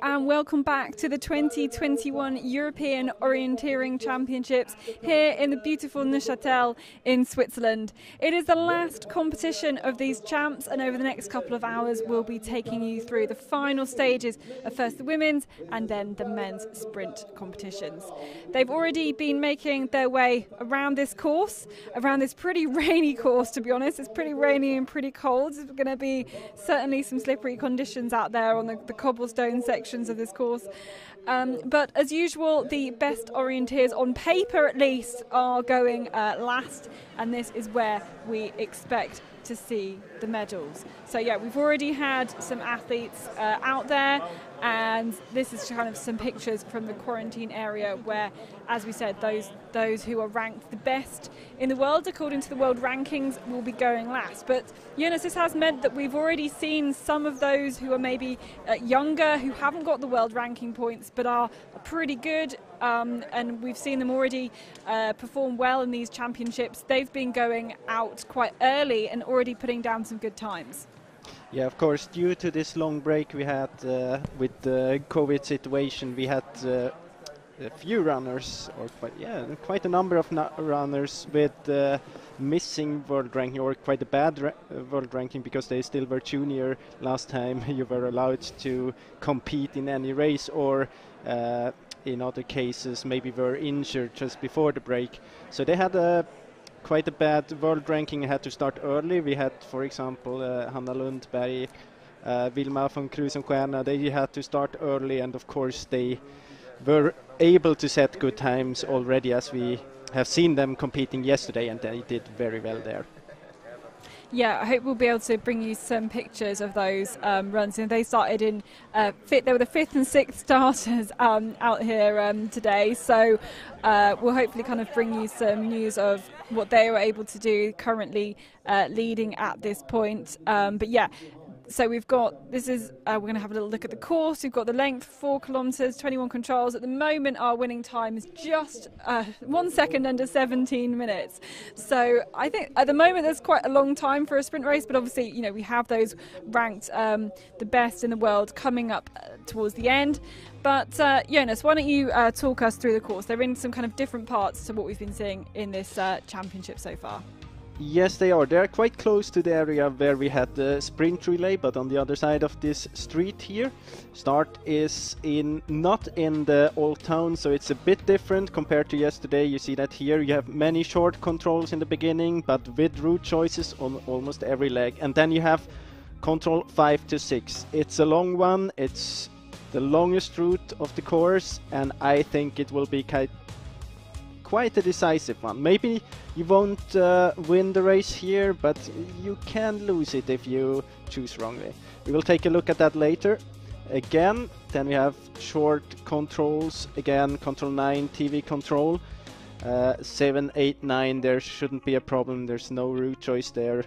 and welcome back to the 2021 European Orienteering Championships here in the beautiful Neuchâtel in Switzerland. It is the last competition of these champs, and over the next couple of hours we'll be taking you through the final stages of first the women's and then the men's sprint competitions. They've already been making their way around this course, around this pretty rainy course, to be honest. It's pretty rainy and pretty cold. There's going to be certainly some slippery conditions out there on the cobblestone sections of this course. But as usual, the best orienteers, on paper at least, are going last, and this is where we expect to see the medals. So yeah, we've already had some athletes out there, and this is kind of some pictures from the quarantine area where, as we said, those who are ranked the best in the world according to the world rankings will be going last. But Jonas, this has meant that we've already seen some of those who are maybe younger, who haven't got the world ranking points but are pretty good, and we've seen them already perform well in these championships. They've been going out quite early and already putting down some good times. Yeah, of course, due to this long break we had with the COVID situation, we had a few runners, or quite a number of runners with missing world ranking, or quite a bad world ranking, because they still were junior last time you were allowed to compete in any race, or in other cases maybe were injured just before the break. So they had quite a bad world ranking, had to start early. We had, for example, Hanna Lundberg, Wilma von Krusenstjerna. They had to start early, and of course they were able to set good times already, as we have seen them competing yesterday, and they did very well there. Yeah, I hope we'll be able to bring you some pictures of those runs. And they started in they were the 5th and 6th starters out here today. So we'll hopefully kind of bring you some news of what they were able to do currently leading at this point. But yeah. So we've got, we're going to have a little look at the course. We've got the length, 4 kilometres, 21 controls. At the moment, our winning time is just 1 second under 17 minutes. So I think at the moment, there's quite a long time for a sprint race, but obviously, you know, we have those ranked the best in the world coming up towards the end. But Jonas, why don't you talk us through the course? They're in some kind of different parts to what we've been seeing in this championship so far. Yes, they are. They are quite close to the area where we had the sprint relay, but on the other side of this street here. Start is not in the old town, so it's a bit different compared to yesterday. You see that here you have many short controls in the beginning, but with route choices on almost every leg. And then you have control 5 to 6. It's a long one. It's the longest route of the course, and I think it will be quite a decisive one. Maybe you won't win the race here, but you can lose it if you choose wrongly. We will take a look at that later. Again, then we have short controls. Again, control 9, TV control. 7, 8, 9, there shouldn't be a problem. There's no route choice there.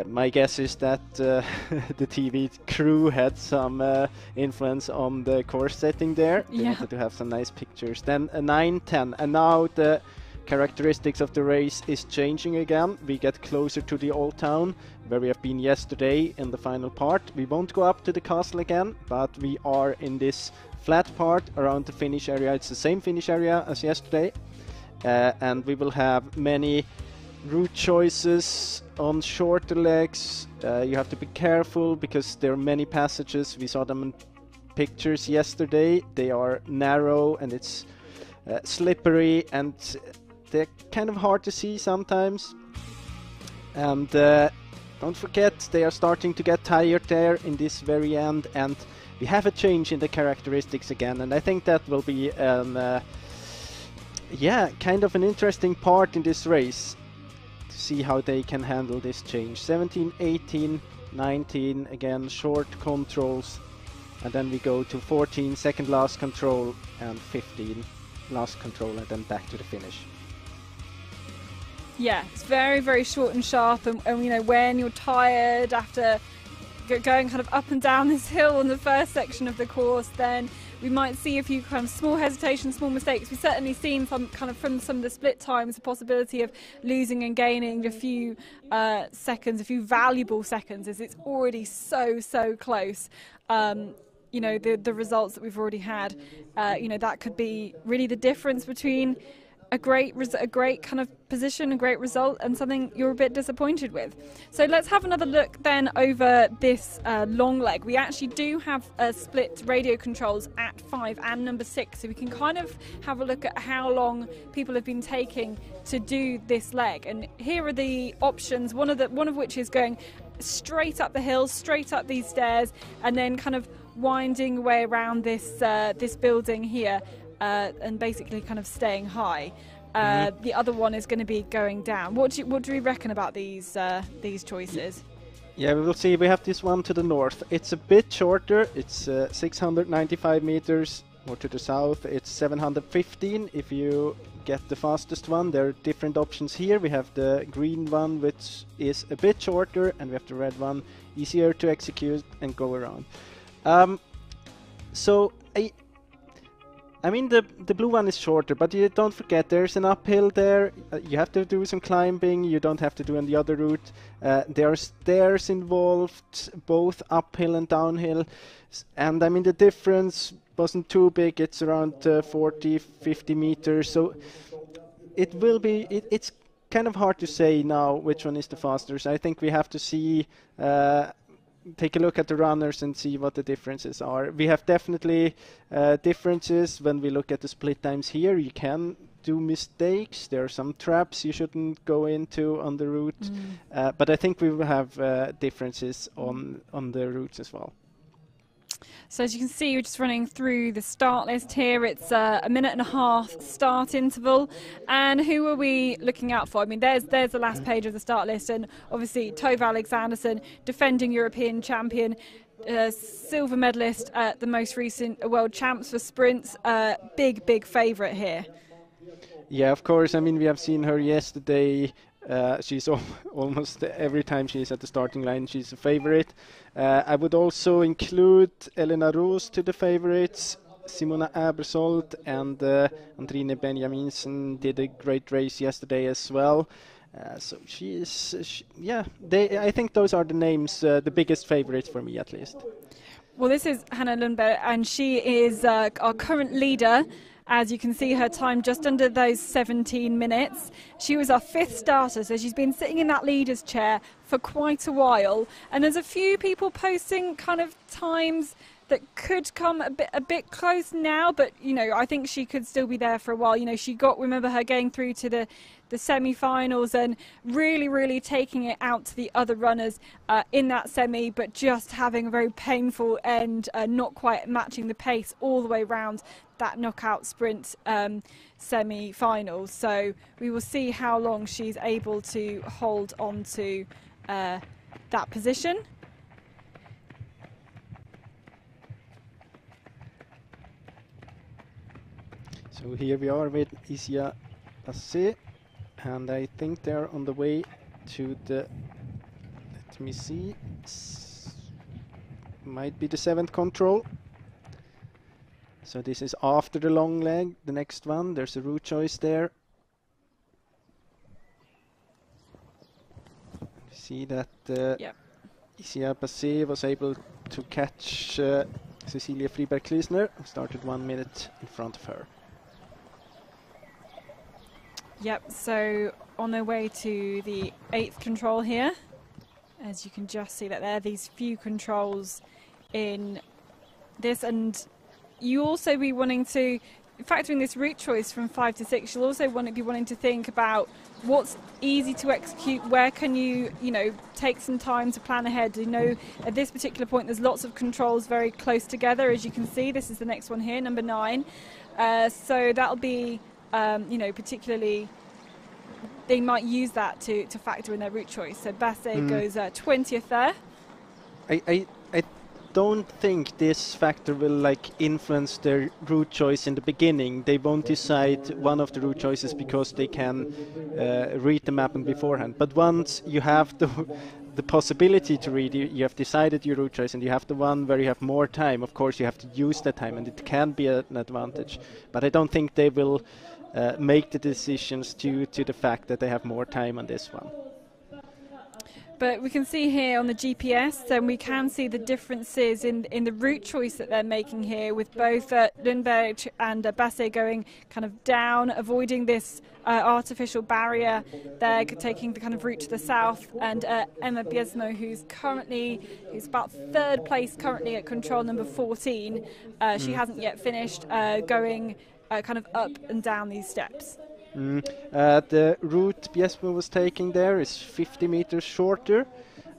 My guess is that the TV crew had some influence on the course setting there. They wanted to have some nice pictures. Then 9, 10, and now the characteristics of the race is changing again. We get closer to the old town, where we have been yesterday in the final part. We won't go up to the castle again, but we are in this flat part around the finish area. It's the same finish area as yesterday, and we will have many route choices on shorter legs. You have to be careful because there are many passages. We saw them in pictures yesterday. They are narrow and it's slippery, and they're kind of hard to see sometimes. And don't forget, they are starting to get tired there in this very end, and we have a change in the characteristics again, and I think that will be kind of an interesting part in this race. See how they can handle this change. 17, 18, 19, again short controls, and then we go to 14, second last control, and 15, last control, and then back to the finish. Yeah, it's very, very short and sharp, and you know, when you're tired after going kind of up and down this hill on the first section of the course, then we might see a few kind of small hesitations, small mistakes. We've certainly seen some kind of from some of the split times the possibility of losing and gaining a few seconds, a few valuable seconds, as it's already so close. you know, the results that we've already had, you know, that could be really the difference between a great kind of position, a great result, and something you're a bit disappointed with. So let's have another look then over this long leg. We actually do have split radio controls at 5 and number 6, so we can kind of have a look at how long people have been taking to do this leg. And here are the options, one of which is going straight up the hill, straight up these stairs, and then kind of winding away around this this building here, and basically kind of staying high. The other one is going to be going down. What do we reckon about these choices? Yeah, we will see. We have this one to the north. It's a bit shorter. It's 695 meters. Or to the south, it's 715 if you get the fastest one. There are different options here. We have the green one, which is a bit shorter, and we have the red one, easier to execute and go around. So I mean, the blue one is shorter, but you don't forget there's an uphill there. You have to do some climbing. You don't have to do on the other route. There are stairs involved, both uphill and downhill. And I mean, the difference wasn't too big. It's around 40-50 meters. So it will be. It's kind of hard to say now which one is the fastest. I think we have to see. Take a look at the runners and see what the differences are. We have definitely differences when we look at the split times here. You can do mistakes. There are some traps you shouldn't go into on the route. But I think we will have differences on the routes as well. So as you can see, we're just running through the start list here. It's a minute and a half start interval. And who are we looking out for? I mean, there's the last page of the start list. And obviously, Tove Alexandersen, defending European champion, silver medalist at the most recent World Champs for sprints. Big favourite here. Yeah, of course. I mean, we have seen her yesterday. She's almost every time she's at the starting line, she's a favorite. I would also include Elena Roos to the favorites. Simona Abersold and Andrine Benjaminsen did a great race yesterday as well. So I think those are the names, the biggest favorites for me at least. Well, this is Hannah Lundberg, and she is our current leader. As you can see, her time just under those 17 minutes. She was our 5th starter, so she's been sitting in that leader's chair for quite a while. And there's a few people posting kind of times that could come a bit close now, but you know, I think she could still be there for a while. You know, remember her going through to the semi-finals and really taking it out to the other runners in that semi, but just having a very painful end, not quite matching the pace all the way around that knockout sprint semi-final. So we will see how long she's able to hold on to that position. So here we are with Isia Passé, and I think they're on the way to the, let me see, might be the 7th control. So this is after the long leg, the next one. There's a route choice there. You see that Isia Passé was able to catch Cecilia Friberg-Klisner, who started 1 minute in front of her. Yep, so on their way to the 8th control here. As you can just see that there are these few controls in this, and you also be wanting to, factoring this route choice from 5 to 6, you'll also be wanting to think about what's easy to execute, where can you take some time to plan ahead. You know, at this particular point there's lots of controls very close together. As you can see, this is the next one here, number 9. So that'll be particularly, they might use that to factor in their route choice. So Basse goes 20th there. I don't think this factor will influence their route choice in the beginning. They won't decide one of the route choices because they can read the map beforehand. But once you have the possibility to read, you have decided your route choice and you have the one where you have more time, of course you have to use that time, and it can be an advantage. But I don't think they will make the decisions due to the fact that they have more time on this one. But we can see here on the GPS, then we can see the differences in the route choice that they're making here, with both Lundberg and Basse going kind of down, avoiding this artificial barrier. They're taking the kind of route to the south, and Emma Biesmo, who's about third place currently at control number 14. She hasn't yet finished, going kind of up and down these steps. The route Biesmo was taking there is 50 meters shorter,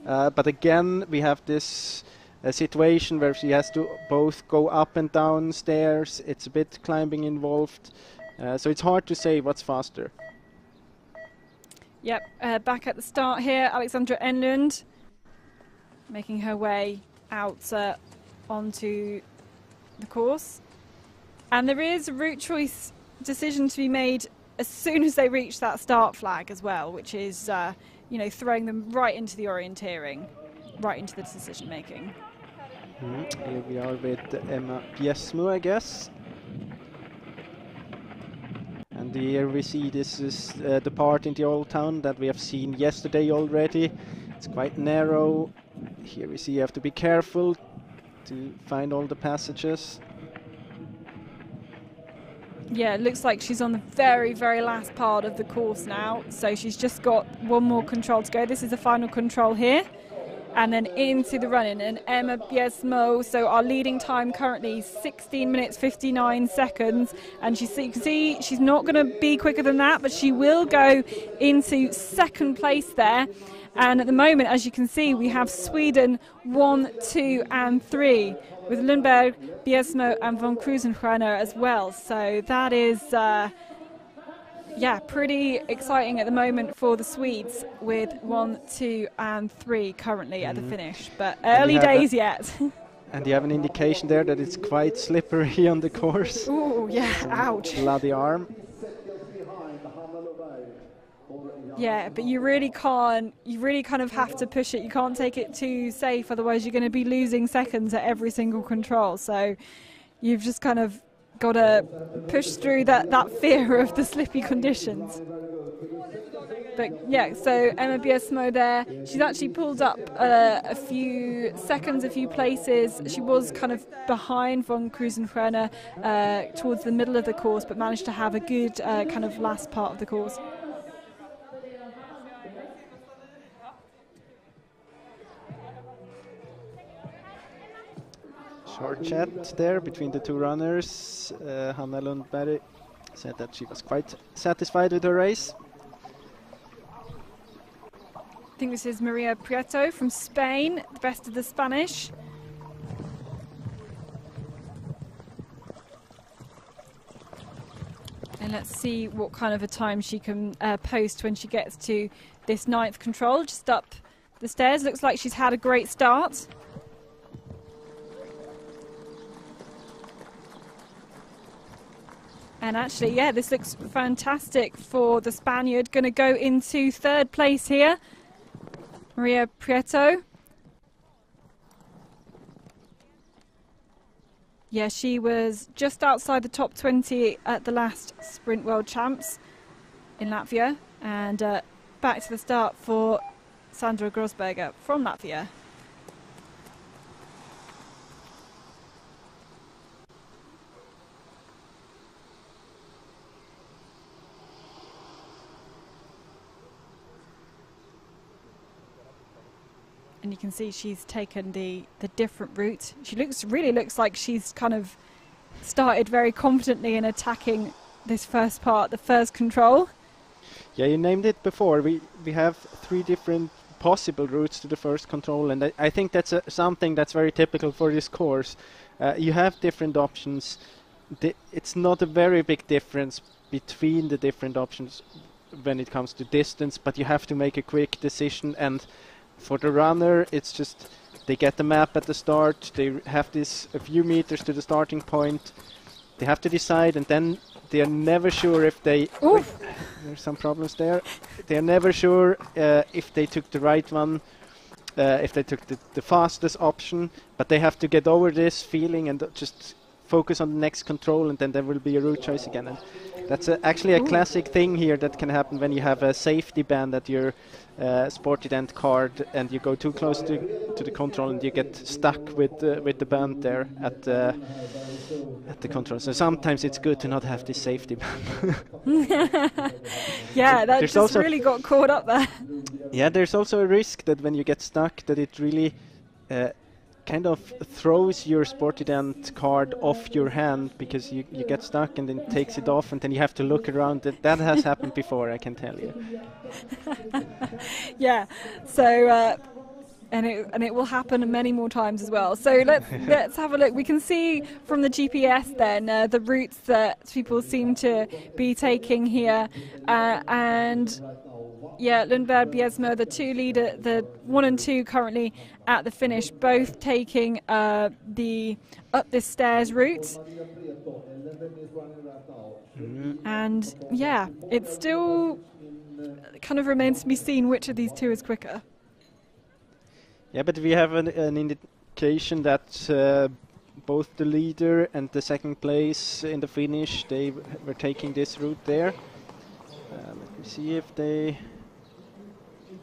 but again we have this situation where she has to both go up and down stairs. It's a bit climbing involved, so it's hard to say what's faster. Yep, back at the start here, Alexandra Enlund making her way out onto the course, and there is a route choice decision to be made as soon as they reach that start flag as well, which is, throwing them right into the orienteering, right into the decision making. Here we are with Emma Biesmo, I guess. And here we see this is the part in the old town that we have seen yesterday already. It's quite narrow. Here we see you have to be careful to find all the passages. Yeah, it looks like she's on the very, very last part of the course now. So she's just got one more control to go. This is the final control here. And then into the run-in. And Emma Biesmo, so our leading time currently 16 minutes 59 seconds. And you can see she's not going to be quicker than that, but she will go into second place there. And at the moment, as you can see, we have Sweden 1, 2 and 3 with Lundberg, Biesmo and von Krusenstjerner as well. So that is, pretty exciting at the moment for the Swedes with 1, 2 and 3 currently at the finish. But early days yet. And you have an indication there that it's quite slippery on the course. Oh, yeah, ouch. Bloody arm. Yeah, but you really kind of have to push it. You can't take it too safe, otherwise you're going to be losing seconds at every single control. So you've just kind of got to push through that fear of the slippy conditions. But yeah, so Emma Biesmo there, she's actually pulled up a few seconds, a few places. She was kind of behind von Krusenstjerner towards the middle of the course, but managed to have a good kind of last part of the course. Short chat there between the two runners. Hanna Lundberg said that she was quite satisfied with her race. I think this is Maria Prieto from Spain, the best of the Spanish. And let's see what kind of a time she can post when she gets to this 9th control, just up the stairs. Looks like she's had a great start. And actually, yeah, this looks fantastic for the Spaniard. Going to go into 3rd place here, Maria Prieto. Yeah, she was just outside the top 20 at the last Sprint World Champs in Latvia. And back to the start for Sandra Grossberger from Latvia. And you can see she's taken the different route. She really looks like she's kind of started very confidently in attacking this first part, the first control. Yeah, you named it before. We have 3 different possible routes to the first control, and I think that's something that's very typical for this course. You have different options. It's not a very big difference between the different options when it comes to distance, but you have to make a quick decision. And for the runner, it's just they get the map at the start, they have this a few meters to the starting point, they have to decide, and then they are never sure if they... Wait, there's some problems there. They are never sure if they took the right one, if they took the fastest option, but they have to get over this feeling and just focus on the next control, and then there will be a route choice again. And that's actually a classic thing here that can happen when you have a safety band at your sport event card, and you go too close to the control, and you get stuck with the band there at the control. So sometimes it's good to not have this safety band. Yeah, that just really got caught up there. Yeah, there's also a risk that when you get stuck, that it really kind of throws your Sportident card off your hand, because you get stuck and then takes it off, and then you have to look around. That has happened before, I can tell you. Yeah, so and it will happen many more times as well. So let's have a look. We can see from the GPS then the routes that people seem to be taking here, and yeah, Lundberg, Biesmo, the two leader, the 1 and 2 currently at the finish, both taking the up the stairs route. And yeah, it still kind of remains to be seen which of these two is quicker. Yeah, but we have an indication that both the leader and the second place in the finish, they were taking this route there. Let me see if they...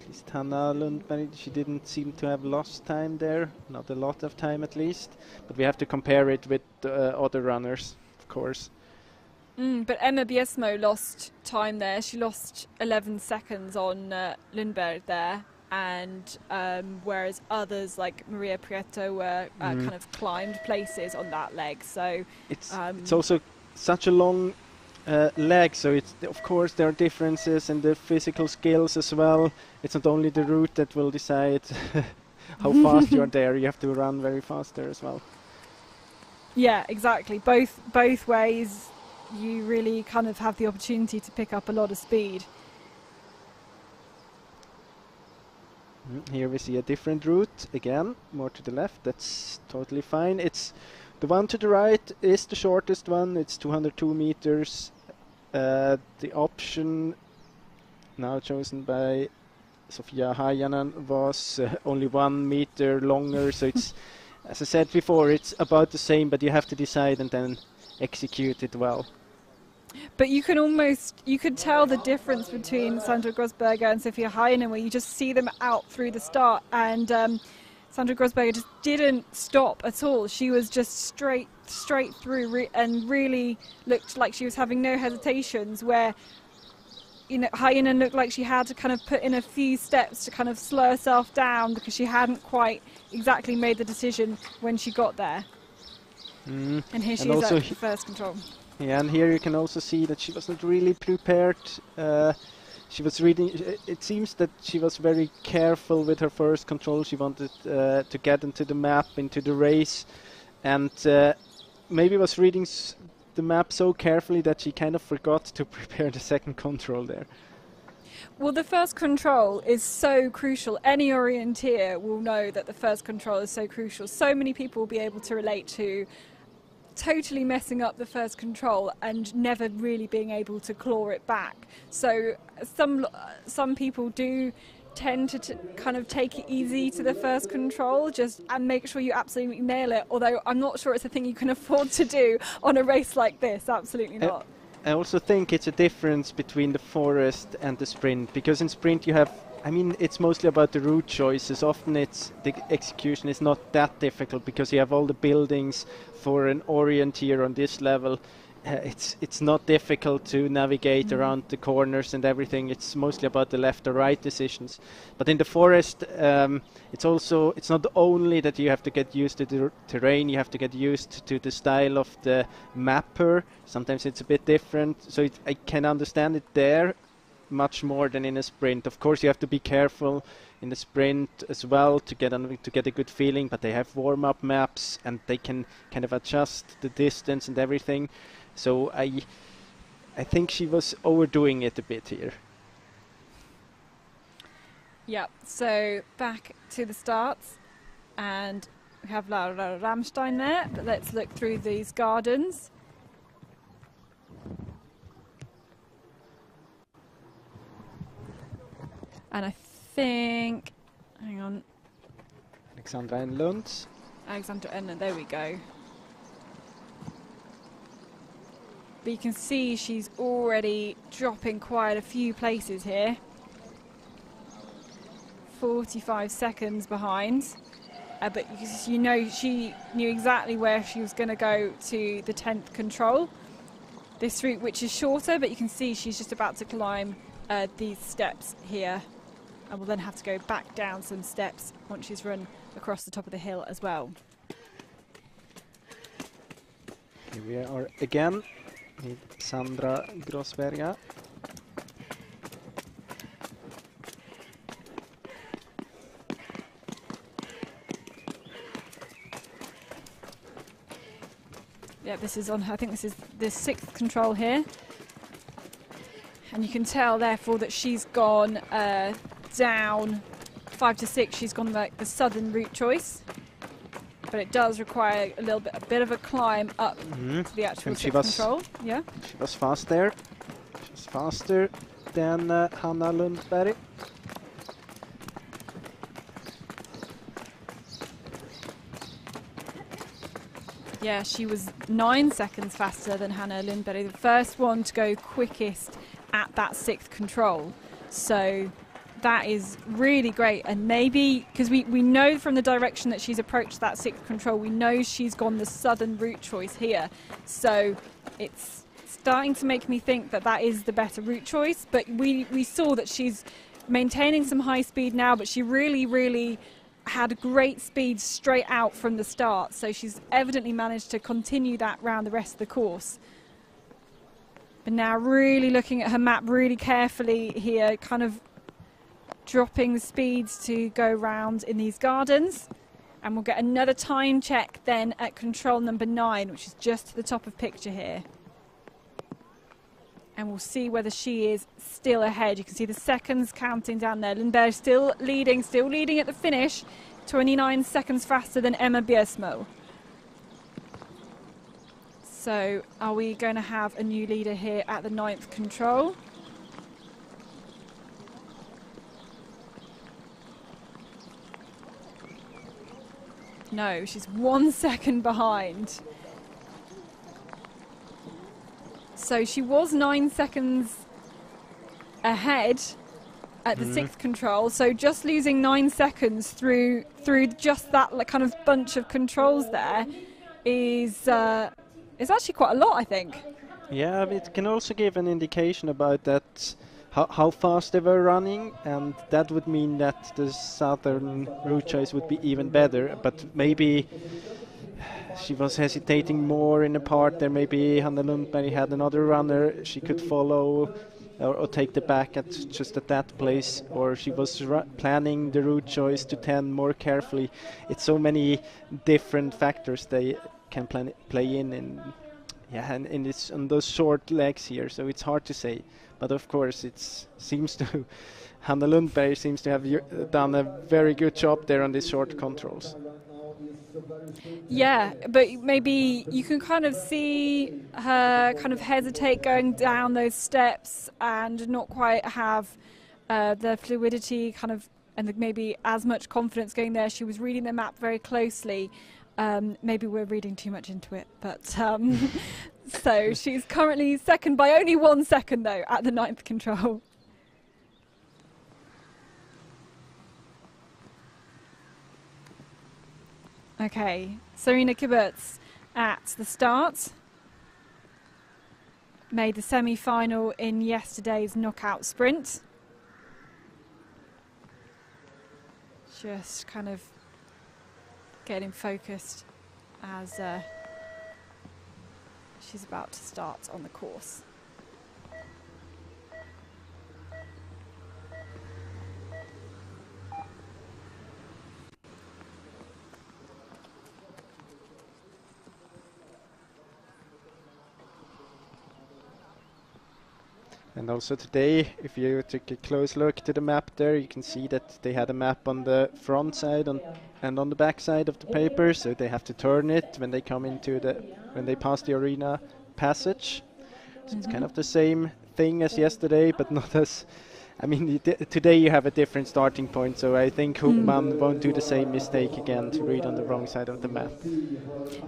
At least Hanna Lundberg, she didn't seem to have lost time there, not a lot of time at least, but we have to compare it with other runners, of course. But Emma Biesmo lost time there. She lost 11 seconds on Lundberg there, and whereas others like Maria Prieto were kind of climbed places on that leg. So it's also such a long leg, so it's, of course there are differences in the physical skills as well. It's not only the route that will decide how fast you are there. You have to run very fast there as well. Yeah, exactly. Both ways, you really kind of have the opportunity to pick up a lot of speed. Here we see a different route again, more to the left. That's totally fine. It's the one to the right is the shortest one. It's 202 meters. The option now chosen by Sofia Hajanen was only 1 meter longer. So it's, as I said before, it's about the same, but you have to decide and then execute it well. But you could tell the difference between Sandra Grossberger and Sofia Hajanen, where you just see them out through the start, and Sandra Grossberger just didn't stop at all. She was just straight through and really looked like she was having no hesitations, where, you know, Hajanen looked like she had to kind of put in a few steps to kind of slow herself down, because she hadn't quite exactly made the decision when she got there. And here she is at the first control. Yeah, and here you can also see that she wasn't really prepared. She was reading. It seems that she was very careful with her first control. She wanted to get into the map, into the race, and maybe was reading the map so carefully that she kind of forgot to prepare the second control there. Well, the first control is so crucial. Any orienteer will know that the first control is so crucial. So many people will be able to relate to totally messing up the first control and never really being able to claw it back. So some people do tend to kind of take it easy to the first control, just and make sure you absolutely nail it, although I'm not sure it's a thing you can afford to do on a race like this. Absolutely not. I also think it's a difference between the forest and the sprint, because in sprint you have, I mean, it's mostly about the route choices. Often it's the execution is not that difficult, because you have all the buildings. For an orienteer on this level, it's not difficult to navigate around the corners and everything. It's mostly about the left or right decisions. But in the forest, it's not only that you have to get used to the terrain, you have to get used to the style of the mapper. Sometimes it's a bit different, so I can understand it there much more than in a sprint. Of course, you have to be careful in the sprint as well to get a good feeling, but they have warm-up maps and they can kind of adjust the distance and everything. So I think she was overdoing it a bit here. Yeah, so back to the starts, and we have Laura Ramstein there, but let's look through these gardens. And I think, hang on. Alexandra Enlund. Alexandra Enlund, there we go. But you can see she's already dropping quite a few places here. 45 seconds behind. But you know, she knew exactly where she was going to go to the 10th control. This route, which is shorter, but you can see she's just about to climb these steps here. And will then have to go back down some steps once she's run across the top of the hill as well. Here we are again with Sandra Grossberga. Yeah, this is on her, I think this is the 6th control here. And you can tell therefore that she's gone down 5 to 6, she's gone like the southern route choice. But it does require a bit of a climb up to the actual 6th control. Yeah. She was fast there. She's faster than Hanna Lundberg. Yeah, she was 9 seconds faster than Hanna Lundberg, the first one to go quickest at that 6th control. So that is really great. And maybe, because we know from the direction that she's approached that 6th control, we know she's gone the southern route choice here. So it's starting to make me think that that is the better route choice. But we saw that she's maintaining some high speed now, but she really had great speed straight out from the start. So she's evidently managed to continue that round the rest of the course. But now really looking at her map really carefully here, kind of dropping the speeds to go round in these gardens. And we'll get another time check then at control number 9, which is just to the top of picture here. And we'll see whether she is still ahead. You can see the seconds counting down there. Lundberg still leading at the finish. 29 seconds faster than Emma Biersmo. So are we going to have a new leader here at the 9th control? No, she's 1 second behind. So she was 9 seconds ahead at the 6th control. So just losing 9 seconds through just that kind of bunch of controls there is actually quite a lot, I think. Yeah, it can also give an indication about that how fast they were running, and that would mean that the southern route choice would be even better. But maybe she was hesitating more in a part there. Maybe Hanna Lundberg had another runner she could follow or take the back at that place, or she was planning the route choice to 10 more carefully. It's so many different factors they can play in on those short legs here, so it's hard to say. But of course, Hanna Lundberg seems to have done a very good job there on these short controls. Yeah, but maybe you can kind of see her kind of hesitate going down those steps and not quite have the fluidity kind of, and maybe as much confidence going there. She was reading the map very closely. Maybe we're reading too much into it, but so she's currently second by only 1 second though at the 9th control. Okay, Serena Kiberts at the start. Made the semi-final in yesterday's knockout sprint. Just kind of getting focused as she's about to start on the course. And also today, if you took a close look to the map there, you can see that they had a map on the front side and on the back side of the paper, so they have to turn it when they come when they pass the arena passage. So it's kind of the same thing as yesterday, but not as I mean, today you have a different starting point, so I think Hoopman won't do the same mistake again to read on the wrong side of the map.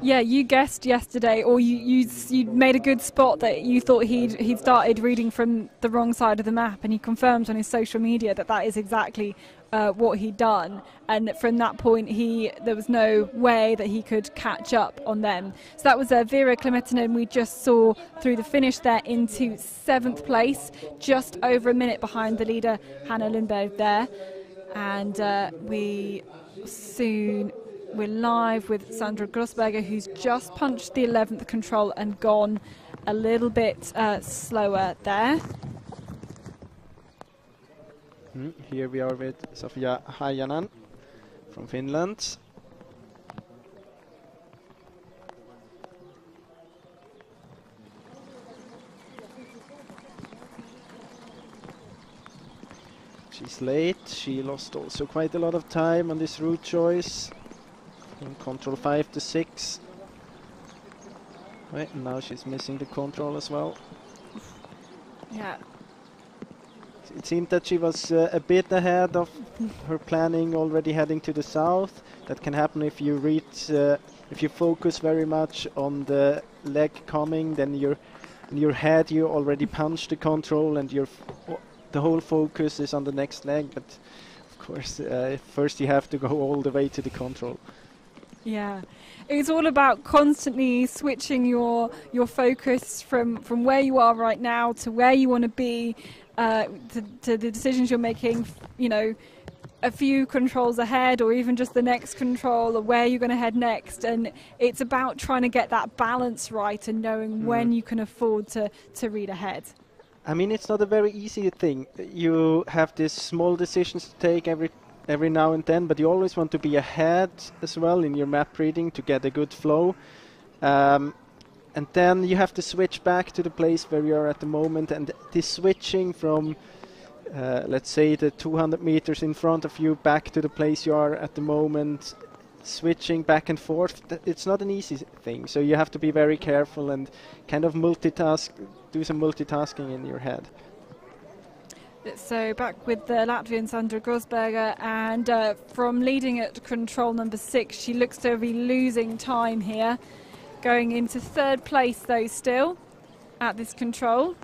Yeah, you guessed yesterday, or you made a good spot that you thought he'd started reading from the wrong side of the map, and he confirmed on his social media that is exactly what he'd done. And from that point, there was no way that he could catch up on them. So that was Vera Klemetinen we just saw through the finish there into 7th place, just over a minute behind the leader Hanna Lundberg there. And we're live with Sandra Grossberger, who's just punched the 11th control and gone a little bit slower there. Here we are with Sofia Hajanen from Finland. She's late. She lost also quite a lot of time on this route choice. From control 5 to 6. Right, now she's missing the control as well. Yeah. It seemed that she was a bit ahead of her planning, already heading to the south. That can happen if you if you focus very much on the leg coming, then in your head you already punch the control and the whole focus is on the next leg. But of course, first you have to go all the way to the control. Yeah, it's all about constantly switching your focus from where you are right now to where you want to be, to the decisions you're making, you know, a few controls ahead or even just the next control or where you're going to head next. And it's about trying to get that balance right and knowing when you can afford to read ahead. I mean, it's not a very easy thing. You have these small decisions to take every now and then, but you always want to be ahead as well in your map reading to get a good flow. And then you have to switch back to the place where you are at the moment, and this switching from let's say the 200 meters in front of you back to the place you are at the moment, switching back and forth, it's not an easy thing. So you have to be very careful and kind of do some multitasking in your head. So back with the Latvian Sandra Grossberger, and from leading at control number 6, she looks to be losing time here. Going into 3rd place though still at this control.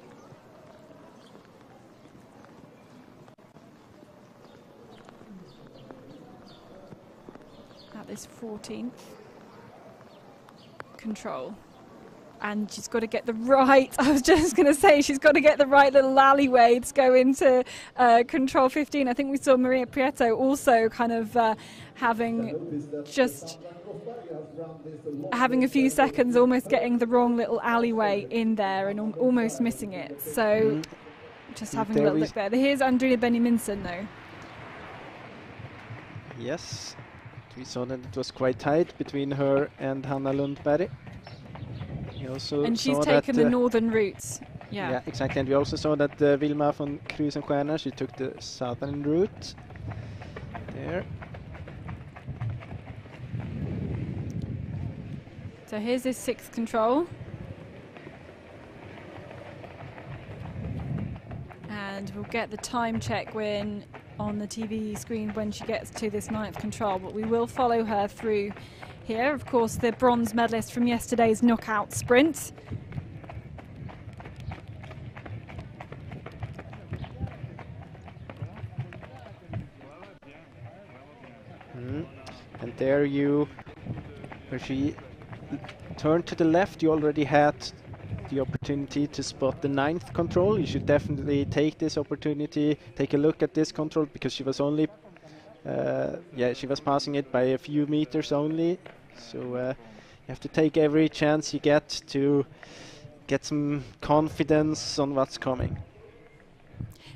At this 14th control. And she's got to get the right, I was just going to say, she's got to get the right little alleyway to go into control 15. I think we saw Maria Prieto also kind of having a few seconds, almost getting the wrong little alleyway in there and almost missing it. So just having a little look there. Here's Andrea Benny-Minson though. Yes, we saw that it was quite tight between her and Hanna Lundberg. And she's taken the northern routes. Yeah, exactly. And we also saw that Vilma von Krusenstjerna, she took the southern route. There. So here's this 6th control. And we'll get the time check on the TV screen when she gets to this 9th control, but we will follow her through here. Of course, the bronze medalist from yesterday's knockout sprint. And there where she turned to the left, you already had the opportunity to spot the 9th control. You should definitely take this opportunity, take a look at this control, because she was only she was passing it by a few meters only. So you have to take every chance you get to get some confidence on what's coming.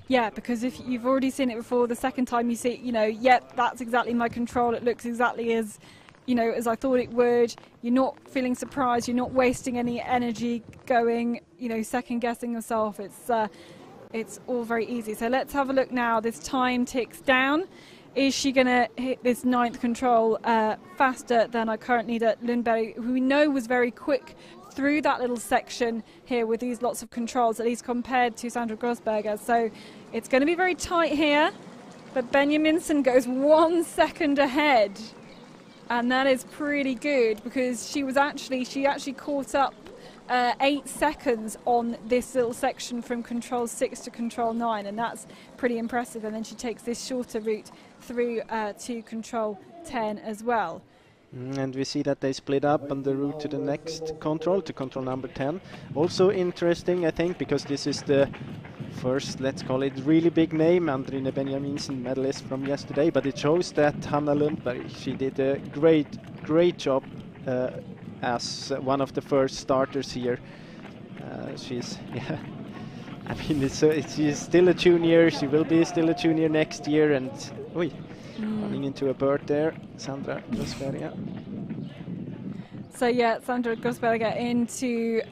Yeah, because if you've already seen it before, the second time you see it, you know, yep, that's exactly my control. It looks exactly as, you know, as I thought it would. You're not feeling surprised. You're not wasting any energy going, you know, second guessing yourself. It's all very easy. So let's have a look now. This time ticks down. Is she going to hit this 9th control faster than our current leader, Lundberg, who we know was very quick through that little section here with these lots of controls, at least compared to Sandra Grossberger. So, It's going to be very tight here, but Benjaminsen goes 1 second ahead. And that is pretty good because she actually caught up 8 seconds on this little section from control 6 to control 9, and that's pretty impressive. And then she takes this shorter route through to control 10 as well. And we see that they split up on the route to the next control, to control number 10. Also interesting, I think, because this is the first, let's call it, really big name, Andrine Benjaminsen, medalist from yesterday, but it shows that Hanna Lundberg, she did a great job as one of the first starters here. She's, yeah, I mean, she's still a junior, she will be still a junior next year, and running into a bird there, Sandra Grossberger. So yeah, Sandra Grossberger into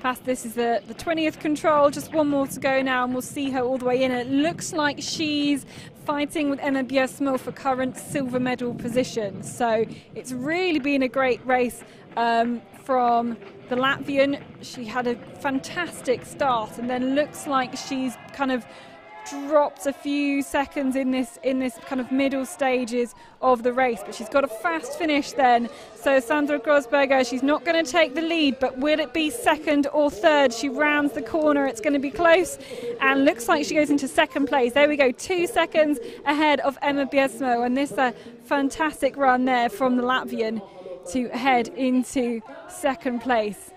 past. This is the 20th control, just one more to go now, and we'll see her all the way in. It looks like she's fighting with Emma Biersmo for current silver medal position. So it's really been a great race from the Latvian. She had a fantastic start, and then looks like she's kind of dropped a few seconds in this kind of middle stages of the race, but she's got a fast finish then. So Sandra Grossberger, she's not going to take the lead, but will it be second or third? She rounds the corner, it's going to be close, and looks like she goes into second place. There we go, 2 seconds ahead of Emma Biersmo, and this a fantastic run there from the Latvian to head into second place.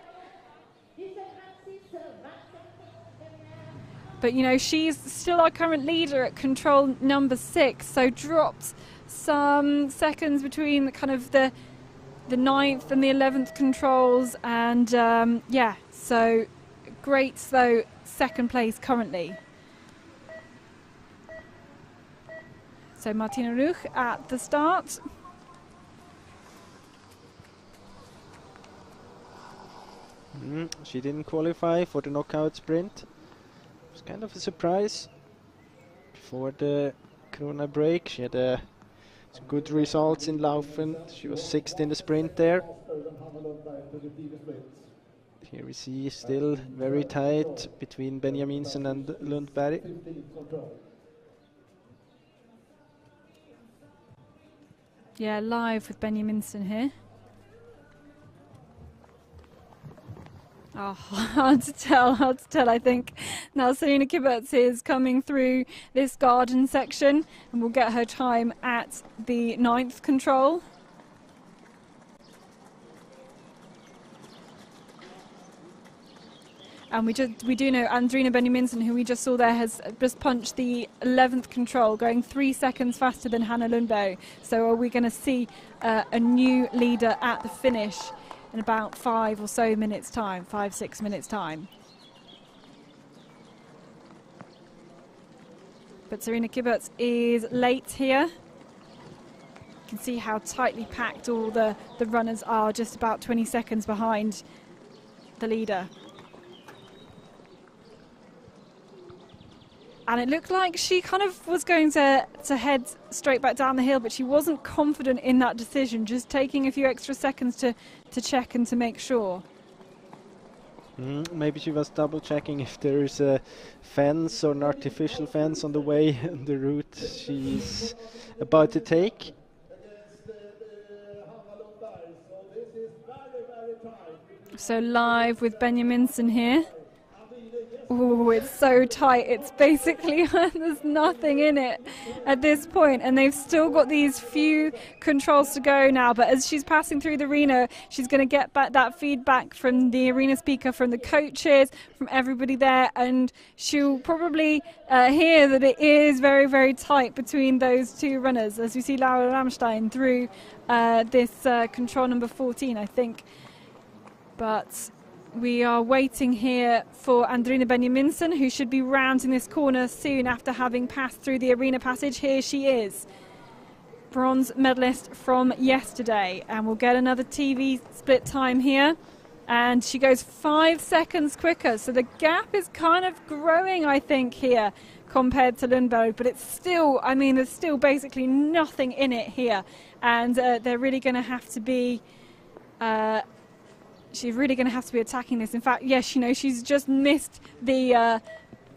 But, you know, she's still our current leader at control number 6, so dropped some seconds between the kind of the 9th and the 11th controls. And, yeah, so great, so second place currently. So Martina Ruch at the start. She didn't qualify for the knockout sprint. It was kind of a surprise before the Corona break. She had some good results in Laufen. She was 6th in the sprint there. Here we see still very tight between Benjaminsen and Lundberg. Yeah, live with Benjaminsen here. Oh, hard to tell, I think. Now Serena Kiberts is coming through this garden section, and we'll get her time at the 9th control. And we do know Andrina Benjaminsen, who we just saw there, has just punched the 11th control, going 3 seconds faster than Hanna Lundberg. So are we going to see a new leader at the finish in about 5 or so minutes time, 5-6 minutes time? But Serena Kiberts is late here. You can see how tightly packed all the runners are, just about 20 seconds behind the leader. And it looked like she kind of was going to head straight back down the hill, but she wasn't confident in that decision, just taking a few extra seconds to check and to make sure. Maybe she was double checking if there's a fence or an artificial fence on the way, on the route she's about to take. So live with Benjaminsen here. Oh, it's so tight. It's basically, there's nothing in it at this point, and they've still got these few controls to go now. But as she's passing through the arena, she's going to get back that feedback from the arena speaker, from the coaches, from everybody there, and she'll probably hear that it is very, very tight between those two runners, as we see Laura Ramstein through this control number 14, I think. But we are waiting here for Andrina Benjaminsen, who should be rounding this corner soon after having passed through the arena passage. Here she is, bronze medalist from yesterday, and we'll get another TV split time here. And she goes 5 seconds quicker, so the gap is kind of growing, I think, here compared to Lundberg, but it's still, I mean, there's still basically nothing in it here, and they're really going to have to be she's really going to have to be attacking this. In fact, yes, you know, she's just missed the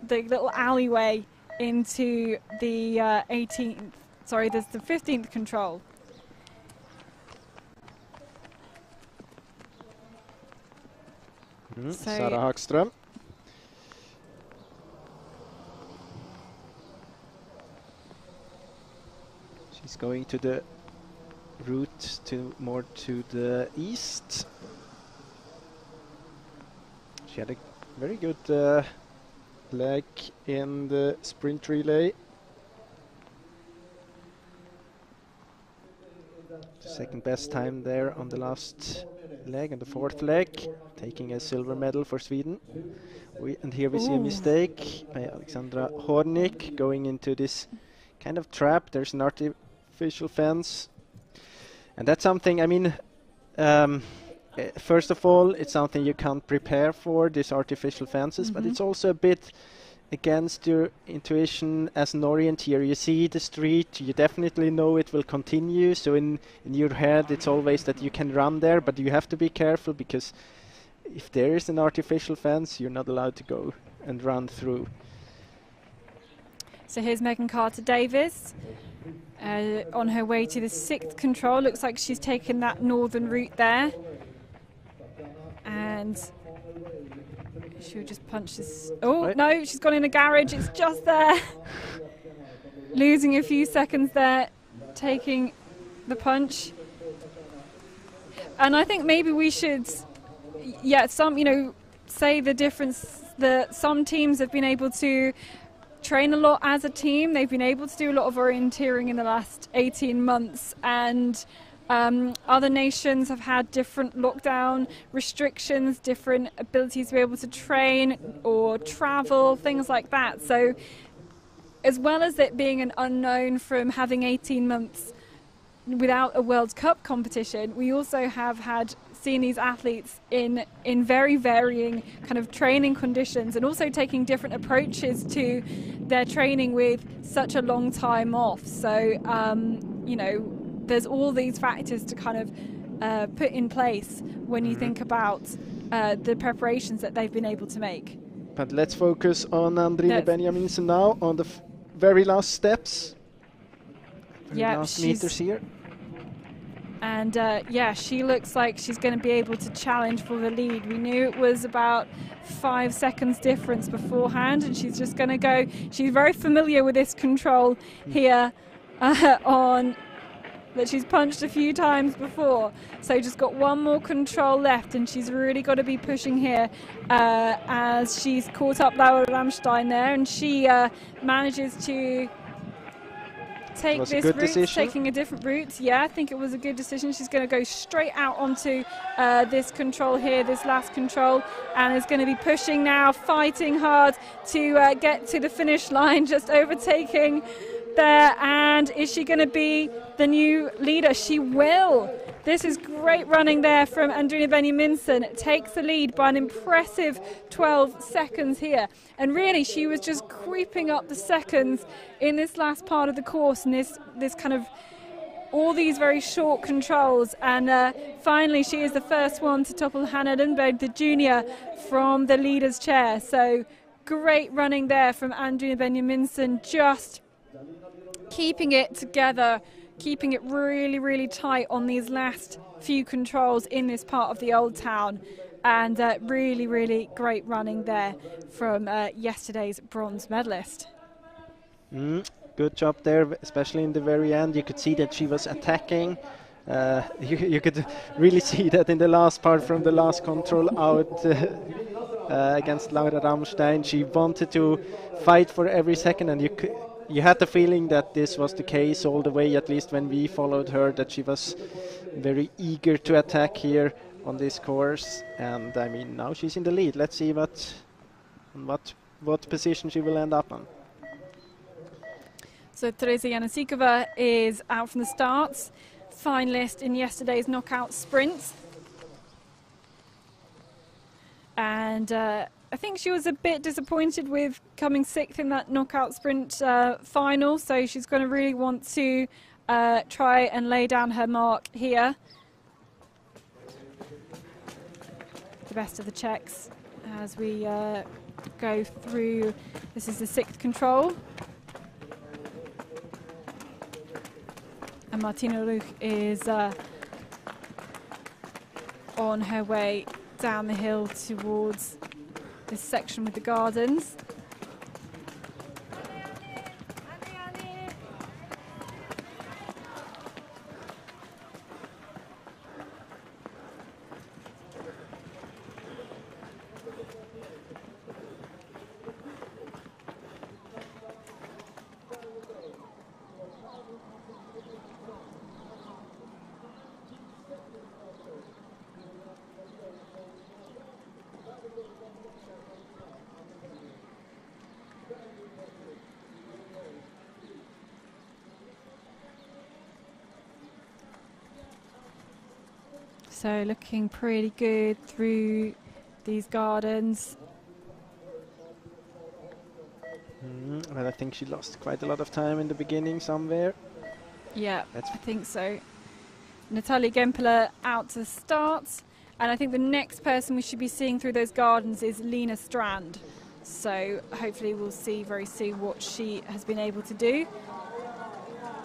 the little alleyway into the 18th. Sorry, there's the 15th control. Sara Hagström. She's going to the route more to the east. She had a very good leg in the sprint relay. Second best time there on the last leg and the fourth leg, taking a silver medal for Sweden. And here we see a mistake by Alexandra Hornig going into this kind of trap. There's an artificial fence, and that's something, I mean, first of all, it's something you can't prepare for, these artificial fences, but it's also a bit against your intuition as an orienteer. You see the street, you definitely know it will continue, so in your head it's always that you can run there, but you have to be careful, because if there is an artificial fence, you're not allowed to go and run through. So here's Megan Carter-Davis on her way to the 6th control. Looks like she's taken that northern route there, and she'll just punch this. Oh, no, she's gone in a garage. It's just there. Losing a few seconds there, taking the punch. And I think maybe we should, say the difference that some teams have been able to train a lot as a team. They've been able to do a lot of orienteering in the last 18 months, and other nations have had different lockdown restrictions, different abilities to be able to train or travel, things like that. So as well as it being an unknown from having 18 months without a World Cup competition, we also have seen these athletes in very varying kind of training conditions, and also taking different approaches to their training with such a long time off. So, there's all these factors to kind of put in place when you think about the preparations that they've been able to make. But let's focus on Andrine Benjaminsen now, on the very last steps. Last meters here. And she looks like she's going to be able to challenge for the lead. We knew it was about 5 seconds difference beforehand, and she's just going to go. She's very familiar with this control here that she's punched a few times before. So just got one more control left, and she's really got to be pushing here as she's caught up Laura Ramstein there, and she manages to take this route, taking a different route. Yeah, I think it was a good decision. She's going to go straight out onto this control here, this last control, and is going to be pushing now, fighting hard to get to the finish line, just overtaking there. And is she going to be the new leader? She will. This is great running there from Andrine Benjaminsen. Takes the lead by an impressive 12 seconds here. And really, she was just creeping up the seconds in this last part of the course, and this kind of all these very short controls. And finally, she is the first one to topple Hannah Lundberg, the junior, from the leader's chair. So great running there from Andrine Benjaminsen, just keeping it together, keeping it really, really tight on these last few controls in this part of the Old Town. And really, really great running there from yesterday's bronze medalist. Good job there, especially in the very end. You could see that she was attacking. You could really see that in the last part, from the last control out against Laura Ramstein. She wanted to fight for every second, and you had the feeling that this was the case all the way, at least when we followed her, that she was very eager to attack here on this course. And I mean, now she's in the lead. Let's see what position she will end up on. So Teresa Janosikova is out from the starts, finalist in yesterday's knockout sprint. And I think she was a bit disappointed with coming 6th in that knockout sprint final, so she's going to really want to try and lay down her mark here. The best of the Czechs as we go through. This is the 6th control. And Martina Ruch is on her way down the hill towards this section with the gardens. So looking pretty good through these gardens. Well, I think she lost quite a lot of time in the beginning somewhere. Yeah, I think so. Natalia Gempeler out to start. And I think the next person we should be seeing through those gardens is Lena Strand. So hopefully we'll see very soon what she has been able to do.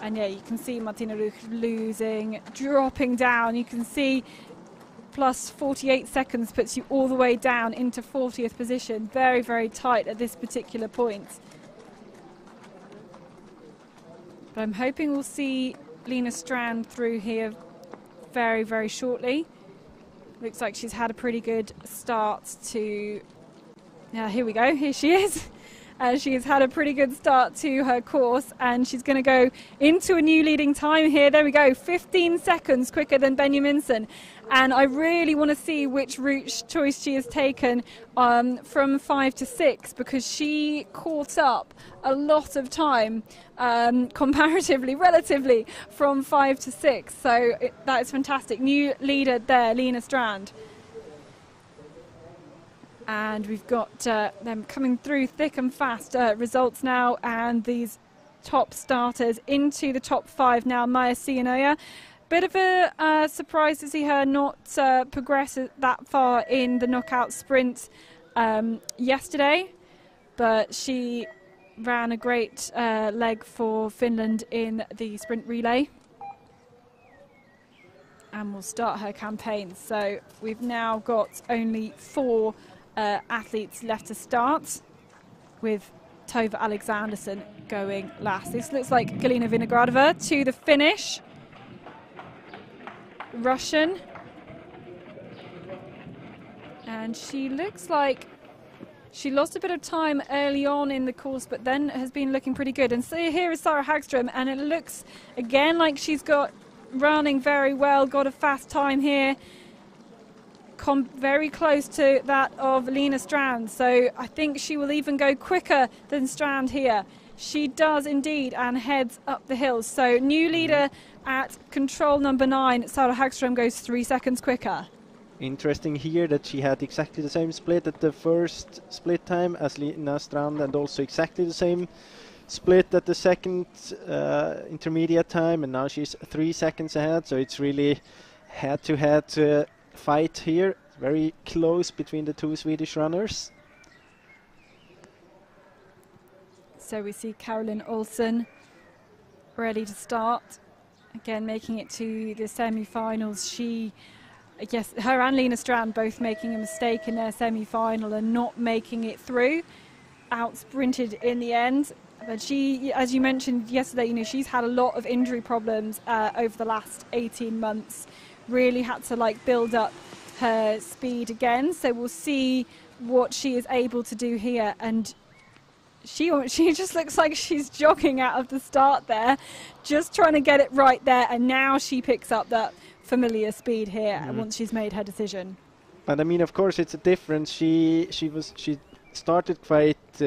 And yeah, you can see Martina Ruch losing, dropping down. You can see plus 48 seconds puts you all the way down into 40th position. Very, very tight at this particular point. But I'm hoping we'll see Lena Strand through here very, very shortly. Looks like she's had a pretty good start to... Yeah, here we go. Here she is. She has had a pretty good start to her course, and she's going to go into a new leading time here. There we go, 15 seconds quicker than Benjaminsen. And I really want to see which route choice she has taken from 5 to 6, because she caught up a lot of time comparatively, relatively, from 5 to 6. So that is fantastic. New leader there, Lena Strand. And we've got them coming through thick and fast results now, and these top starters into the top 5 now. Maya Sianoya, bit of a surprise to see her not progress that far in the knockout sprint yesterday, but she ran a great leg for Finland in the sprint relay and will start her campaign. So we've now got only 4 athletes left to start, with Tove Alexanderson going last. This looks like Galina Vinogradova to the finish. Russian. And she looks like she lost a bit of time early on in the course, but then has been looking pretty good. And so here is Sarah Hagström, and it looks again like she's got running very well, got a fast time here. Very close to that of Lena Strand, so I think she will even go quicker than Strand here. She does indeed, and heads up the hill. So new leader at control number 9, Sarah Hagström, goes 3 seconds quicker. Interesting here that she had exactly the same split at the first split time as Lena Strand, and also exactly the same split at the second intermediate time, and now she's 3 seconds ahead. So it's really head-to-head fight here, very close between the 2 Swedish runners. So we see Caroline Olsen ready to start, again making it to the semi-finals. Yes, her and Lena Strand both making a mistake in their semi-final and not making it through, out sprinted in the end. But she, as you mentioned yesterday, she's had a lot of injury problems over the last 18 months. Really had to build up her speed again, so we'll see what she is able to do here. And she just looks like she's jogging out of the start there, just trying to get it right there, and now she picks up that familiar speed here once she's made her decision. But I mean, of course, it's a difference. She started quite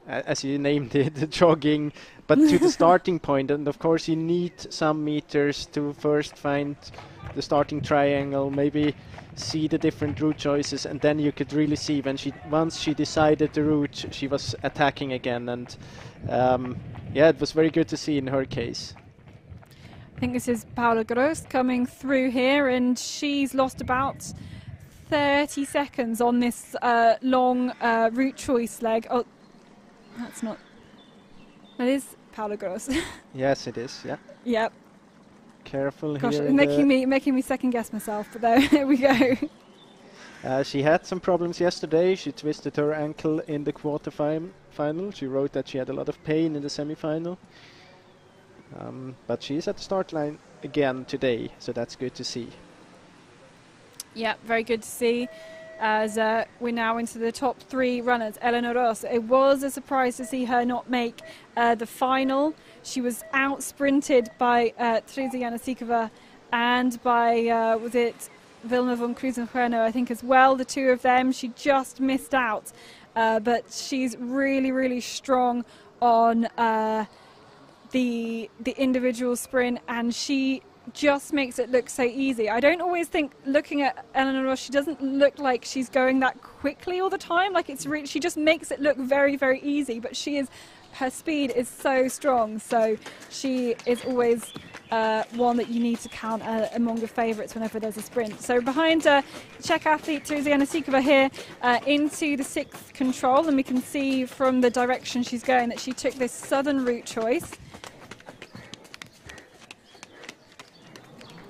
as you named it, jogging, but to the starting point, and of course you need some meters to first find the starting triangle, maybe see the different route choices, and then you could really see when once she decided the route, she was attacking again. And yeah, it was very good to see in her case. I think this is Paula Gross coming through here, and she's lost about 30 seconds on this long route choice leg. Oh, that's not. That is Paula Gross. Yes, it is. Yeah. Yep. Careful. Gosh, here. Making me second guess myself. But there we go. She had some problems yesterday. She twisted her ankle in the quarter-final. She wrote that she had a lot of pain in the semi-final. But she's at the start line again today, so that's good to see. Yeah, very good to see. As we're now into the top 3 runners, Elena Ros. It was a surprise to see her not make the final. She was out-sprinted by Teresa Janasikova and by, was it Vilna von Krusenhueno, I think, as well. The two of them, she just missed out. But she's really, really strong on the individual sprint, and she just makes it look so easy. I don't always think, looking at Eleanor Ross, she doesn't look like she's going that quickly all the time. Like, it's really, she just makes it look very, very easy, but her speed is so strong, so she is always one that you need to count among the favourites whenever there's a sprint. So behind Czech athlete Teresa Janasikova here into the 6th control, and we can see from the direction she's going that she took this southern route choice.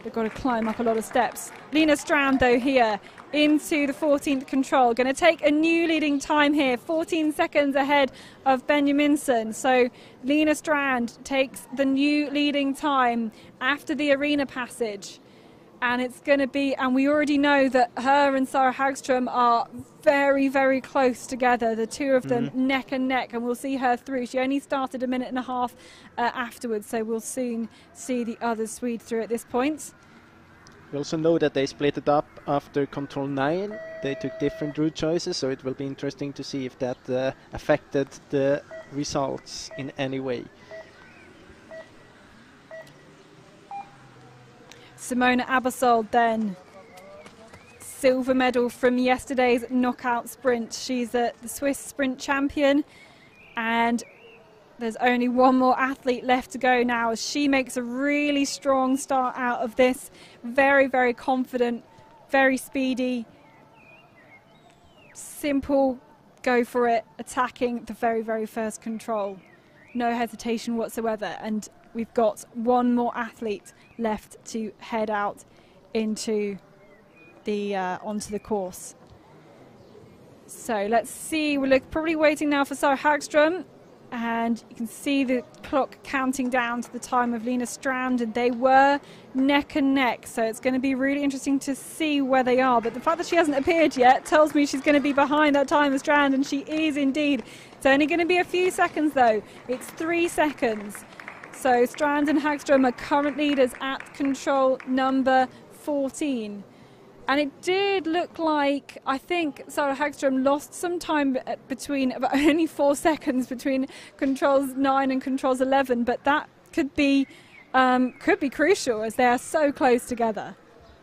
They've got to climb up a lot of steps. Lena Strand, though, here into the 14th control. Going to take a new leading time here, 14 seconds ahead of Benjaminson. So Lena Strand takes the new leading time after the arena passage. And it's going to be, and we already know that her and Sarah Hagström are very, very close together, the two of them neck and neck, and we'll see her through. She only started a minute and a half afterwards, so we'll soon see the other Swede through at this point. We also know that they split it up after Control 9. They took different route choices, so it will be interesting to see if that affected the results in any way. Simona Abersold then, silver medal from yesterday's knockout sprint. She's the Swiss sprint champion, and there's only one more athlete left to go now as she makes a really strong start out of this. Very, very confident, very speedy, simple, go for it, attacking the very, very first control. No hesitation whatsoever, and we've got one more athlete left to head out into the onto the course. So let's see, we're probably waiting now for Sarah Hagström, and you can see the clock counting down to the time of Lena Strand, and they were neck and neck, so it's going to be really interesting to see where they are. But the fact that she hasn't appeared yet tells me she's going to be behind that time of Strand, and she is indeed. It's only going to be a few seconds though. It's 3 seconds. So Strand and Hagström are current leaders at control number 14. And it did look like, I think Sarah Hagström lost some time between, about only 4 seconds between controls 9 and controls 11, but that could be crucial as they are so close together.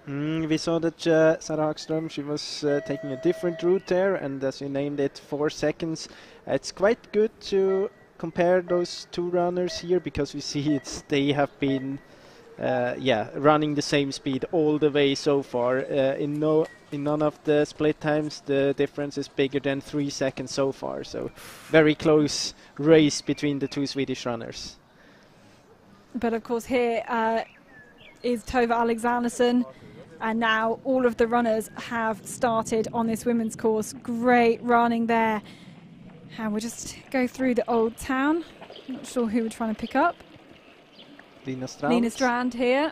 We saw that Sarah Hagström, she was taking a different route there, and as you named it, 4 seconds. It's quite good to compare those two runners here, because we see they have been running the same speed all the way so far. In none of the split times the difference is bigger than 3 seconds so far, so very close race between the two Swedish runners. But of course here is Tove Alexandersson, and now all of the runners have started on this women's course. Great running there. And we'll just go through the Old Town. Not sure who we're trying to pick up. Lena Strand. Lena Strand here.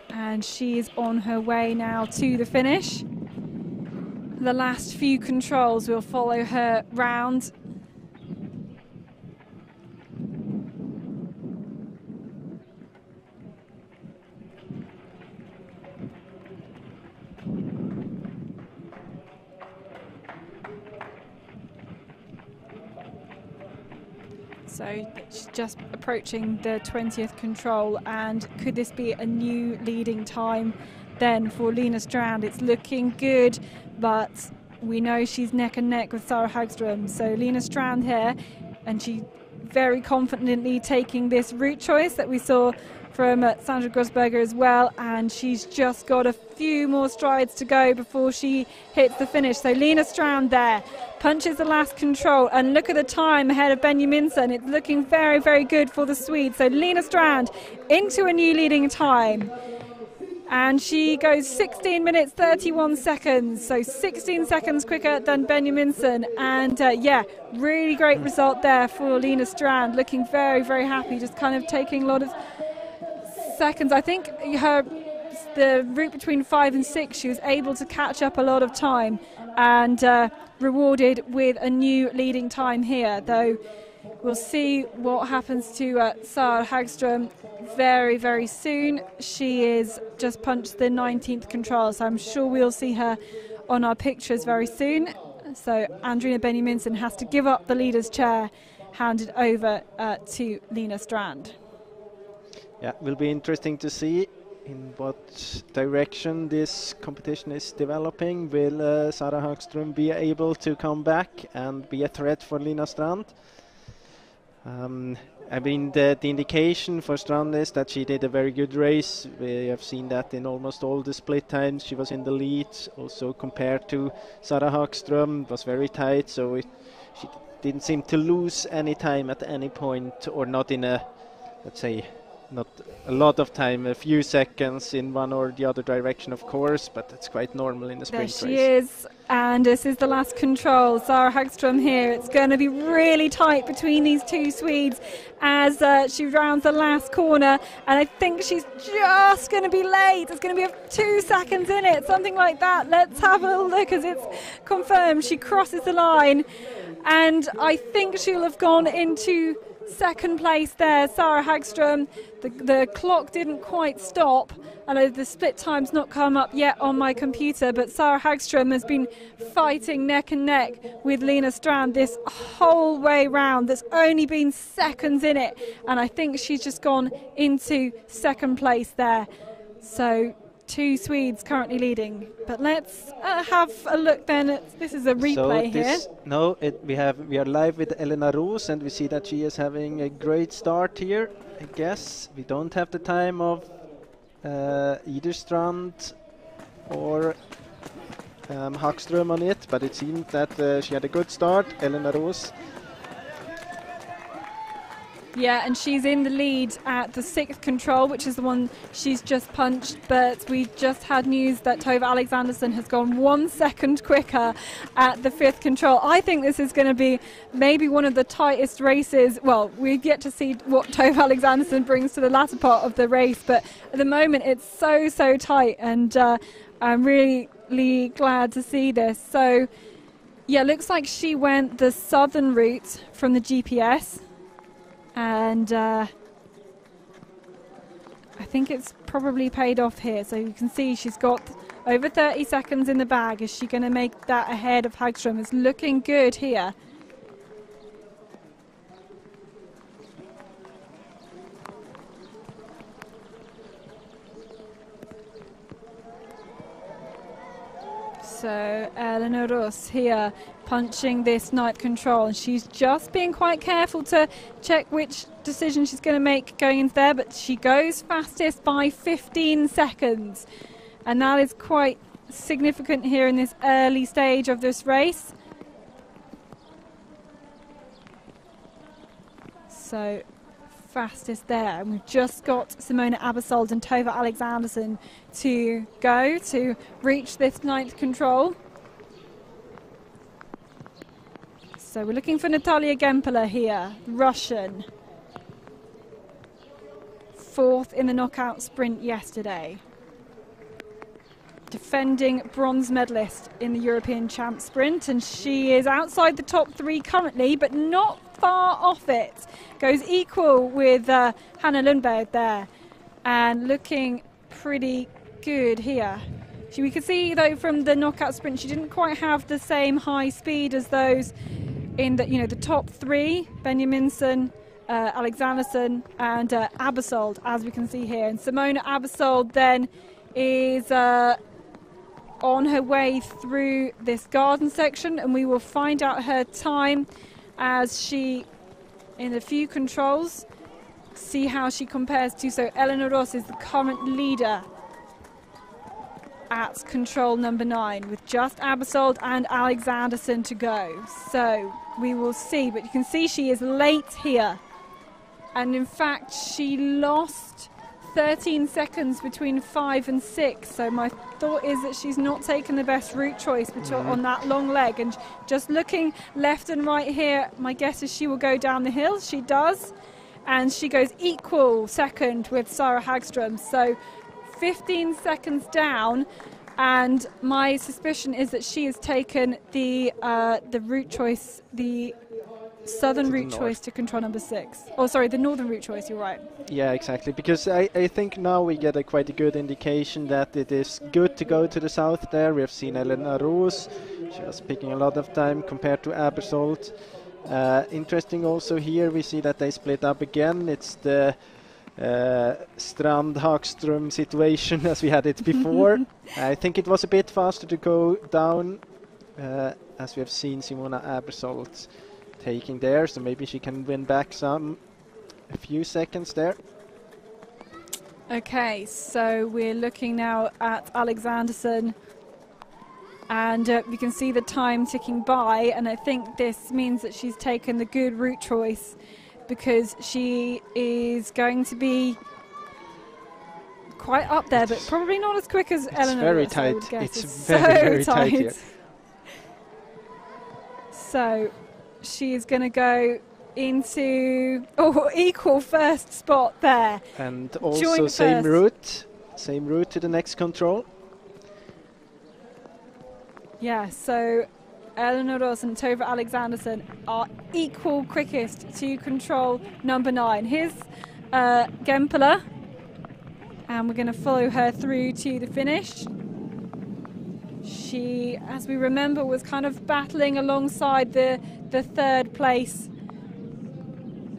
And she's on her way now to the finish. The last few controls will follow her round. So she's just approaching the 20th control, and could this be a new leading time then for Lena Strand? It's looking good, but we know she's neck and neck with Sarah Hagström. So Lena Strand here, and she very confidently taking this route choice that we saw from Sandra Grossberger as well, and she's just got a few more strides to go before she hits the finish. So Lena Strand there punches the last control, and look at the time ahead of Benjaminsen. It's looking very, very good for the Swedes. So Lena Strand into a new leading time, and she goes 16 minutes 31 seconds, so 16 seconds quicker than Benjaminsen. And yeah, really great result there for Lena Strand, looking very, very happy, just kind of taking a lot of seconds. I think the route between 5 and 6, she was able to catch up a lot of time, and rewarded with a new leading time here, though we'll see what happens to Sara Hagström very, very soon. She is just punched the 19th control, so I'm sure we'll see her on our pictures very soon. So Andrina Benjaminsen has to give up the leader's chair, handed over to Lena Strand. Yeah, will be interesting to see in what direction this competition is developing. Will Sara Hagström be able to come back and be a threat for Lena Strand? I mean, the indication for Strand is that she did a very good race. We have seen that in almost all the split times. She was in the lead. Also compared to Sara Hagström, was very tight, so she didn't seem to lose any time at any point, or not in a, let's say, not a lot of time, a few seconds in one or the other direction, of course, but it's quite normal in the sprint race. There she is, and this is the last control. Sara Hagström here. It's going to be really tight between these two Swedes as she rounds the last corner, and I think she's just going to be late. It's going to be 2 seconds in it, something like that. Let's have a look as it's confirmed. She crosses the line, and I think she'll have gone into second place there, Sara Hagström. The clock didn't quite stop, and the split time's not come up yet on my computer, but Sara Hagström has been fighting neck and neck with Lena Strand this whole way round. There's only been seconds in it, and I think she's just gone into second place there. So 2 Swedes currently leading, but let's have a look then. This is a replay here. No, we are live with Elena Roos, and we see that she is having a great start here. I guess we don't have the time of either Strand or Hagström on it, but it seemed that she had a good start, Elena Roos. Yeah, and she's in the lead at the 6th control, which is the one she's just punched, but we just had news that Tove Alexandersson has gone 1 second quicker at the 5th control. I think this is going to be maybe one of the tightest races. Well, we've yet to see what Tove Alexandersson brings to the latter part of the race, but at the moment it's so tight, and I'm really glad to see this. So, yeah, looks like she went the southern route from the GPS. And I think it's probably paid off here. So you can see she's got over 30 seconds in the bag. Is she going to make that ahead of Hagström? It's looking good here. So Elena Roos here punching this night control, and she's just being quite careful to check which decision she's going to make going into there, but she goes fastest by 15 seconds, and that is quite significant here in this early stage of this race. So fastest there, and we've just got Simona Abersold and Tove Alexandersson to go to reach this 9th control. So we're looking for Natalia Gempela here, Russian, 4th in the knockout sprint yesterday, defending bronze medalist in the European Champ Sprint, and she is outside the top 3 currently, but not far off it. Goes equal with Hanna Lundberg there, and looking pretty good here. We could see though from the knockout sprint she didn't quite have the same high speed as those in the the top 3, Benjaminsen, Alexandersson and Abersold, as we can see here. And Simona Abersold then is on her way through this garden section, and we will find out her time as she in a few controls, see how she compares to. So Eleanor Ross is the current leader at control number 9 with just Abersold and Alexanderson to go. So we will see, but you can see she is late here. And in fact, she lost 13 seconds between 5 and 6. So my thought is that she's not taken the best route choice on that long leg. And just looking left and right here, my guess is she will go down the hill. She does. And she goes equal second with Sarah Hagström. So 15 seconds down. And my suspicion is that she has taken the route choice, the southern route choice to control number 6. Oh, sorry, the northern route choice, you're right. Yeah, exactly, because I think now we get quite a good indication that it is good to go to the south there. We have seen Elena Roos, she was picking a lot of time compared to Abersold. Interesting also here, we see that they split up again. It's the Strand Hagström situation as we had it before. I think it was a bit faster to go down, as we have seen Simona Abersold taking there, so maybe she can win back a few seconds there. Okay, so we're looking now at Alexanderson, and we can see the time ticking by, and I think this means that she's taken the good route choice, because she is going to be quite up there, but probably not as quick as Eleanor. Very tight. It's very tight here. So she is going to go into equal first spot there. And also same route to the next control. Yeah, so Eleanor Ross and Tove Alexanderson are equal quickest to control number 9. Here's Gempela, and we're going to follow her through to the finish. She, as we remember, was kind of battling alongside the third place,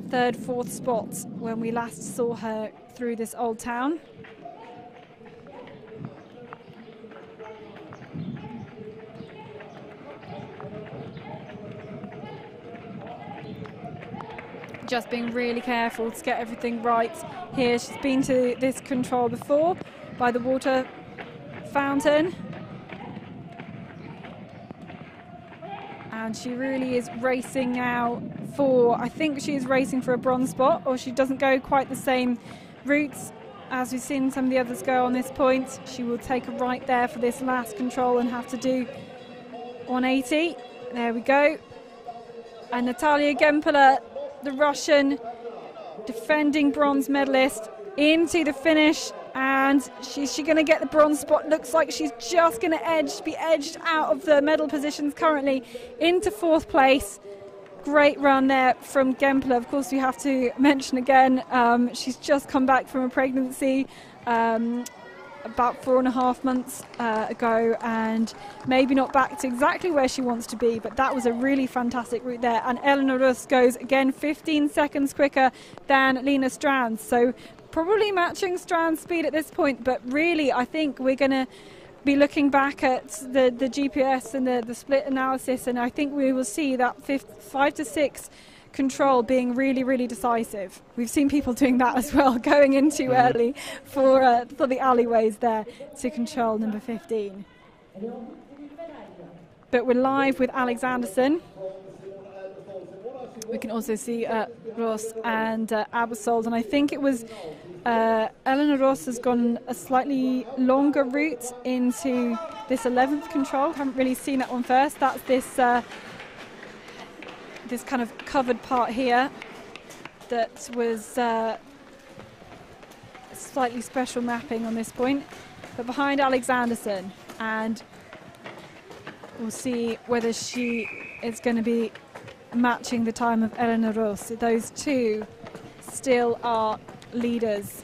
third, fourth spots when we last saw her through this old town. Just being really careful to get everything right here. She's been to this control before by the water fountain. And she really is racing now for, I think she's racing for a bronze spot, or she doesn't go quite the same routes as we've seen some of the others go on this point. She will take a right there for this last control and have to do 180. There we go. And Natalia Gempela, the Russian defending bronze medalist, into the finish, and she's going to get the bronze spot. Looks like she's just going to be edged out of the medal positions currently into 4th place. Great run there from Gempela. Of course, we have to mention again, she's just come back from a pregnancy about 4.5 months ago, and maybe not back to exactly where she wants to be, but that was a really fantastic route there. And Eleanor Russ goes again 15 seconds quicker than Lena Strands, so probably matching Strand's speed at this point. But really, I think we're going to be looking back at the GPS and the split analysis, and I think we will see that 5 to 6 control being really, really decisive. We've seen people doing that as well, going in too early for the alleyways there to control number 15. But we're live with Alexanderson. We can also see Ross and Abersold, and I think it was Eleanor Ross has gone a slightly longer route into this 11th control. Haven't really seen that one first. That's this kind of covered part here that was slightly special mapping on this point. But behind Alexanderson, and we'll see whether she is going to be matching the time of Eleanor Ross. So those two still are leaders.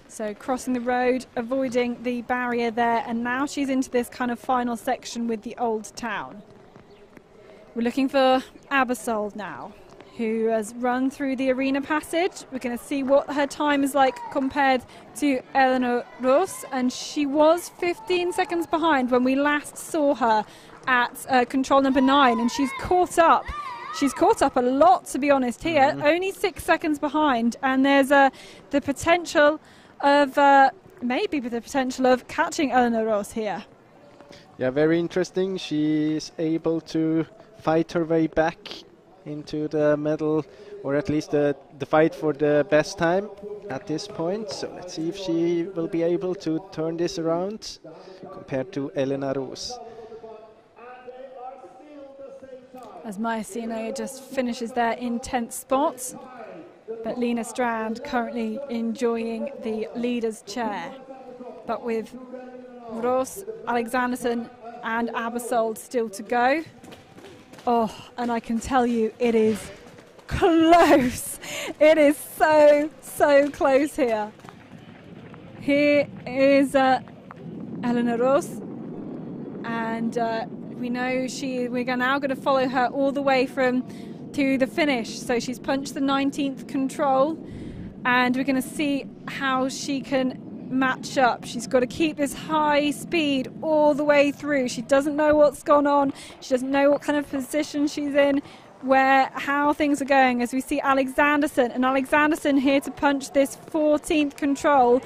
So crossing the road, avoiding the barrier there, and now she's into this kind of final section with the old town. We're looking for Abersold now, who has run through the arena passage. We're going to see what her time is like compared to Eleanor Roos, and she was 15 seconds behind when we last saw her at control number 9, and she's caught up. She's caught up a lot, to be honest, here. Only 6 seconds behind, and there's the potential of maybe the potential of catching Eleanor Roos here. Yeah, very interesting. She's able to fight her way back into the medal, or at least the fight for the best time at this point. So let's see if she will be able to turn this around compared to Eleanor Roos. As Myasino just finishes there in 10th spot, but Lena Strand currently enjoying the leader's chair. But with Roos, Alexanderson and Abersold still to go. Oh, and I can tell you it is close. It is so, so close here. Here is Eleanor Roos, and we know we're now going to follow her all the way to the finish. So she's punched the 19th control, and we're going to see how she can match up. She's got to keep this high speed all the way through. She doesn't know what's gone on. She doesn't know what kind of position she's in, how things are going, as we see Alexanderson. And Alexanderson here to punch this 14th control.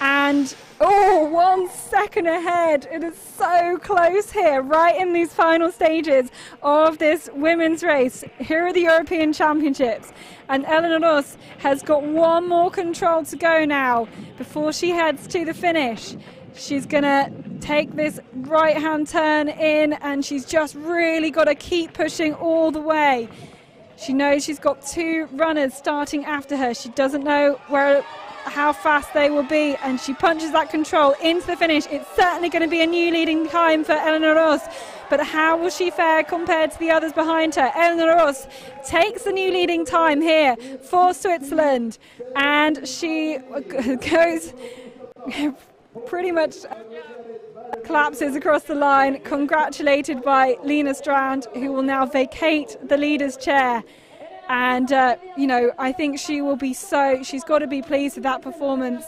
And, 1 second ahead. It is so close here, right in these final stages of this women's race. Here are the European Championships. And Eleanor Roos has got one more control to go now before she heads to the finish. She's going to take this right-hand turn in, and she's just really got to keep pushing all the way. She knows she's got 2 runners starting after her. She doesn't know how fast they will be, and she punches that control into the finish. It's certainly going to be a new leading time for Eleanor Roos, but how will she fare compared to the others behind her? Eleanor Roos takes the new leading time here for Switzerland, and she goes pretty much collapses across the line, congratulated by Lena Strand, who will now vacate the leader's chair. And, I think she will be she's got to be pleased with that performance.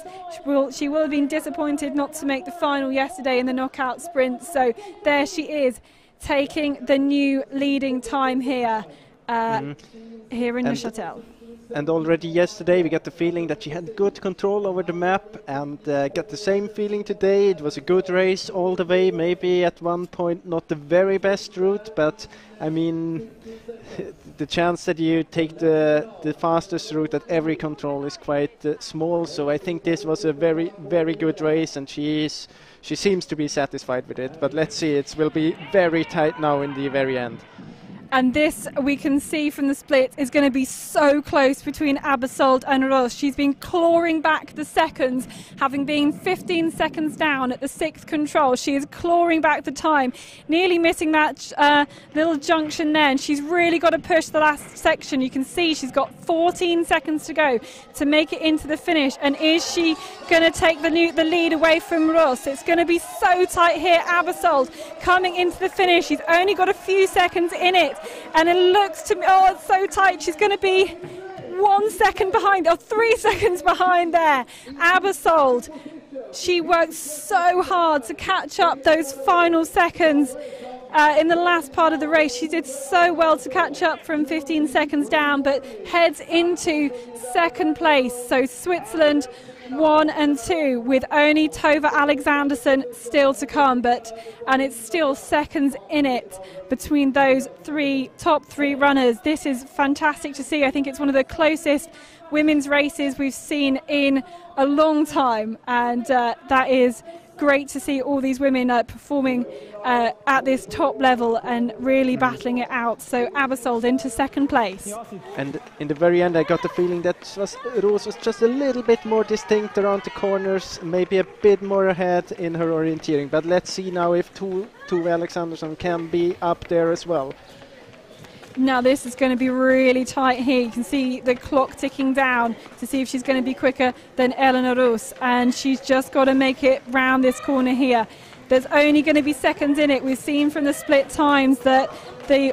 She will have been disappointed not to make the final yesterday in the knockout sprint. So there she is, taking the new leading time here, here in Neuchâtel. And already yesterday we got the feeling that she had good control over the map, and got the same feeling today. It was a good race all the way, maybe at one point not the very best route, but I mean the chance that you take the fastest route at every control is quite small. So I think this was a very, very good race, and she seems to be satisfied with it. But let's see, it will be very tight now in the very end. And this, we can see from the split, is going to be so close between Abersold and Roos. She's been clawing back the seconds, having been 15 seconds down at the 6th control. She is clawing back the time, nearly missing that little junction there. And she's really got to push the last section. You can see she's got 14 seconds to go to make it into the finish. And is she going to take the lead away from Roos? It's going to be so tight here. Abersold coming into the finish. She's only got a few seconds in it. And it looks to me, it's so tight. She's going to be 1 second behind, or 3 seconds behind there. Abersold, she worked so hard to catch up those final seconds in the last part of the race. She did so well to catch up from 15 seconds down, but heads into 2nd place. So Switzerland 1 and 2, with only Tove Alexanderson still to come, and it's still seconds in it between those top three runners. This is fantastic to see. I think it's one of the closest women's races we've seen in a long time, and that is great to see all these women performing at this top level and really battling it out. So Abersold into 2nd place. And in the very end I got the feeling that Roos was just a little bit more distinct around the corners, maybe a bit more ahead in her orienteering. But let's see now if Tove Alexanderson can be up there as well. Now this is going to be really tight here. You can see the clock ticking down to see if she's going to be quicker than Eleanor Roos, and she's just got to make it round this corner here. There's only going to be seconds in it. We've seen from the split times that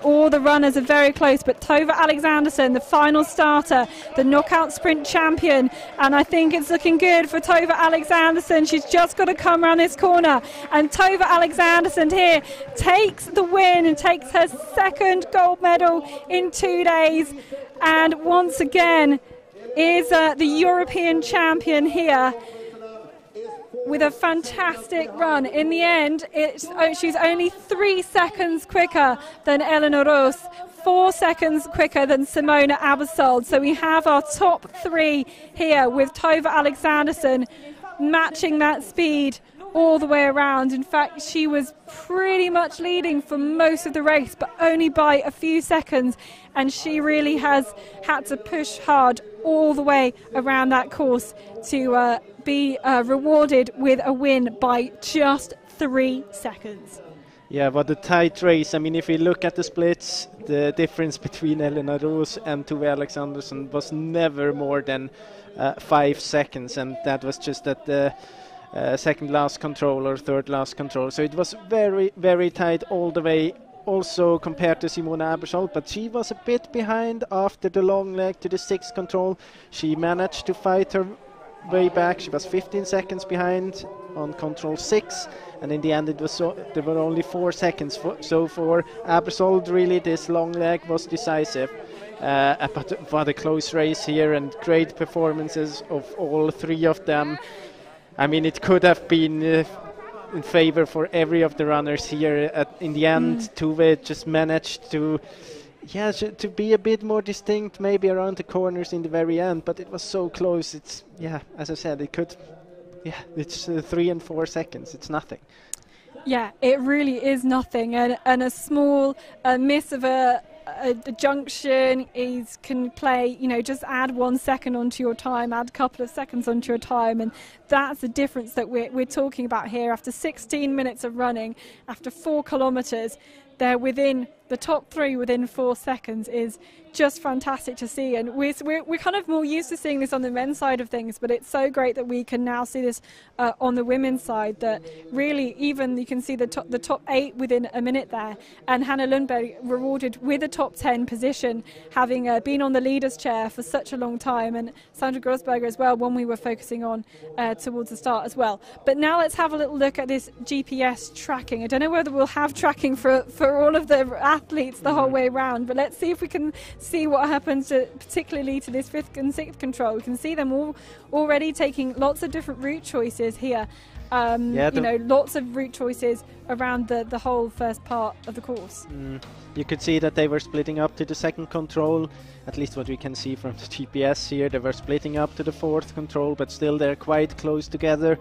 all the runners are very close, but Tove Alexanderson, the final starter, the knockout sprint champion, and I think it's looking good for Tove Alexanderson. She's just got to come around this corner, and Tove Alexanderson here takes the win and takes her second gold medal in 2 days, and once again is the European champion here with a fantastic run. In the end, she's only 3 seconds quicker than Eleanor Roos, 4 seconds quicker than Simona Abersold. So we have our top 3 here with Tove Alexanderson matching that speed all the way around. In fact, she was pretty much leading for most of the race, but only by a few seconds, and she really has had to push hard all the way around that course to be rewarded with a win by just 3 seconds. Yeah, but a tight race. I mean, if you look at the splits, the difference between Eleanor Roos and Tove Alexanderson was never more than 5 seconds, and that was just at the second last control or third last control. So it was very, very tight all the way, also compared to Simona Abersold, but she was a bit behind after the long leg to the 6th control. She managed to fight her way back. She was 15 seconds behind on control 6, and in the end it was there were only 4 seconds. So for Abersold, really this long leg was decisive. But what a close race here, and great performances of all 3 of them. I mean, it could have been in favor for every of the runners here. In the end, Tove just managed to be a bit more distinct, maybe around the corners in the very end, but it was so close. It's, as I said, it's 3 and 4 seconds. It's nothing. Yeah, it really is nothing, and a small miss of a junction can play, just add 1 second onto your time, add a couple of seconds onto your time, and that's the difference that we're talking about here. After 16 minutes of running, after 4 kilometers, they're within the top 3 within 4 seconds is just fantastic to see, and we're kind of more used to seeing this on the men's side of things, but it's so great that we can now see this on the women's side, that really even you can see the top 8 within a minute there, and Hannah Lundberg rewarded with a top 10 position, having been on the leader's chair for such a long time, and Sandra Grossberger as well, one we were focusing on towards the start as well. But now let's have a little look at this GPS tracking. I don't know whether we'll have tracking for all of the athletes the whole way around, but let's see if we can see what happens particularly to this 5th and 6th control. We can see them all already taking lots of different route choices here. Lots of route choices around the whole first part of the course. You could see that they were splitting up to the 2nd control, at least what we can see from the GPS here. They were splitting up to the 4th control, but still they're quite close together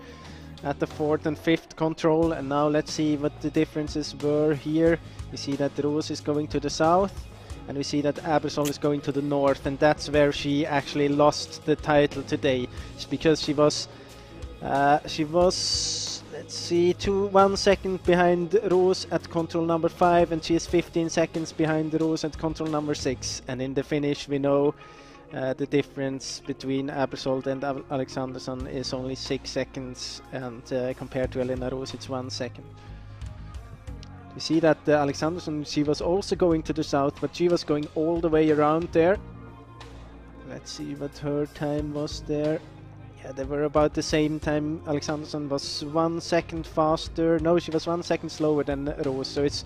at the 4th and 5th control. And now let's see what the differences were here. We see that Roos is going to the south, and we see that Abersold is going to the north, and that's where she actually lost the title today. It's because she was let's see, 1 second behind Roos at control number 5, and she is 15 seconds behind Roos at control number 6. And in the finish, we know the difference between Abersold and Alexanderson is only 6 seconds, and compared to Elena Roos, it's 1 second. We see that Alexanderson, she was also going to the south, but she was going all the way around there. Let's see what her time was there. Yeah, they were about the same time. Alexanderson was 1 second faster. No, she was 1 second slower than Roos. So it's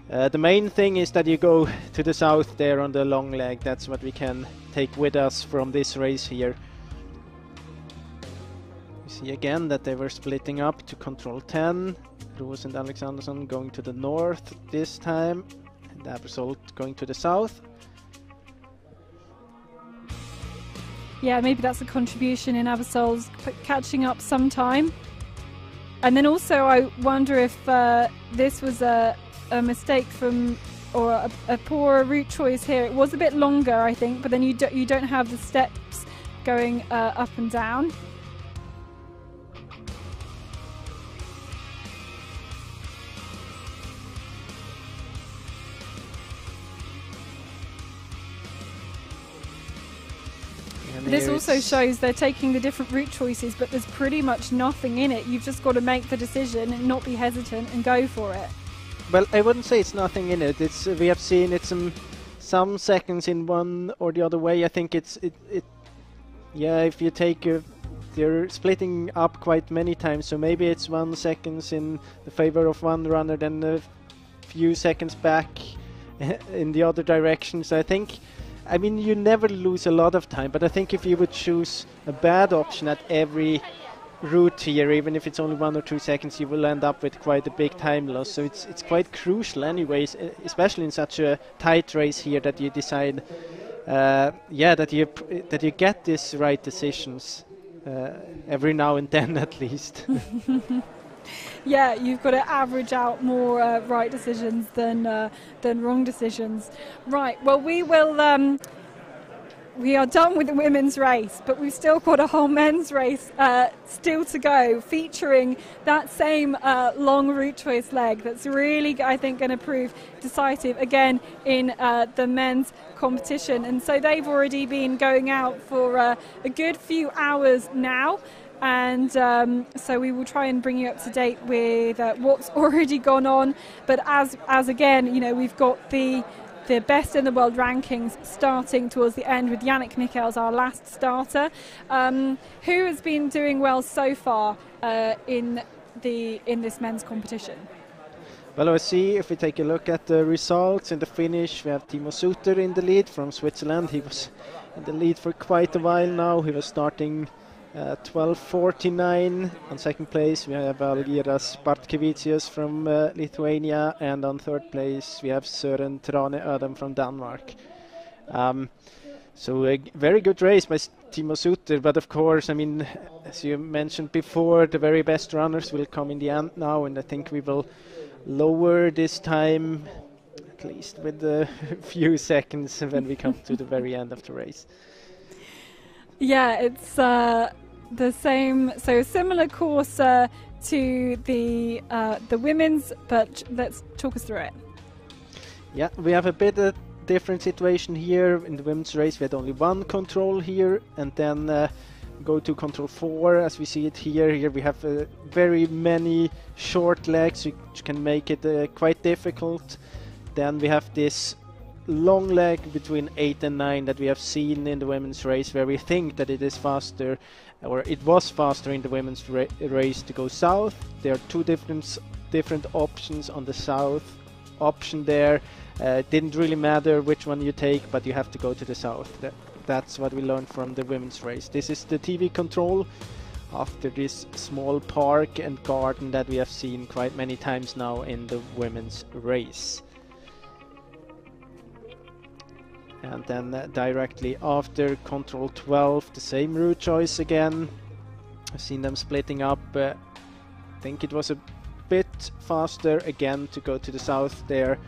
the main thing is that you go to the south there on the long leg. That's what we can take with us from this race here. We see again that they were splitting up to control 10. Roos and Alexanderson going to the north this time, and Abersold going to the south. Yeah, maybe that's a contribution in Abersold's catching up sometime. And then also I wonder if this was a mistake from, or a poor route choice here. It was a bit longer, I think, but then you don't have the steps going up and down. This also shows they're taking the different route choices, but there's pretty much nothing in it. You've just got to make the decision and not be hesitant and go for it. Well, I wouldn't say it's nothing in it. It's we have seen it some seconds in one or the other way. I think it yeah, if you take they're splitting up quite many times, so maybe it's 1 second in the favor of one runner, then a few seconds back in the other direction. So I mean, you never lose a lot of time, but I think if you would choose a bad option at every route here, even if it's only 1 or 2 seconds, you will end up with quite a big time loss. So it's quite crucial anyways, especially in such a tight race here, that you decide that you get these right decisions every now and then at least. Yeah, you've got to average out more right decisions than wrong decisions. Right, well, we are done with the women's race, but we've still got a whole men's race still to go, featuring that same long route choice leg that's really, I think, going to prove decisive again in the men's competition. And so they've already been going out for a good few hours now. And so we will try and bring you up to date with what's already gone on. But as again, you know, we've got the best in the world rankings starting towards the end with Yannick Michels, our last starter, who has been doing well so far in this men's competition. Well, let's see if we take a look at the results. In the finish, we have Timo Suter in the lead from Switzerland. He was in the lead for quite a while now. He was starting 12:49. On second place we have Algiras Bartkevicius from Lithuania, and on third place we have Søren Trane Ødem from Denmark. So a very good race by Timo Suter, but of course, I mean, as you mentioned before, the very best runners will come in the end now, and I think we will lower this time at least with a few seconds when we come to the very end of the race. Yeah, it's the same, so a similar course to the women's, but let's talk us through it. Yeah, we have a bit of different situation here. In the women's race we had only one control here, and then go to control 4 as we see it here. Here we have very many short legs, which can make it quite difficult. Then we have this long leg between 8 and 9 that we have seen in the women's race, where we think that it is faster, or it was faster in the women's race to go south. There are two different options on the south option there. Didn't really matter which one you take, but you have to go to the south. That's what we learned from the women's race. This is the TV control after this small park and garden that we have seen quite many times now in the women's race. And then directly after control 12, the same route choice again. I've seen them splitting up. I think it was a bit faster again to go to the south there.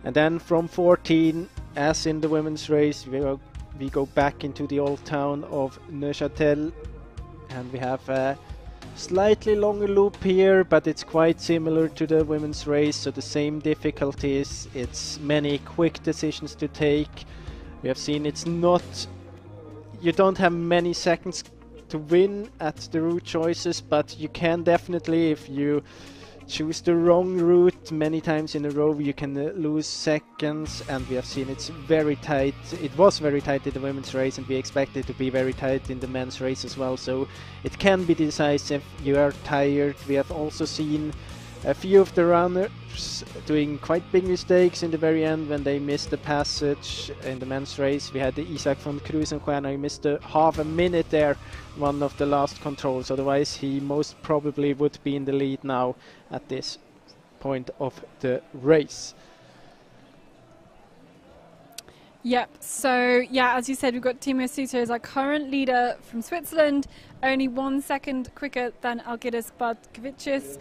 And then from 14, as in the women's race, we go back into the old town of Neuchâtel, and we have a slightly longer loop here, but it's quite similar to the women's race, so the same difficulties. It's many quick decisions to take. We have seen it's not, you don't have many seconds to win at the route choices, but you can definitely, if you choose the wrong route many times in a row, you can lose seconds, and we have seen it's very tight. It was very tight in the women's race, and we expect it to be very tight in the men's race as well, so it can be decisive. You are tired. We have also seen a few of the runners doing quite big mistakes in the very end when they missed the passage in the men's race. We had the Isaac von Krusenstjerna, he missed half a minute there, one of the last controls. Otherwise he most probably would be in the lead now at this point of the race. Yep, so yeah, as you said, we've got Timo Suter as our current leader from Switzerland, only 1 second quicker than Algiras Bartkevicius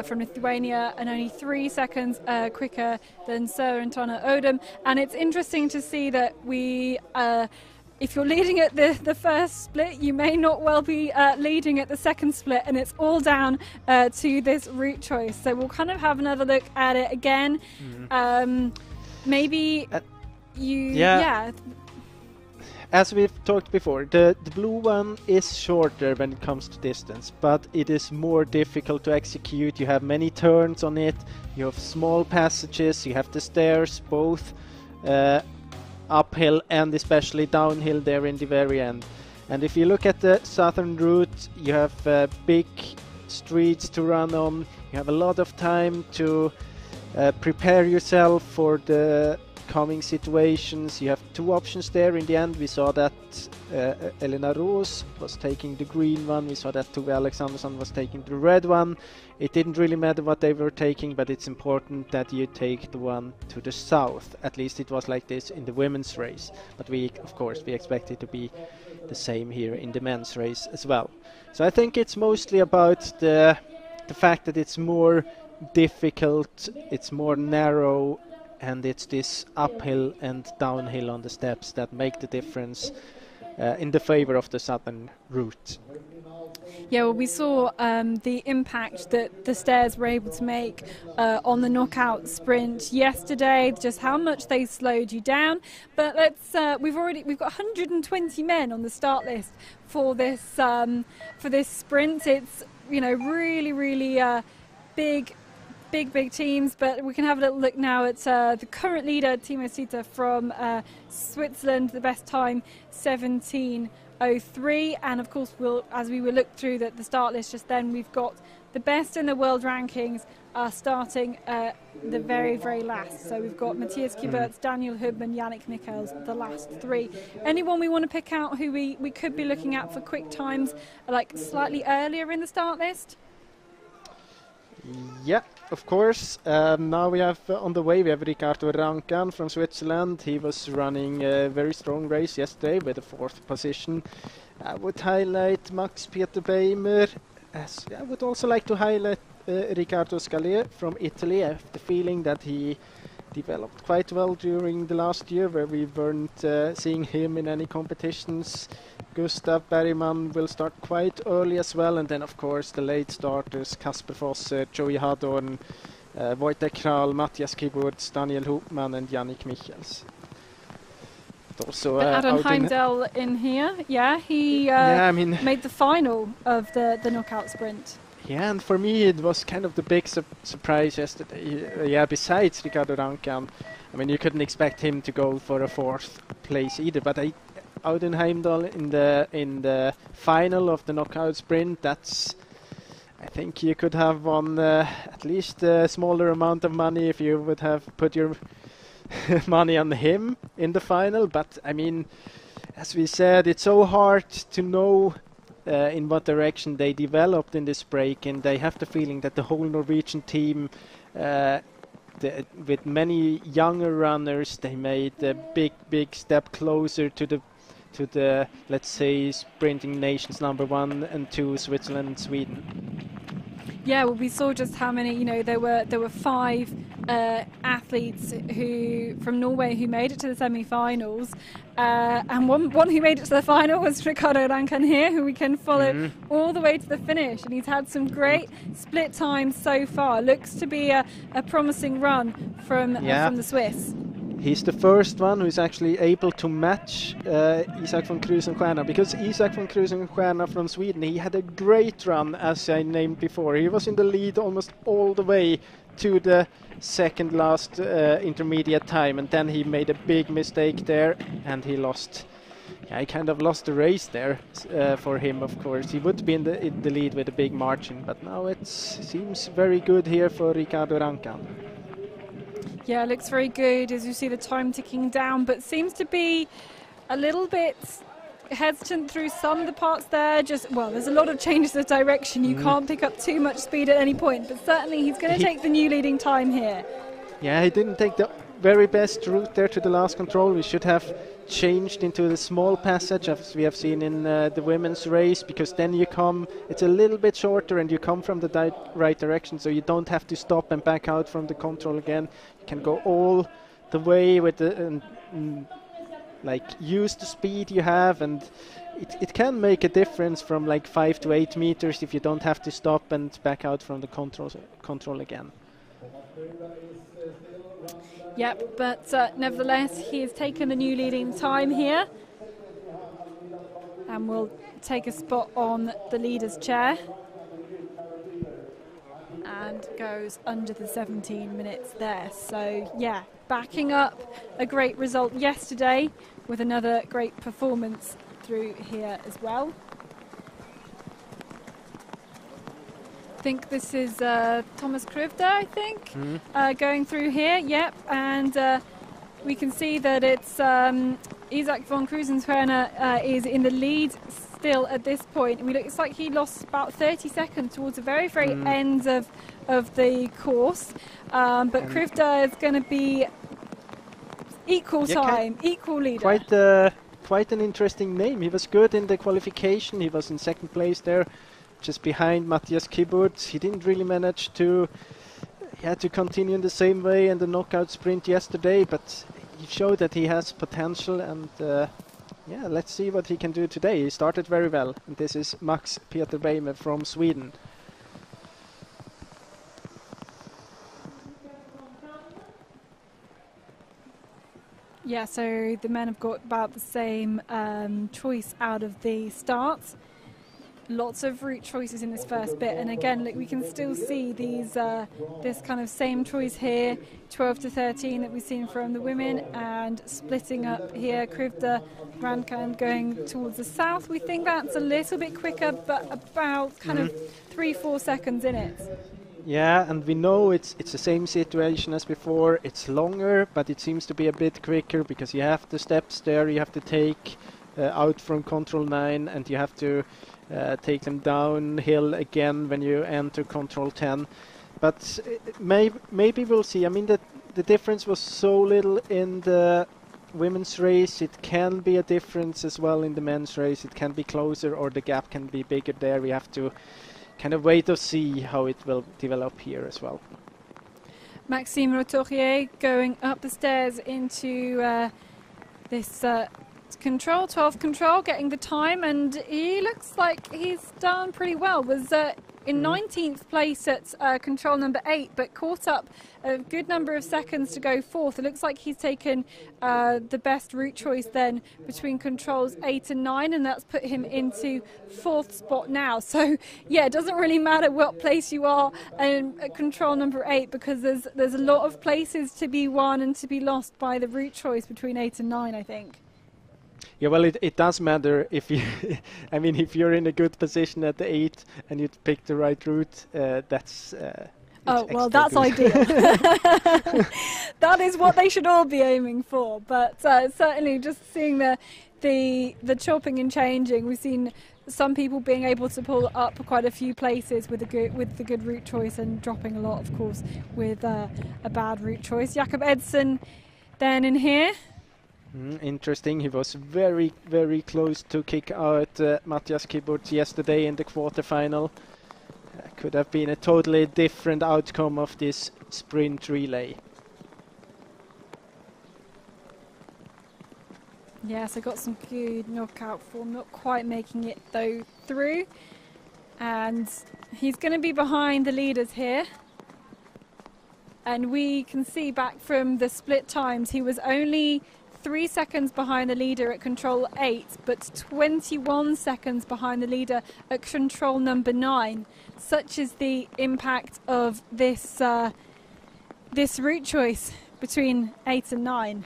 from Lithuania, and only 3 seconds quicker than Søren Trane Ødem. And it's interesting to see that we, if you're leading at the first split, you may not well be leading at the second split, and it's all down to this route choice. So we'll kind of have another look at it again. as we've talked before, the blue one is shorter when it comes to distance, but it is more difficult to execute. You have many turns on it, you have small passages, you have the stairs, both uphill and especially downhill there in the very end. And if you look at the southern route, you have big streets to run on, you have a lot of time to prepare yourself for the coming situations. You have two options there in the end. We saw that Elena Rose was taking the green one, we saw that Tove Alexandersson was taking the red one. It didn't really matter what they were taking, but it's important that you take the one to the south. At least it was like this in the women's race, but we expect it to be the same here in the men's race as well. So I think it's mostly about the fact that it's more difficult, it's more narrow, and it's this uphill and downhill on the steps that make the difference in the favor of the southern route. Yeah, well, we saw the impact that the stairs were able to make on the knockout sprint yesterday, just how much they slowed you down. But we've got 120 men on the start list for this sprint. It's really big teams, but we can have a little look now at the current leader, Timo Suter from Switzerland, the best time 17:03, and of course as we will look through the start list just then, we've got the best in the world rankings starting the very last. So we've got Matthias Kuberts, Daniel Hubman, Yannick Michels, the last three. Anyone we want to pick out who we could be looking at for quick times like slightly earlier in the start list? Yeah, of course. Now we have on the way, we have Ricardo Rancan from Switzerland. He was running a very strong race yesterday with a 4th position. I would highlight Max Peter Beimer. I would also like to highlight Riccardo Scalè from Italy. I have the feeling that he developed quite well during the last year, where we weren't seeing him in any competitions. Gustav Bergman will start quite early as well, and then of course the late starters, Kasper Fosser, Joey Hadorn, Wojtek Kral, Matthias Kiburz, Daniel Hubman and Yannick Michels. But also Adam Heimdall in here, he made the final of the knockout sprint. Yeah, and for me it was kind of the big surprise yesterday. Besides Ricardo Rancan, I mean, you couldn't expect him to go for a 4th place either, but Audun Heimdall in the final of the knockout sprint, I think you could have won at least a smaller amount of money if you would have put your money on him in the final. But I mean, as we said, it's so hard to know in what direction they developed in this break, and I have the feeling that the whole Norwegian team, with many younger runners, they made a big step closer to the let's say sprinting nations number 1 and 2, Switzerland and Sweden. Yeah, well, we saw just how many, there were 5 athletes from Norway who made it to the semi-finals, and one who made it to the final was Ricardo Rancan here, who we can follow all the way to the finish, and he's had some great split times so far. Looks to be a promising run from the Swiss. He's the first one who's actually able to match Isak von Krusenstjerna, because Isak von Krusenstjerna from Sweden, he had a great run, as I named before. He was in the lead almost all the way to the second last intermediate time, and then he made a big mistake there and he lost. He kind of lost the race there for him, of course. He would be in the lead with a big margin, but now it seems very good here for Ricardo Rancan. Yeah, it looks very good as you see the time ticking down, but seems to be a little bit hesitant through some of the parts there. There's a lot of changes of direction. You can't pick up too much speed at any point, but certainly he's going to take the new leading time here. Yeah, he didn't take the very best route there to the last control. We should have changed into the small passage, as we have seen in the women's race, because then it's a little bit shorter and you come from the right direction, so you don't have to stop and back out from the control again. You can go all the way with use the speed you have, and it can make a difference from 5 to 8 meters if you don't have to stop and back out from the control again. Yep, but nevertheless, he has taken the new leading time here. and will take a spot on the leader's chair and goes under the 17 minutes there. So yeah, backing up a great result yesterday with another great performance through here as well. I think this is Thomas Krivda, I think, going through here. Yep, and we can see that it's Isaac von Kruzenswerner is in the lead still at this point. It's like he lost about 30 seconds towards the very, very end of the course. But Krivda is going to be equal time, equal leader. Quite an interesting name. He was good in the qualification. He was in second place there, just behind Matthias Kiburt. He didn't really manage to continue in the same way in the knockout sprint yesterday, but he showed that he has potential, and yeah, let's see what he can do today. He started very well, and this is Max Peter Weimer from Sweden. Yeah, so the men have got about the same choice out of the starts. Lots of route choices in this first bit, and again, look, we can still see these this kind of same choice here, 12 to 13 that we've seen from the women, and splitting up here, Krivda, Rankan going towards the south. We think that's a little bit quicker, but about kind of 3-4 seconds in it. Yeah, and we know it's the same situation as before. It's longer, but it seems to be a bit quicker because you have the steps there, you have to take out from control 9, and you have to take them downhill again when you enter control 10. But maybe we'll see. I mean, the difference was so little in the women's race. It can be a difference as well in the men's race. It can be closer, or the gap can be bigger there. We have to kind of wait to see how it will develop here as well. Maxime Rotorier going up the stairs into this control, 12th control, getting the time, and he looks like he's done pretty well. Was in 19th place at control number 8, but caught up a good number of seconds to go 4th. It looks like he's taken the best route choice then between controls 8 and 9, and that's put him into 4th spot now. So yeah, it doesn't really matter what place you are at control number 8, because there's a lot of places to be won and to be lost by the route choice between 8 and 9, I think. Yeah, well, it does matter if you, I mean, if you're in a good position at the 8 and you pick the right route, that's. Oh well, that's ideal. That is what they should all be aiming for. But certainly, just seeing the chopping and changing, we've seen some people being able to pull up quite a few places with the good route choice, and dropping a lot, of course, with a bad route choice. Jakob Edson, then in here. Interesting. He was very, very close to kick out Matthias Kiburt yesterday in the quarterfinal. Could have been a totally different outcome of this sprint relay. Yes, I got some good knockout form, not quite making it though through. And he's going to be behind the leaders here. And we can see back from the split times, he was only 3 seconds behind the leader at control 8, but 21 seconds behind the leader at control number 9. Such is the impact of this this route choice between 8 and 9.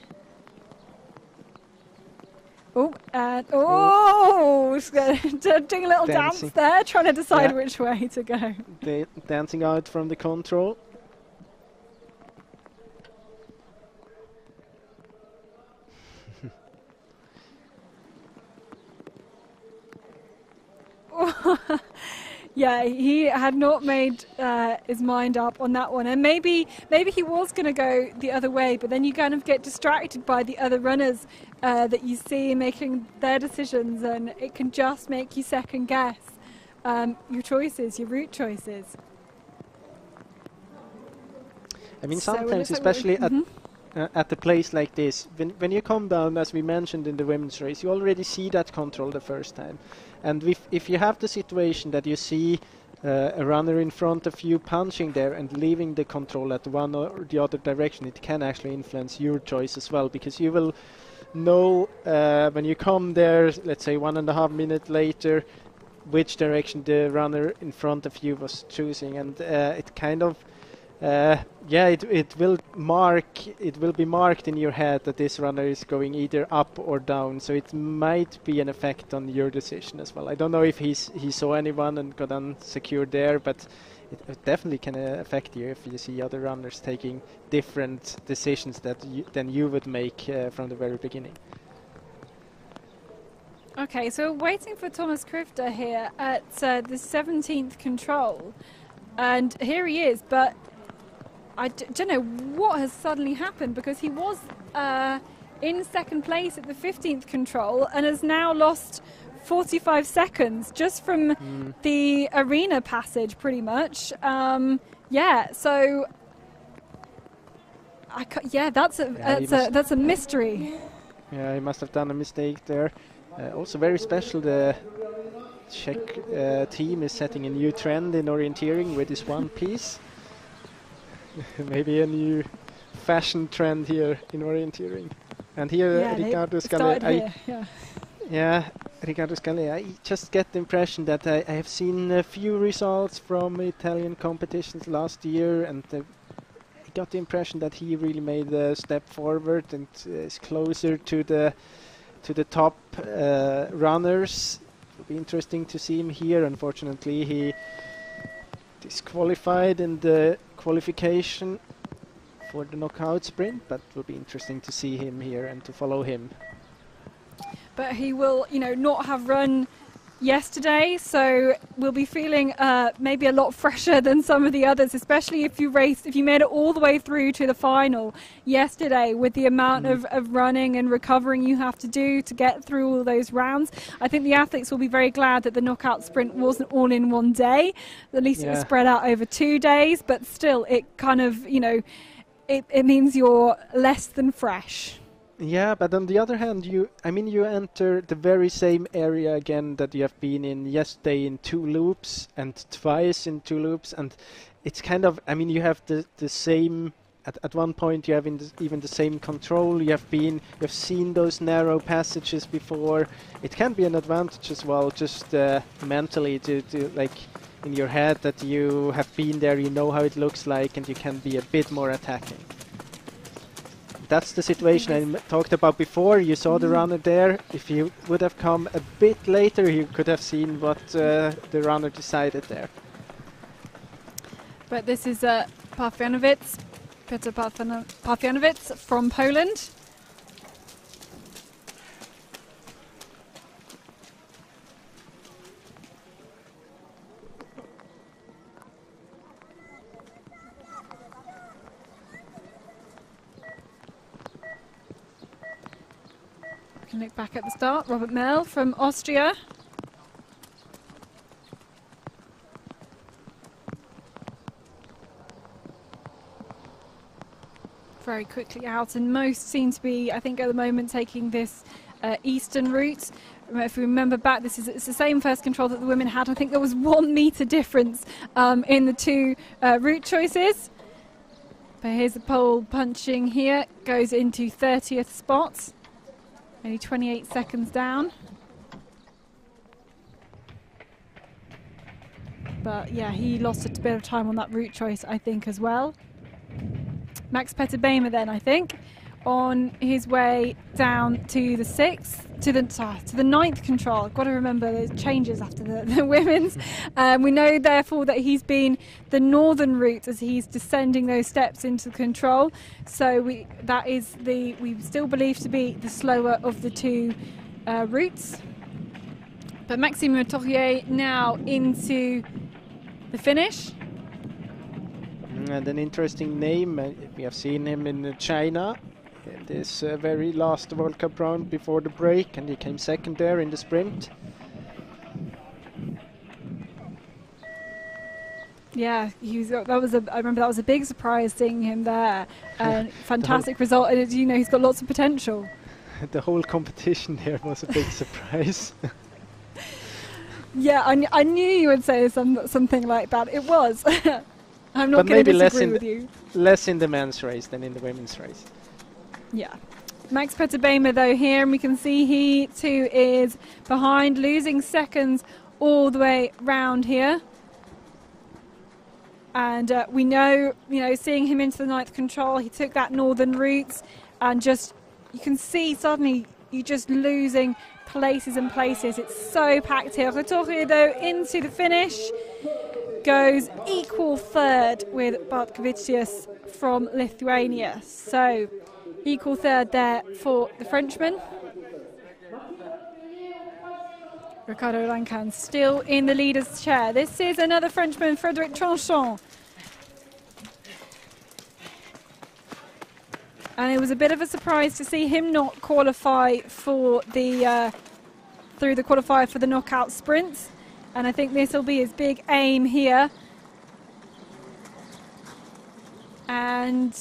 Oh, and doing a little dance there, trying to decide which way to go. Dancing out from the control. Yeah, he had not made his mind up on that one, and maybe he was going to go the other way, but then you kind of get distracted by the other runners that you see making their decisions, and it can just make you second guess your choices, your route choices. I mean, sometimes, especially at a place like this, when you come down, as we mentioned in the women's race, you already see that control the first time. And if you have the situation that you see a runner in front of you punching there and leaving the control at one or the other direction, it can actually influence your choice as well, because you will know when you come there, let's say 1.5 minutes later, which direction the runner in front of you was choosing, and it kind of it will be marked in your head that this runner is going either up or down, so it might be an effect on your decision as well. I don't know if he saw anyone and got unsecured there, but it definitely can affect you if you see other runners taking different decisions than you would make from the very beginning. Okay, so we're waiting for Thomas Krifter here at the 17th control, and here he is, but I don't know what has suddenly happened, because he was in second place at the 15th control and has now lost 45 seconds just from the arena passage, pretty much. So that's a mystery. Yeah, he must have done a mistake there. Also very special, the Czech team is setting a new trend in orienteering with this one piece. Maybe a new fashion trend here in orienteering. And here, Ricardo Scale. Ricardo Scale. I just get the impression that I have seen a few results from Italian competitions last year, and I got the impression that he really made a step forward and is closer to the top runners. It will be interesting to see him here. Unfortunately, he disqualified in the qualification for the knockout sprint, but it will be interesting to see him here and to follow him. But he will, not have run yesterday, so we'll be feeling maybe a lot fresher than some of the others, especially if you made it all the way through to the final yesterday, with the amount of running and recovering you have to do to get through all those rounds. I think the athletes will be very glad that the knockout sprint wasn't all in one day. At least it was spread out over 2 days, but still it kind of, it means you're less than fresh. Yeah, but on the other hand, you enter the very same area again that you have been in yesterday in 2 loops and twice in 2 loops, and it's kind of, you have the same, at one point you have even the same control, you have seen those narrow passages before. It can be an advantage as well, just mentally to like in your head that you have been there, you know how it looks like, and you can be a bit more attacking. That's the situation I talked about before. You saw the runner there. If you would have come a bit later, you could have seen what the runner decided there. But this is Peter Parfianowicz from Poland. Can look back at the start. Robert Merl from Austria. Very quickly out, and most seem to be, I think, at the moment taking this eastern route. If we remember back, it's the same first control that the women had. I think there was 1 metre difference in the 2 route choices. But here's the pole punching here, goes into 30th spot. Only 28 seconds down. But yeah, he lost a bit of time on that route choice, I think, as well. Max Petter Bämer then, I think, on his way down to the 6th, to the 9th control. I've got to remember the changes after the women's. We know, therefore, that he's been the northern route as he's descending those steps into control. So we still believe to be the slower of the 2 routes. But Maxime Metourier now into the finish. And an interesting name. We have seen him in China in this very last World Cup round before the break, and he came second there in the sprint. Yeah, I remember that was a big surprise seeing him there. Fantastic result, and he's got lots of potential. The whole competition there was a big surprise. Yeah, I knew you would say something like that. It was. I'm not going to disagree with you. Less in the men's race than in the women's race. Yeah. Max Petter-Bämer though here, and we can see he too is behind, losing seconds all the way round here. And we know, seeing him into the ninth control, he took that northern route, and just, you can see suddenly you're just losing places and places. It's so packed here. Retouré though into the finish, goes equal third with Bartkevicius from Lithuania. So equal third there for the Frenchman. Ricardo Lancan still in the leader's chair. This is another Frenchman, Frédéric Tranchant. And it was a bit of a surprise to see him not qualify for the through the qualifier for the knockout sprint. And I think this will be his big aim here. And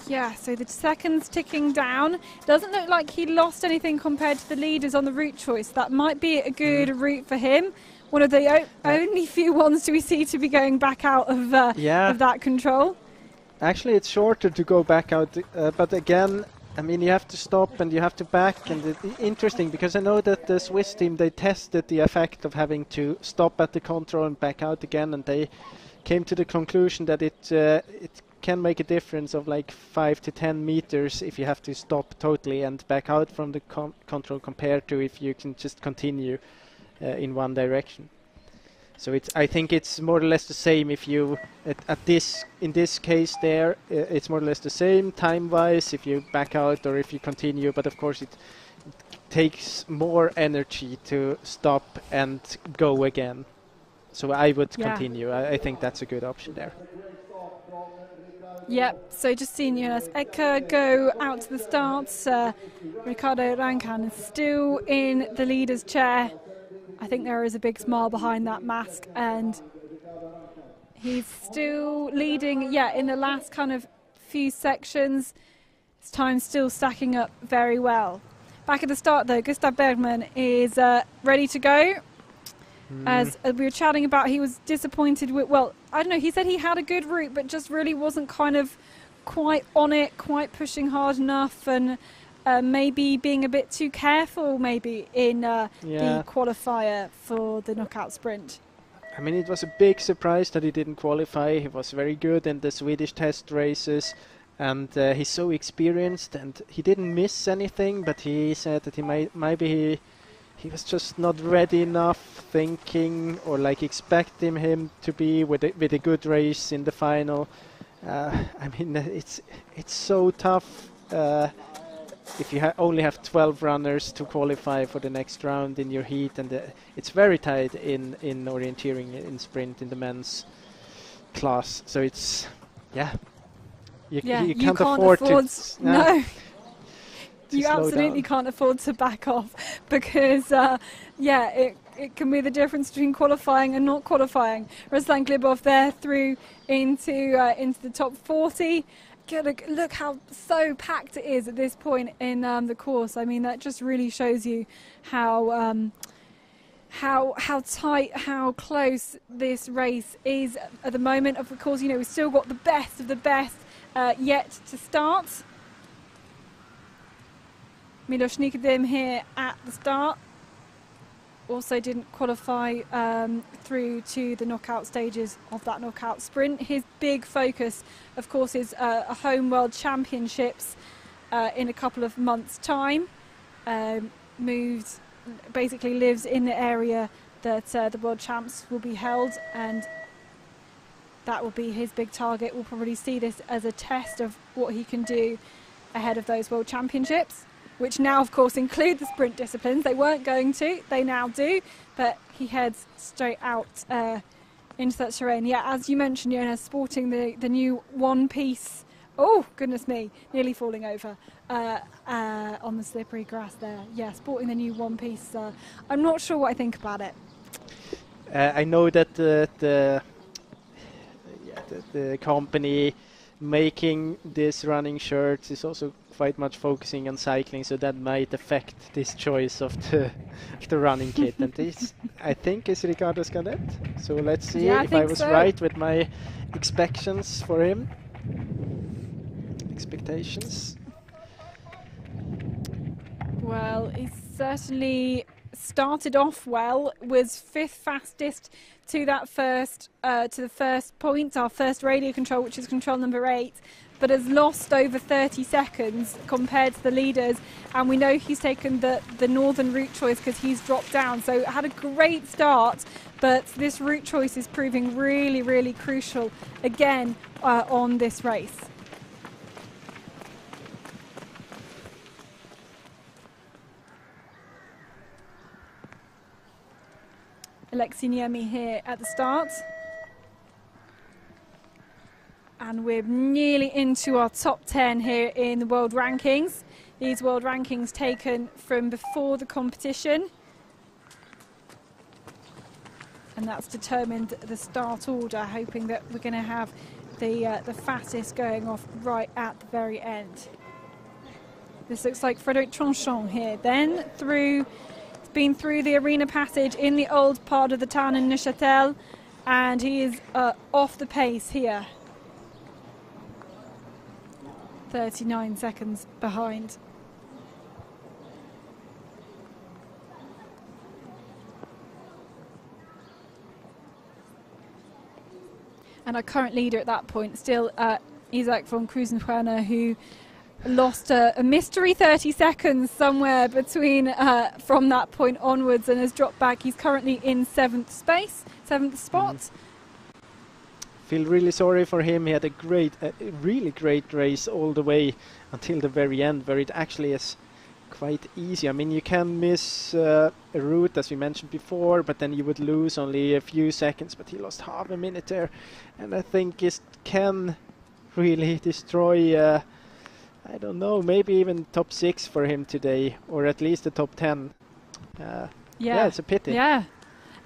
yeah, so the seconds ticking down. Doesn't look like he lost anything compared to the leaders on the route choice. That might be a good route for him. One of the only few ones do we see to be going back out of that control. Actually, it's shorter to go back out, but again, I mean, you have to stop and you have to back, and it's interesting because I know that the Swiss team, they tested the effect of having to stop at the control and back out again, and they came to the conclusion that it can make a difference of like 5 to 10 meters if you have to stop totally and back out from the control compared to if you can just continue in one direction. So I think it's more or less the same if you in this case there it's more or less the same time-wise if you back out or if you continue, but of course it takes more energy to stop and go again. So I would continue. I think that's a good option there. Yep, so just seeing Jonas Ecker go out to the starts. Ricardo Rancan is still in the leader's chair. I think there is a big smile behind that mask, and he's still leading, in the last kind of few sections. His time's still stacking up very well. Back at the start though, Gustav Bergman is ready to go. As we were chatting about, he was disappointed with, well, I don't know, he said he had a good route, but just really wasn't kind of quite on it, quite pushing hard enough, and maybe being a bit too careful maybe in the qualifier for the knockout sprint. I mean, it was a big surprise that he didn't qualify. He was very good in the Swedish test races, and he's so experienced, and he didn't miss anything, but he said that he was just not ready enough, thinking or like expecting him to be with a good race in the final. I mean, it's so tough if you only have 12 runners to qualify for the next round in your heat, and it's very tight in orienteering in sprint in the men's class. So it's you can't afford to. No. You absolutely can't afford to back off because, it can be the difference between qualifying and not qualifying. Ruslan Glibov there through into the top 40. Look how so packed it is at this point in the course. I mean, that just really shows you how tight, how close this race is at the moment. Of course, we've still got the best of the best yet to start. Milos Nikodym here at the start. Also didn't qualify through to the knockout stages of that knockout sprint. His big focus, of course, is a home World Championships in a couple of months' time. Basically lives in the area that the World Champs will be held, and that will be his big target. We'll probably see this as a test of what he can do ahead of those World Championships, which now, of course, include the sprint disciplines. They weren't going to, they now do, but he heads straight out into that terrain. Yeah, as you mentioned, Jonas, sporting the new one-piece, oh, goodness me, nearly falling over on the slippery grass there. Yeah, sporting the new one-piece. I'm not sure what I think about it. I know that the company making this running shirts is also quite much focusing on cycling, so that might affect this choice of the running kit. And this, I think, is Ricardo Scadet. So let's see if I was right with my expectations for him. Expectations. Well, he certainly started off well, was 5th fastest to that first to the first point, our first radio control, which is control number 8, but has lost over 30 seconds compared to the leaders, and we know he's taken the northern route choice because he's dropped down. So had a great start, but this route choice is proving really, really crucial again on this race. Alexei Niemi here at the start. And we're nearly into our top 10 here in the world rankings. These world rankings taken from before the competition. And that's determined the start order, hoping that we're going to have the fastest going off right at the very end. This looks like Frédéric Tranchon here. Then been through the arena passage in the old part of the town in Neuchâtel, and he is off the pace here. 39 seconds behind. And our current leader at that point, still Isaac von Krusenhörner, who lost a mystery 30 seconds somewhere between from that point onwards and has dropped back. He's currently in 7th spot. Feel really sorry for him. He had a really great race all the way until the very end, where it actually is quite easy. I mean, you can miss a route, as we mentioned before, but then you would lose only a few seconds, but he lost half a minute there, and I think it can really destroy I don't know, maybe even top 6 for him today, or at least the top 10. Yeah, it's a pity. Yeah.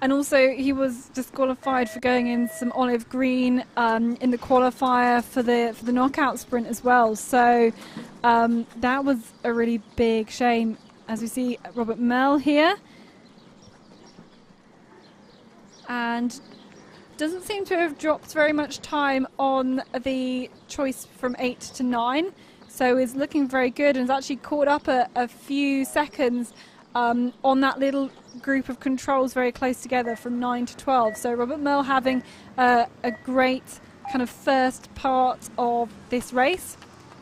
And also he was disqualified for going in some olive green in the qualifier for the knockout sprint as well. So that was a really big shame. As we see Robert Mell here. And doesn't seem to have dropped very much time on the choice from 8 to 9. So is looking very good, and has actually caught up a few seconds on that little group of controls very close together from 9 to 12. So Robert Mell having a great kind of first part of this race,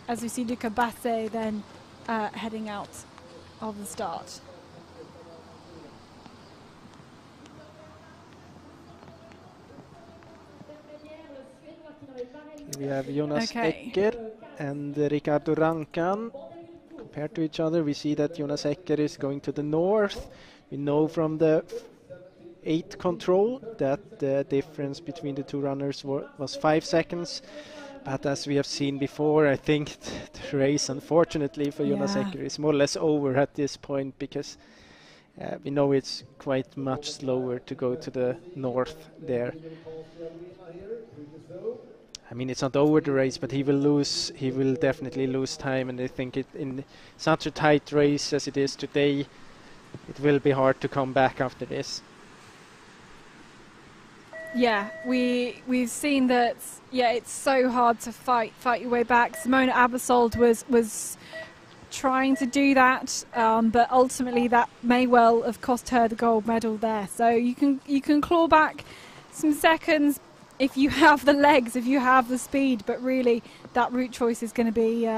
as we see Luca Basse then heading out of the start. We have Jonas Ecker and Ricardo Rancan compared to each other. We see that Jonas Ecker is going to the north. We know from the 8 control that the difference between the two runners was 5 seconds. But as we have seen before, I think the race, unfortunately for Jonas Ecker, is more or less over at this point, because we know it's quite much slower to go to the north there. I mean, it's not over the race, but he will definitely lose time, and I think in such a tight race as it is today, it will be hard to come back after this. Yeah, we've seen that. Yeah, it's so hard to fight your way back. Simona Abersold was trying to do that, but ultimately that may well have cost her the gold medal there. So you can claw back some seconds if you have the legs, if you have the speed, but really that route choice is going to be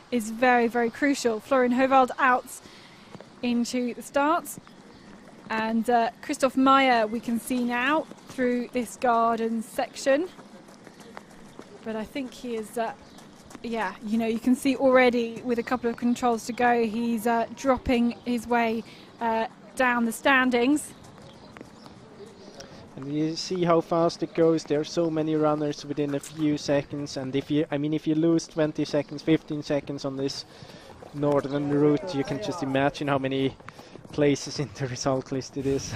is very, very crucial. Florian Hovald out into the starts, and Christoph Meyer we can see now through this garden section, but I think he is yeah, you know, you can see already with a couple of controls to go, he's dropping his way down the standings. And you see how fast it goes. There are so many runners within a few seconds, and if you lose 20 seconds, 15 seconds on this northern route, you can just imagine how many places in the result list it is.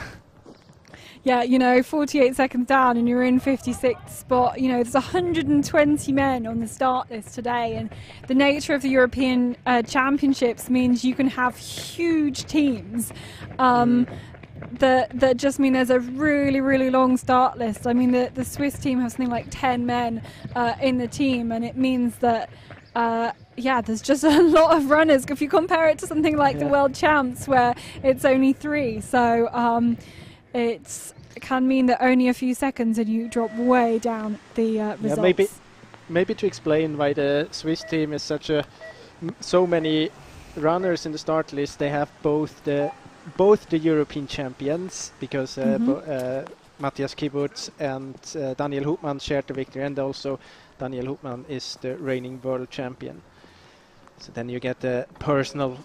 Yeah, you know, 48 seconds down and you're in 56th spot. You know, there's 120 men on the start list today, and the nature of the European Championships means you can have huge teams. That just mean there's a really, really long start list. I mean, the Swiss team has something like 10 men in the team, and it means that yeah, there's just a lot of runners if you compare it to something like the World Champs where it's only 3. So it can mean that only a few seconds and you drop way down the results. Yeah, maybe to explain why the Swiss team is so many runners in the start list. They have both the European champions, because Matthias Kiburz and Daniel Hupman shared the victory, and also Daniel Hupman is the reigning world champion. So then you get a personal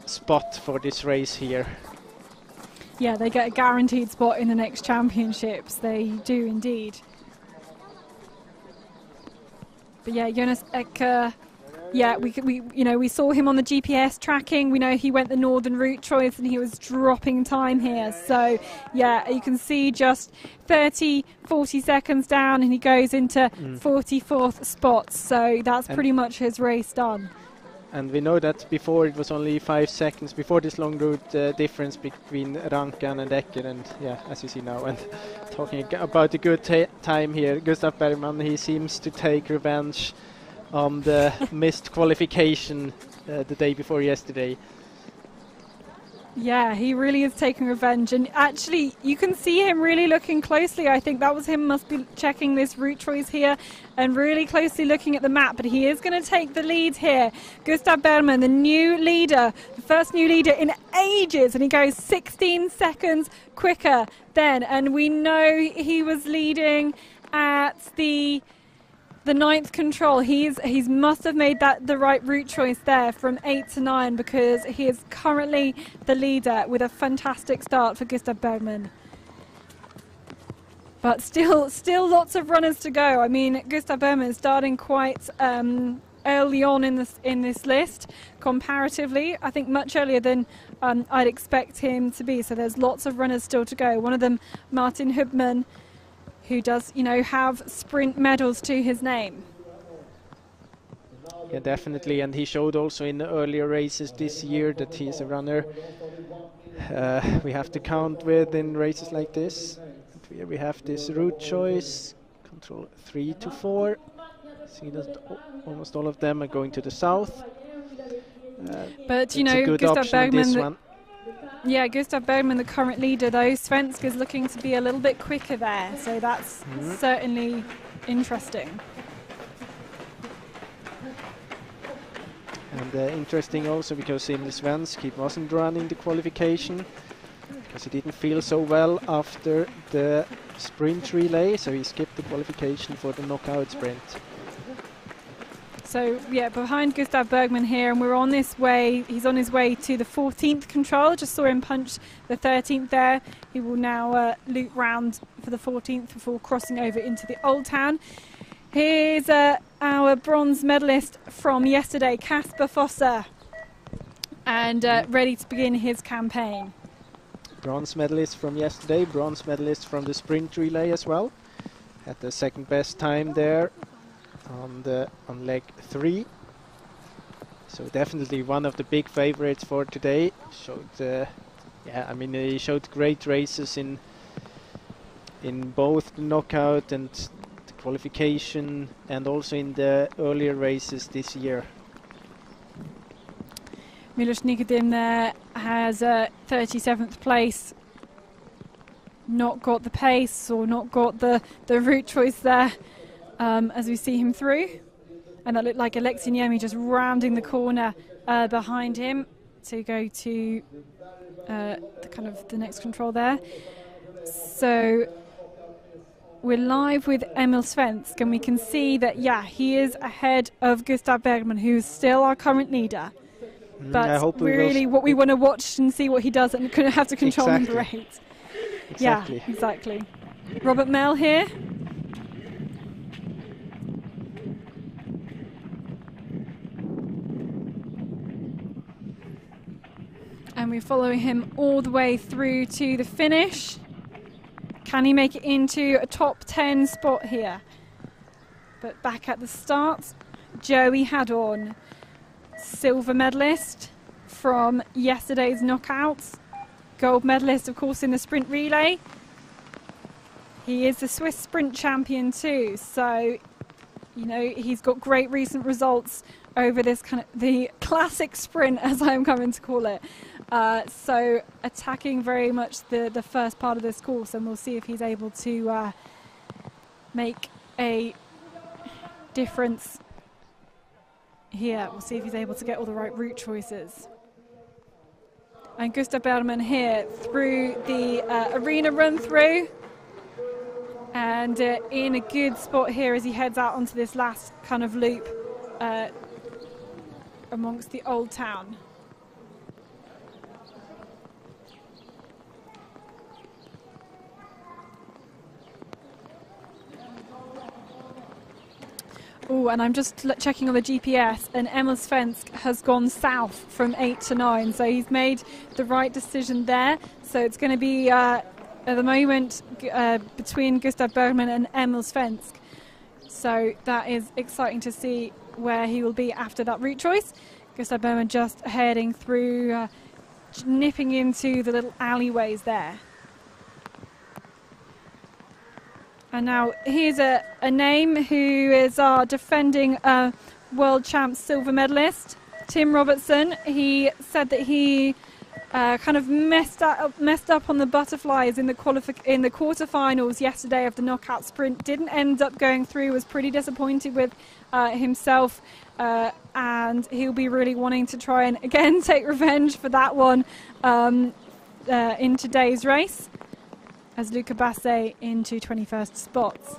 spot for this race here. Yeah, they get a guaranteed spot in the next championships. They do indeed. But yeah, Jonas Ecker, yeah, we saw him on the GPS tracking. We know he went the northern route choice and he was dropping time here. So yeah, you can see just 40 seconds down and he goes into 44th spot. So that's pretty much his race done. And we know that before it was only 5 seconds before this long route difference between Rankan and Ecker, and yeah, as you see now. And talking about a good time here, Gustav Bergman, he seems to take revenge on the missed qualification the day before yesterday. Yeah, he really is taking revenge, and actually you can see him really looking closely. I think that was him, must be checking this route choice here and really closely looking at the map, but he is going to take the lead here. Gustav Bergman, the new leader, the first new leader in ages, and he goes 16 seconds quicker then, and we know he was leading at the 9th control. He's must have made the right route choice there from 8 to 9, because he is currently the leader with a fantastic start for Gustav Bergman. But still lots of runners to go. I mean, Gustav Bergman is starting quite early on in this list, comparatively. I think much earlier than I'd expect him to be. So there's lots of runners still to go. One of them, Martin Hubman, who does, have sprint medals to his name. Yeah, definitely, and he showed also in the earlier races this year that he's a runner we have to count with in races like this. And here we have this route choice, control 3 to 4. See that almost all of them are going to the south. But Gustav Bergman, yeah, Gustav Bergman, the current leader, though, Svensk is looking to be a little bit quicker there, so that's certainly interesting. And interesting also because in the Svensk he wasn't running the qualification because he didn't feel so well after the sprint relay, so he skipped the qualification for the knockout sprint. So yeah, behind Gustav Bergman here, and we're on this way. He's on his way to the 14th control. Just saw him punch the 13th there. He will now loop round for the 14th before crossing over into the Old Town. Here's our bronze medalist from yesterday, Kasper Fosser, and ready to begin his campaign. Bronze medalist from yesterday, bronze medalist from the sprint relay as well. Had the second best time there on leg 3, so definitely one of the big favorites for today. Showed, he showed great races in both the knockout and the qualification, and also in the earlier races this year. Milos Nikodym there has a 37th place. Not got the pace or not got the route choice there. As we see him through, and that looked like Alexei Niemi just rounding the corner behind him to go to the next control there. So we're live with Emil Svensk, and we can see that he is ahead of Gustav Bergman, who's still our current leader. But really what we want to watch and see what he does and have to control number 8. Exactly. Yeah, exactly. Robert Mell here. And we're following him all the way through to the finish. Can he make it into a top 10 spot here? But back at the start, Joey Hadorn, silver medalist from yesterday's knockouts. Gold medalist, of course, in the sprint relay. He is the Swiss sprint champion too, so You know, he's got great recent results over this kind of the classic sprint, as I'm coming to call it. So attacking very much the first part of this course, and we'll see if he's able to make a difference here. We'll see if he's able to get all the right route choices. And Gustav Bergman here through the arena run through, and in a good spot here as he heads out onto this last kind of loop amongst the old town. Oh, and I'm just checking on the GPS, and Emil Svensk has gone south from 8 to 9, so he's made the right decision there. So it's going to be, at the moment, between Gustav Bergman and Emil Svensk. So that is exciting to see where he will be after that route choice. Gustav Bergman just heading through, nipping into the little alleyways there. And now here's a name who is our defending world champ silver medalist, Tim Robertson. He said that he kind of messed up on the butterflies in the quarterfinals yesterday of the knockout sprint. Didn't end up going through. Was pretty disappointed with himself, and he'll be really wanting to try and again take revenge for that one in today's race, as Luca Basse into 21st spots.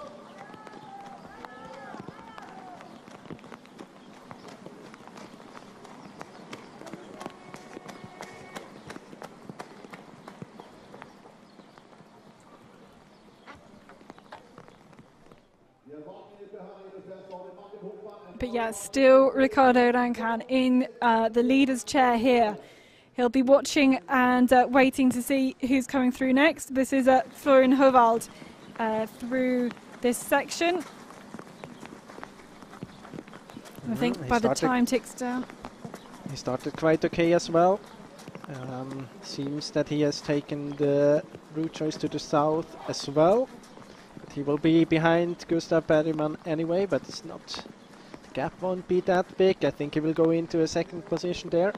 But yeah, still Ricardo Rancan in the leader's chair here. He'll be watching and waiting to see who's coming through next. This is Florian Hovald through this section. I think by the time ticks down. He started quite okay as well. Seems that he has taken the route choice to the south as well. But he will be behind Gustav Bergman anyway, but it's not. The gap won't be that big. I think he will go into a second position there.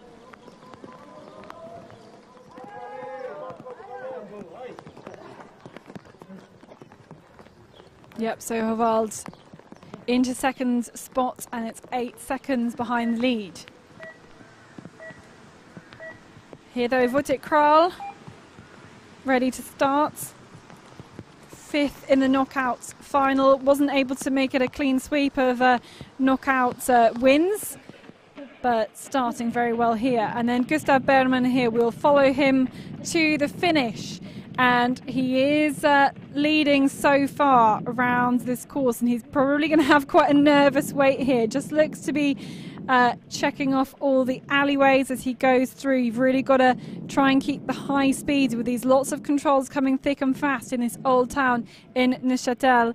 Yep, so Hovald's into second spot, and it's 8 seconds behind the lead. Here though, Vutik Kral, ready to start. 5th in the knockouts final, wasn't able to make it a clean sweep of knockout wins, but starting very well here. And then Gustav Bergman here will follow him to the finish. And he is leading so far around this course, and he's probably going to have quite a nervous wait here. Just looks to be checking off all the alleyways as he goes through. You've really got to try and keep the high speeds with these lots of controls coming thick and fast in this old town in Neuchâtel.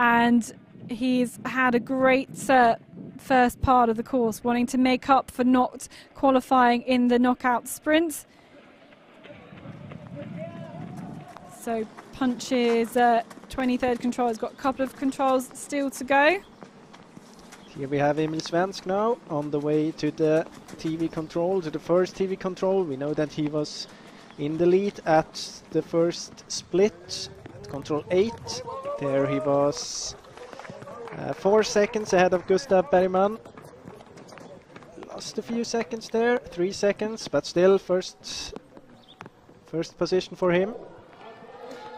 And he's had a great first part of the course, wanting to make up for not qualifying in the knockout sprint. So punches 23rd control has got a couple of controls still to go. Here we have Emil Svensk now on the way to the TV control, to the first TV control. We know that he was in the lead at the first split at control 8. There he was 4 seconds ahead of Gustav Bergman. Lost a few seconds there, 3 seconds, but still first position for him.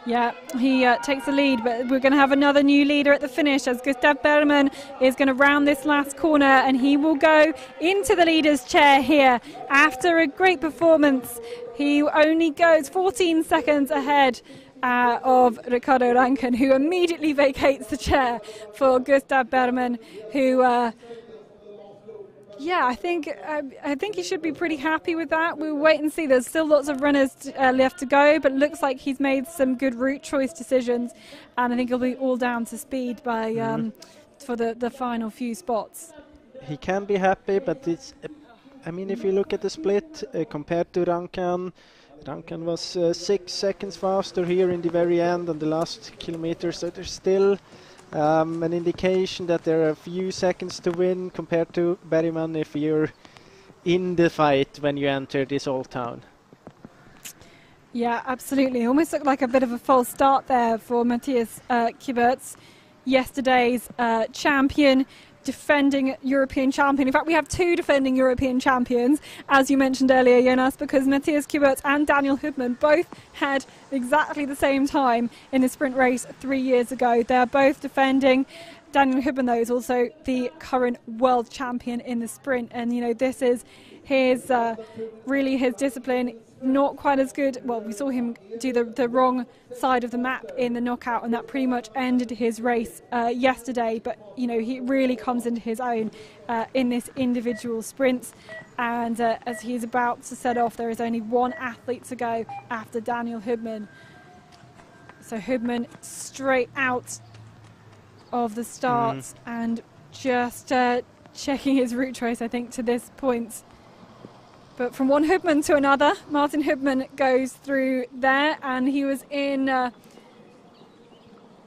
Yeah, he takes the lead, but we're going to have another new leader at the finish as Gustav Bergman is going to round this last corner, and he will go into the leader's chair here. After a great performance, he only goes 14 seconds ahead of Ricardo Rancan, who immediately vacates the chair for Gustav Bergman, who... yeah, I think he should be pretty happy with that. We'll wait and see. There's still lots of runners left to go, but it looks like he's made some good route choice decisions, and I think it'll be all down to speed by for the final few spots. He can be happy, but it's. I mean, if you look at the split compared to Rancan was 6 seconds faster here in the very end on the last kilometer. So there's still an indication that there are a few seconds to win compared to Bergman if you're in the fight when you enter this old town. Yeah, absolutely. Almost looked like a bit of a false start there for Matthias Kiburtz, yesterday's champion, defending European champion. In fact, we have two defending European champions, as you mentioned earlier, Jonas, because Matthias Kiburtz and Daniel Hubmann both had exactly the same time in the sprint race 3 years ago. They are both defending. Daniel Hubmann, though, is also the current world champion in the sprint, and you know, this is his really his discipline. Not quite as good. Well, we saw him do the wrong side of the map in the knockout, and that pretty much ended his race yesterday. But you know, he really comes into his own in this individual sprint. And as he's about to set off, there is only one athlete to go after Daniel Hubmann. So Hubmann straight out of the start and just checking his route choice, I think, to this point. But from one Hubmann to another, Martin Hubmann goes through there, and he was in, I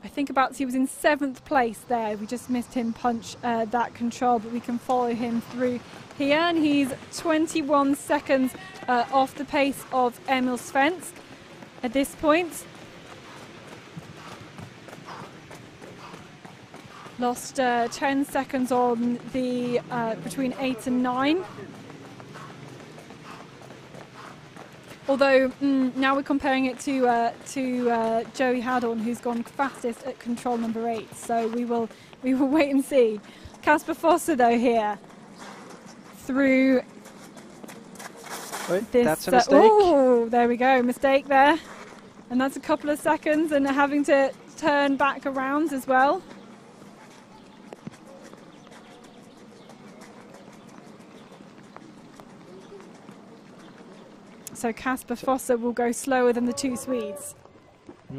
think he was in 7th place there. We just missed him punch that control, but we can follow him through here, and he's 21 seconds off the pace of Emil Svensk at this point. Lost 10 seconds on the between 8 and 9. Although now we're comparing it to Joey Hadorn, who's gone fastest at control number 8. So we will wait and see. Kasper Fosse, though, here through. Wait, that's a mistake. Oh, there we go, mistake there, and that's a couple of seconds, and having to turn back around as well. So Kasper Fosse will go slower than the two Swedes.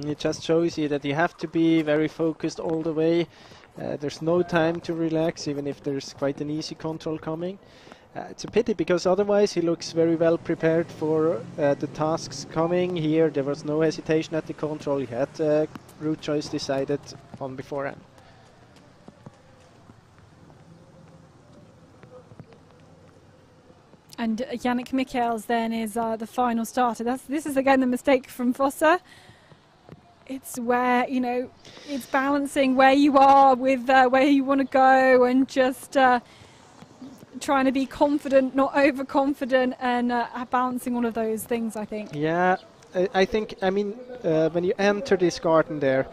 It just shows you that you have to be very focused all the way. There's no time to relax, even if there's quite an easy control coming. It's a pity, because otherwise he looks very well prepared for the tasks coming. Here there was no hesitation at the control. He had route choice decided on beforehand. And Yannick Michels then is the final starter. This is again the mistake from Fosse. It's where, you know, it's balancing where you are with where you want to go, and just trying to be confident, not overconfident, and balancing all of those things, I think. Yeah, I think, I mean, when you enter this garden there,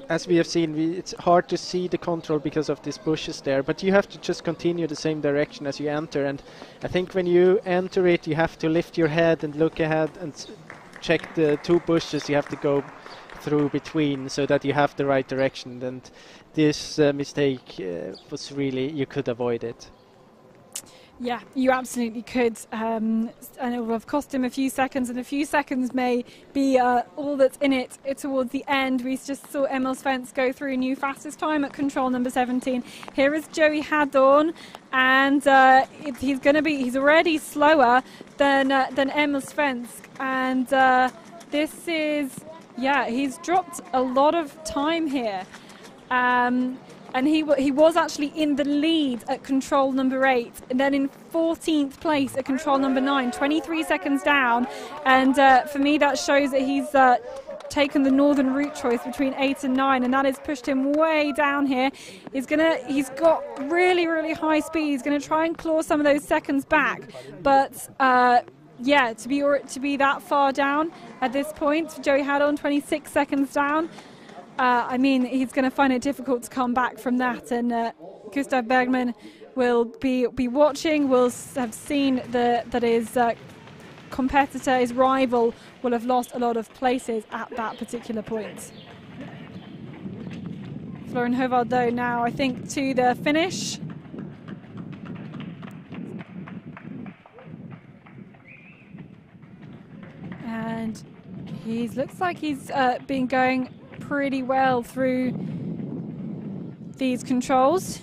as we have seen, it's hard to see the control because of these bushes there, but you have to just continue the same direction as you enter. And I think when you enter it, you have to lift your head and look ahead and check the two bushes you have to go through between, so that you have the right direction. And this mistake was really, you could avoid it. Yeah, you absolutely could, and it will have cost him a few seconds, and a few seconds may be all that's in it towards the end. We just saw Emil Svensk go through a new fastest time at control number 17. Here is Joey Hadorn, and he's already slower than Emil Svensk, and this is, yeah, he's dropped a lot of time here. And he was actually in the lead at control number 8, and then in 14th place at control number 9, 23 seconds down. And for me, that shows that he's taken the northern route choice between 8 and 9, and that has pushed him way down here. He's got really, really high speed. He's going to try and claw some of those seconds back, but yeah, to be that far down at this point, Joey Hadorn 26 seconds down. I mean, he's going to find it difficult to come back from that, and Gustav Bergman will be watching, will have seen that his competitor, his rival, will have lost a lot of places at that particular point. Florian Hovard, though, now I think to the finish. And he looks like he's been going pretty well through these controls,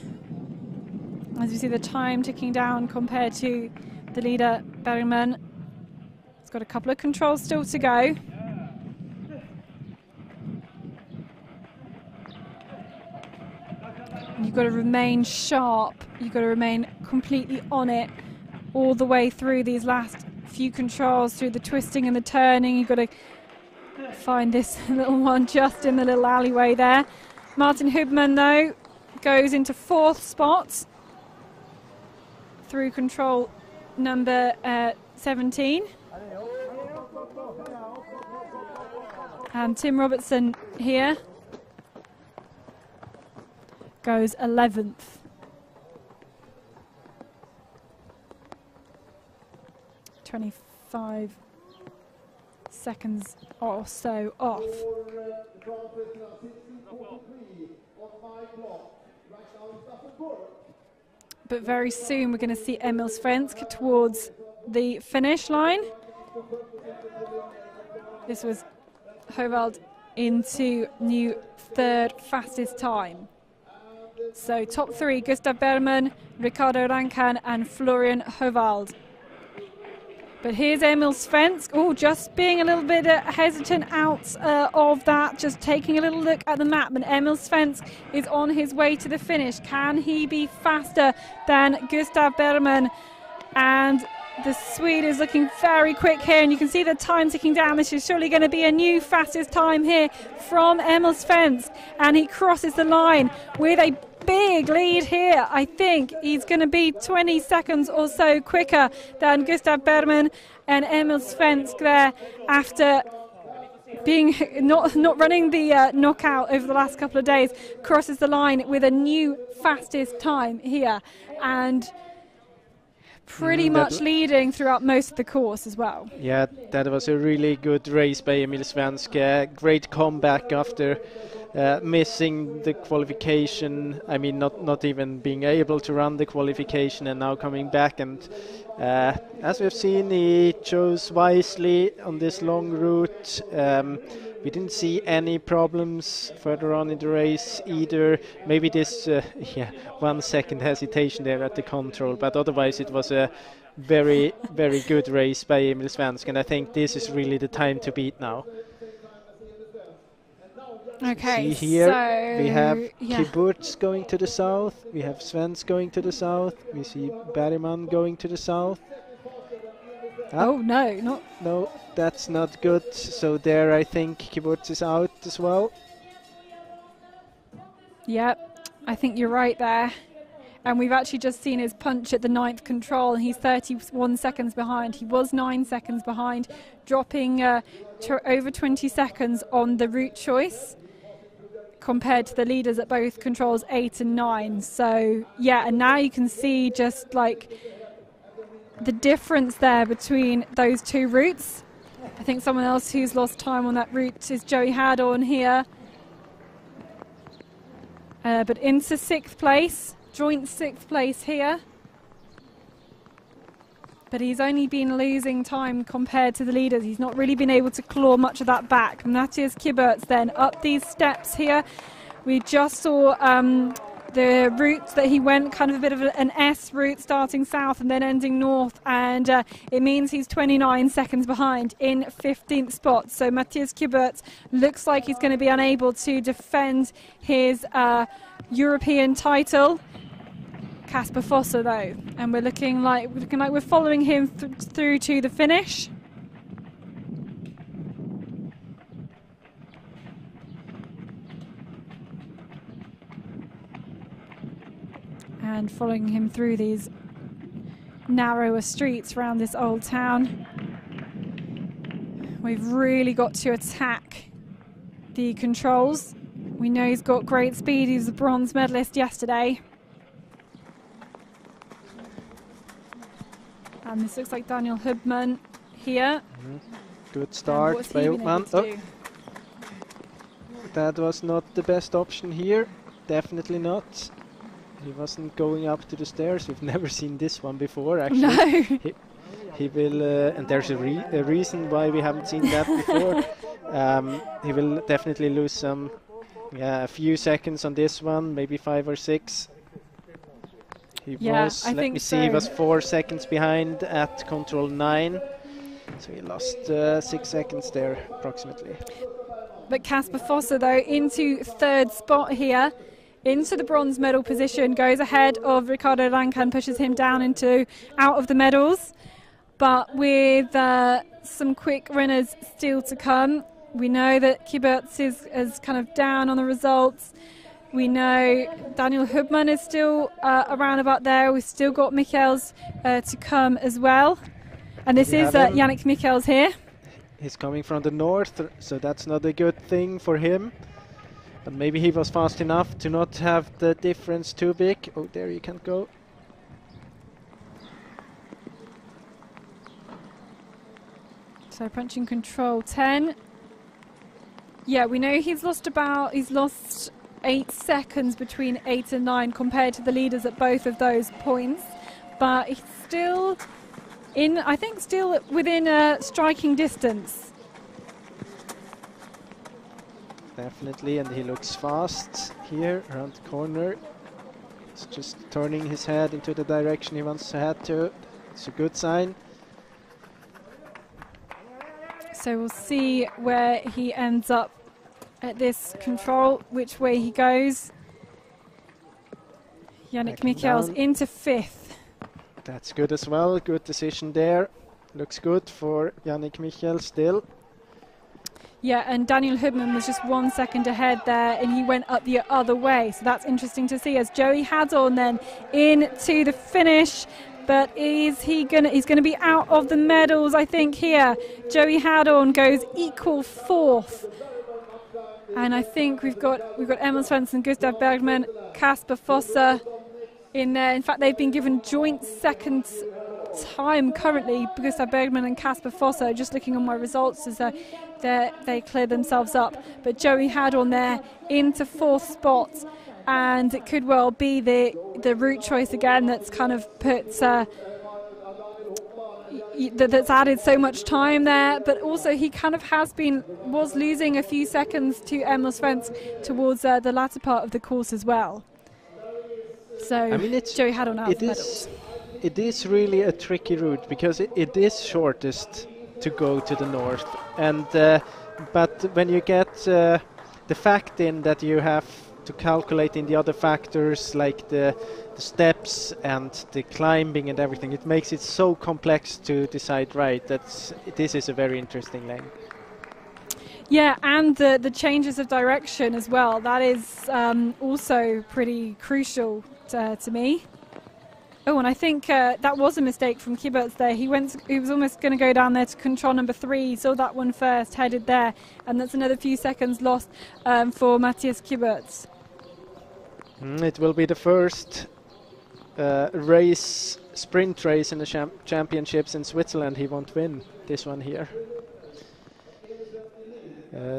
as you see the time ticking down compared to the leader Bergman. He's got a couple of controls still to go. you've got to remain sharp. You've got to remain completely on it all the way through these last few controls, through the twisting and the turning. You've got to find this little one just in the little alleyway there. Martin Hubmann, though, goes into 4th spot through control number 17. And Tim Robertson here goes 11th. 25 seconds or so off. But very soon we're going to see Emil Svensk towards the finish line. This was Hovald into new 3rd fastest time. So top 3, Gustav Bergman, Ricardo Rancan and Florian Hovald. But here's Emil Svensk, just being a little bit hesitant out of that, just taking a little look at the map. And Emil Svensk is on his way to the finish. Can he be faster than Gustav Bergman? And the Swede is looking very quick here, and you can see the time ticking down. This is surely going to be a new fastest time here from Emil Svensk. And he crosses the line with a big lead here. I think he's going to be 20 seconds or so quicker than Gustav Bergman, and Emil Svensk there, after being not running the knockout over the last couple of days, crosses the line with a new fastest time here, and pretty much leading throughout most of the course as well. Yeah, that was a really good race by Emil Svensk. Great comeback after missing the qualification. I mean, not even being able to run the qualification, and now coming back. And as we've seen, he chose wisely on this long route. We didn't see any problems further on in the race either. Maybe this 1 second hesitation there at the control, but otherwise it was a very, very good race by Emil Svensk, and I think this is really the time to beat now. Okay, see here, so we have Kiburz going to the south, we have Svensk going to the south, we see Bergman going to the south. Oh, no, that's not good. So there I think Kiburz is out as well. Yep, I think you're right there. And we've actually just seen his punch at the 9th control, and he's 31 seconds behind. He was 9 seconds behind, dropping over 20 seconds on the route choice compared to the leaders at both controls 8 and 9. So yeah, and now you can see just like the difference there between those two routes. I think someone else who's lost time on that route is Joey Hadorn here. But into 6th place, joint 6th place here. But he's only been losing time compared to the leaders. He's not really been able to claw much of that back. Matthias Kiburz then up these steps here. We just saw the route that he went, kind of a bit of an S route, starting south and then ending north, and it means he's 29 seconds behind in 15th spot. So Matthias Kiburz looks like he's going to be unable to defend his European title. Kasper Fosse though, and we're looking like we're following him through to the finish. And following him through these narrower streets around this old town. We've really got to attack the controls. We know he's got great speed. He was a bronze medalist yesterday. And this looks like Daniel Hubmann here. Good start by Hubmann. Oh. That was not the best option here. Definitely not. He wasn't going up to the stairs. We've never seen this one before, actually. No. He will, and there's a reason why we haven't seen that before. He will definitely lose a few seconds on this one, maybe 5 or 6. He was, let me see, he was 4 seconds behind at control 9. So he lost 6 seconds there, approximately. But Kasper Fosse, though, into 3rd spot here into the bronze medal position, goes ahead of Ricardo Rancan, pushes him down into out of the medals. But with some quick runners still to come, we know that Kiburtz is kind of down on the results. We know Daniel Hubmann is still around about there. We've still got Michels to come as well. And this is Yannick Michels here. He's coming from the north, so that's not a good thing for him. But maybe he was fast enough to not have the difference too big. Oh, there you can't go. So punching control 10. Yeah, we know he's lost 8 seconds between 8 and 9 compared to the leaders at both of those points. But he's still I think still within striking distance. Definitely, and he looks fast here around the corner. He's just turning his head into the direction he wants to head to. It's a good sign. So we'll see where he ends up at this control, which way he goes. Yannick Michels into 5th. That's good as well. Good decision there. Looks good for Yannick Michels still. Yeah, and Daniel Hubmann was just 1 second ahead there, and he went up the other way. So that's interesting to see as Joey Hadorn then into the finish. But he's gonna be out of the medals, I think, here. Joey Hadorn goes equal 4th. And I think we've got Emil Svensson, Gustav Bergman, Kasper Fosse in there. In fact, they've been given joint second time currently, Gustav Bergman and Kasper Fosse. Just looking on my results as they clear themselves up. But Joey Hadorn there into 4th spot. And it could well be the route choice again that's kind of put that's added so much time there. But also he kind of was losing a few seconds to Emil Svensk towards the latter part of the course as well. So I mean, Joey Hadorn out of medals. It is really a tricky route because it is shortest to go to the north, and but when you get the fact in that you have to calculate in the other factors like the steps and the climbing and everything, it makes it so complex to decide right. This is a very interesting lane. Yeah, and the changes of direction as well. That is also pretty crucial to me. Oh, and I think that was a mistake from Kiburtz there. He was almost going to go down there to control number 3. He saw that one first, headed there, and that's another few seconds lost for Matthias Kiburtz. It will be the first sprint race in the championships in Switzerland. He won't win this one here.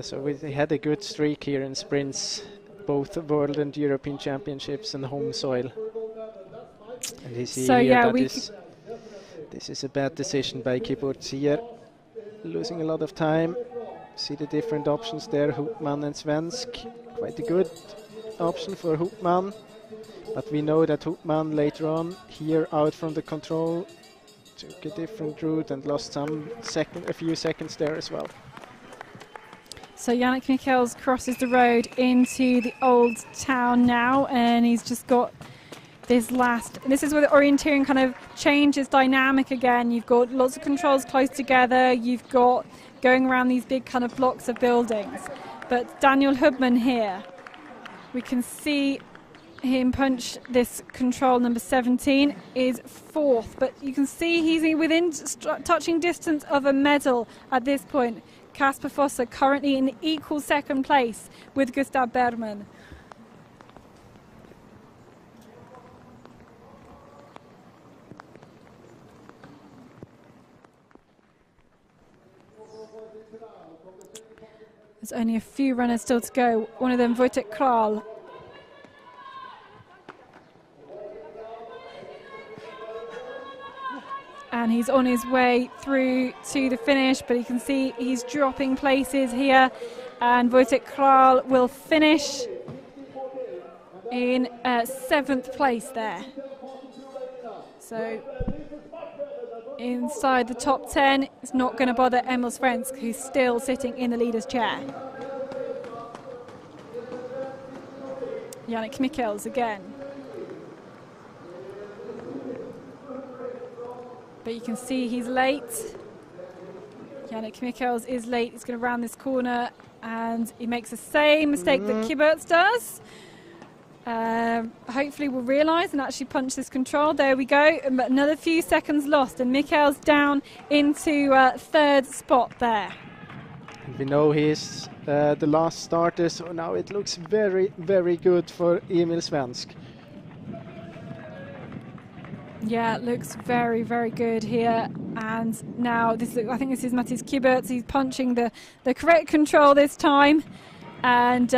So we had a good streak here in sprints, both World and European Championships and home soil. And you see this is a bad decision by Kiburtz here, losing a lot of time. See the different options there, Hubmann and Svensk. Quite a good option for Hubmann, but we know that Hubmann later on here out from the control took a different route and lost a few seconds there as well. So Yannick Michels crosses the road into the old town now, and he's just got this is where the orienteering kind of changes dynamic again. You've got lots of controls close together, you've got going around these big kind of blocks of buildings. But Daniel Hubmann here, we can see him punch this control number 17, is 4th, but you can see he's within touching distance of a medal at this point. Kasper Fosse currently in equal 2nd place with Gustav Bergman. There's only a few runners still to go. One of them, Wojtek Kral. And he's on his way through to the finish, but you can see he's dropping places here. And Wojtek Kral will finish in 7th place there. So inside the top 10, it's not going to bother Emil Svensk, who's still sitting in the leader's chair. Yannick Michels again. But you can see he's late. Yannick Michels is late. He's going to round this corner and he makes the same mistake that Kiberts does. Hopefully we'll realise and actually punch this control. There we go. But another few seconds lost and Michels down into third spot there. And we know he's the last starter, so now it looks very, very good for Emil Svensk. Yeah, it looks very, very good here. And now this is, I think this is Matthias Kiberts. He's punching the correct control this time. And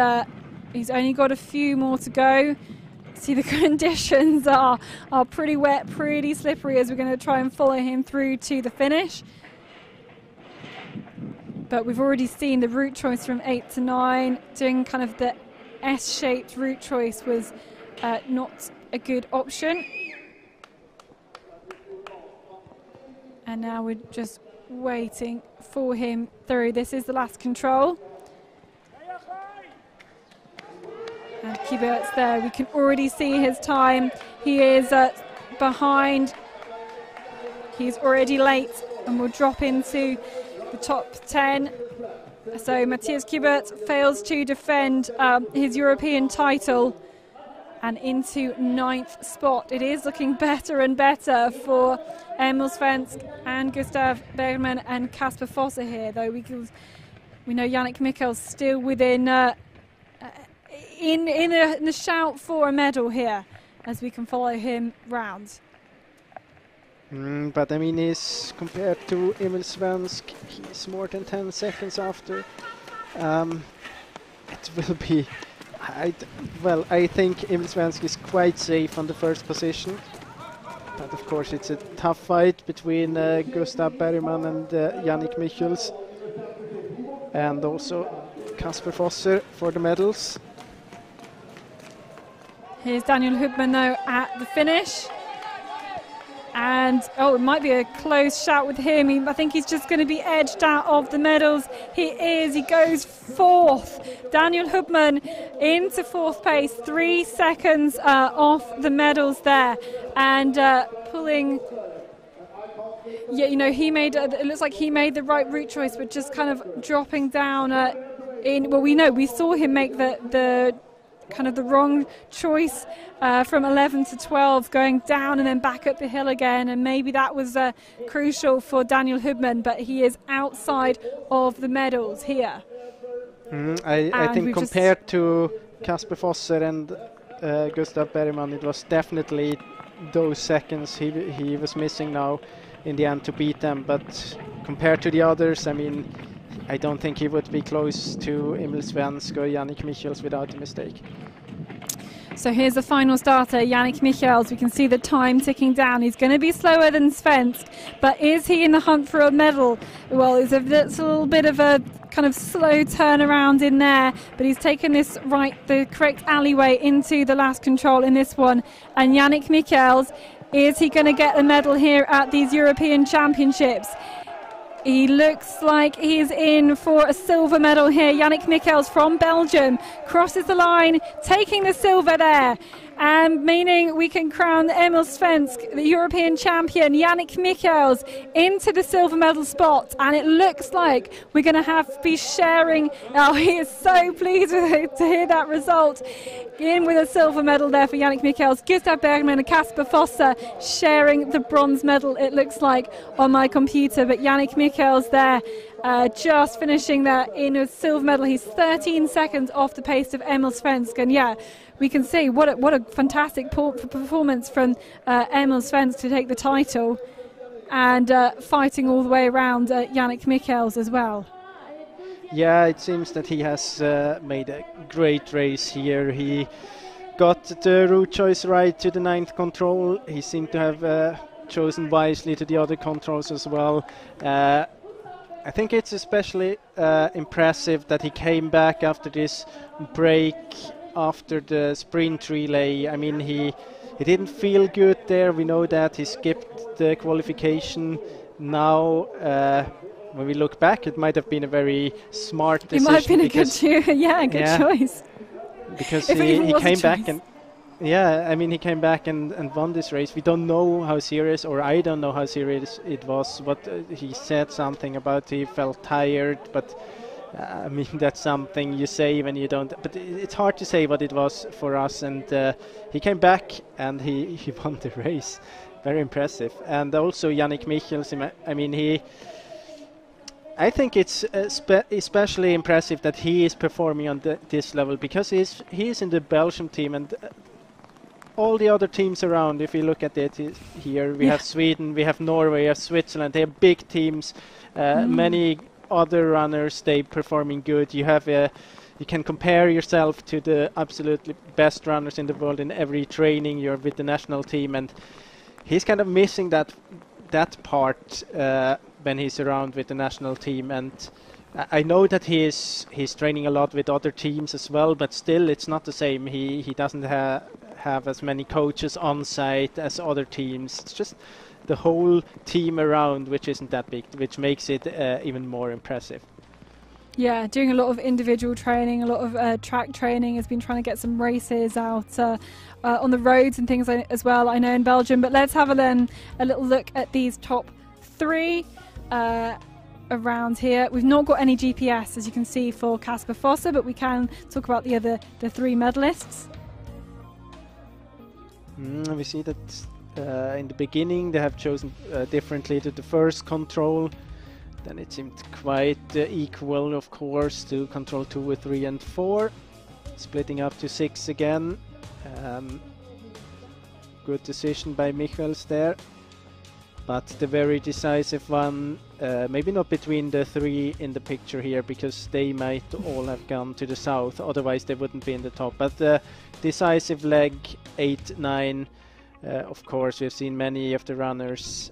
he's only got a few more to go. See, the conditions are pretty wet, pretty slippery as we're going to try and follow him through to the finish. But we've already seen the route choice from 8 to 9. Doing kind of the S-shaped route choice was not a good option. And now we're just waiting for him through. This is the last control. And Kiberts there, we can already see his time. He is behind. He's already late and will drop into the top 10. So Matthias Kiberts fails to defend his European title and into 9th spot. It is looking better and better for Emil Svensk and Gustav Bergman and Kasper Fosse here, though we know Yannick Michels still within in the shout for a medal here as we can follow him round. But I mean, he's compared to Emil Svensk, he's more than 10 seconds after. It will be. I think Emil Svensk is quite safe on the first position. But of course it's a tough fight between Gustav Bergman and Yannick Michels. And also Kasper Fosse for the medals. Here's Daniel Hubman though at the finish. And it might be a close shout with him. I think he's just going to be edged out of the medals. He is. He goes 4th. Daniel Hubman into 4th place, 3 seconds off the medals there, and pulling. Yeah, you know, he made. It looks like he made the right route choice, but just kind of dropping down. Well, we saw him make the kind of the wrong choice from 11 to 12, going down and then back up the hill again, and maybe that was crucial for Daniel Hubman, but he is outside of the medals here. I think compared to Kasper Fosse and Gustav Bergman, it was definitely those seconds he was missing now in the end to beat them, but compared to the others, I mean, I don't think he would be close to Emil Svensk or Yannick Michels without a mistake. So here's the final starter, Yannick Michels. We can see the time ticking down. He's going to be slower than Svensk, but is he in the hunt for a medal? Well, it's a little bit of a kind of slow turnaround in there, but he's taken this the correct alleyway into the last control in this one. And Yannick Michels, is he going to get a medal here at these European Championships? He looks like he's in for a silver medal here. Yannick Michels from Belgium crosses the line, taking the silver there. And meaning we can crown Emil Svensk, the European champion, Yannick Michels, into the silver medal spot. And it looks like we're going to be sharing. Oh, he is so pleased to hear that result. In with a silver medal there for Yannick Michels. Gustav Bergman and Kasper Fosse sharing the bronze medal, it looks like, on my computer. But Yannick Michels there, just finishing there in a silver medal. He's 13 seconds off the pace of Emil Svensk. And yeah, we can see what a fantastic performance from Emil Svensk to take the title, and fighting all the way around Yannick Michels as well. Yeah, it seems that he has made a great race here. He got the route choice right to the 9th control. He seemed to have chosen wisely to the other controls as well. I think it's especially impressive that he came back after this break after the sprint relay. I mean, he didn't feel good there. We know that he skipped the qualification. Now, when we look back, it might have been a very smart decision. It might have been a good choice. because if he came back choice. and yeah, I mean, he came back and won this race. We don't know how serious, or I don't know how serious it was. What he said something about he felt tired, but I mean, that's something you say when you don't. But it's hard to say what it was for us. And he came back and he won the race. Very impressive. And also Yannick Michels. I mean, I think it's especially impressive that he is performing on this level, because he is in the Belgium team, and all the other teams around, if you look at it here, we have Sweden, we have Norway, we have Switzerland. They have big teams. Many other runners, they performing good. You have you can compare yourself to the absolutely best runners in the world in every training. You're with the national team, and he's kind of missing that part when he's around with the national team. And I know that he's training a lot with other teams as well, but still it's not the same. He doesn't have as many coaches on site as other teams. It's just the whole team around, which isn't that big, which makes it even more impressive. Yeah, doing a lot of individual training, a lot of track training. Has been trying to get some races out on the roads and things as well, I know, in Belgium. But let's have a little look at these top three around here. We've not got any GPS, as you can see, for Casper Fosse, but we can talk about the three medalists. We see that in the beginning they have chosen differently to the first control. Then it seemed quite equal, of course, to control 2, 3 and 4, splitting up to 6 again. Good decision by Michels there, but the very decisive one, maybe not between the 3 in the picture here, because they might all have gone to the south, otherwise they wouldn't be in the top. But the decisive leg 8, 9, of course we've seen many of the runners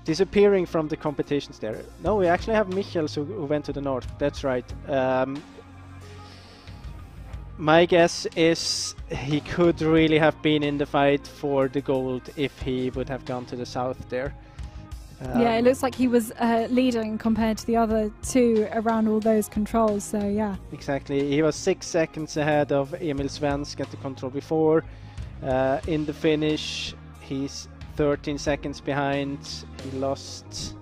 disappearing from the competitions there. No, we actually have Michels who went to the north, that's right. My guess is he could really have been in the fight for the gold if he would have gone to the south there. Yeah, it looks like he was leading compared to the other two around all those controls, so yeah. Exactly, he was 6 seconds ahead of Emil Svensk at the control before. In the finish, he's 13 seconds behind. He lost,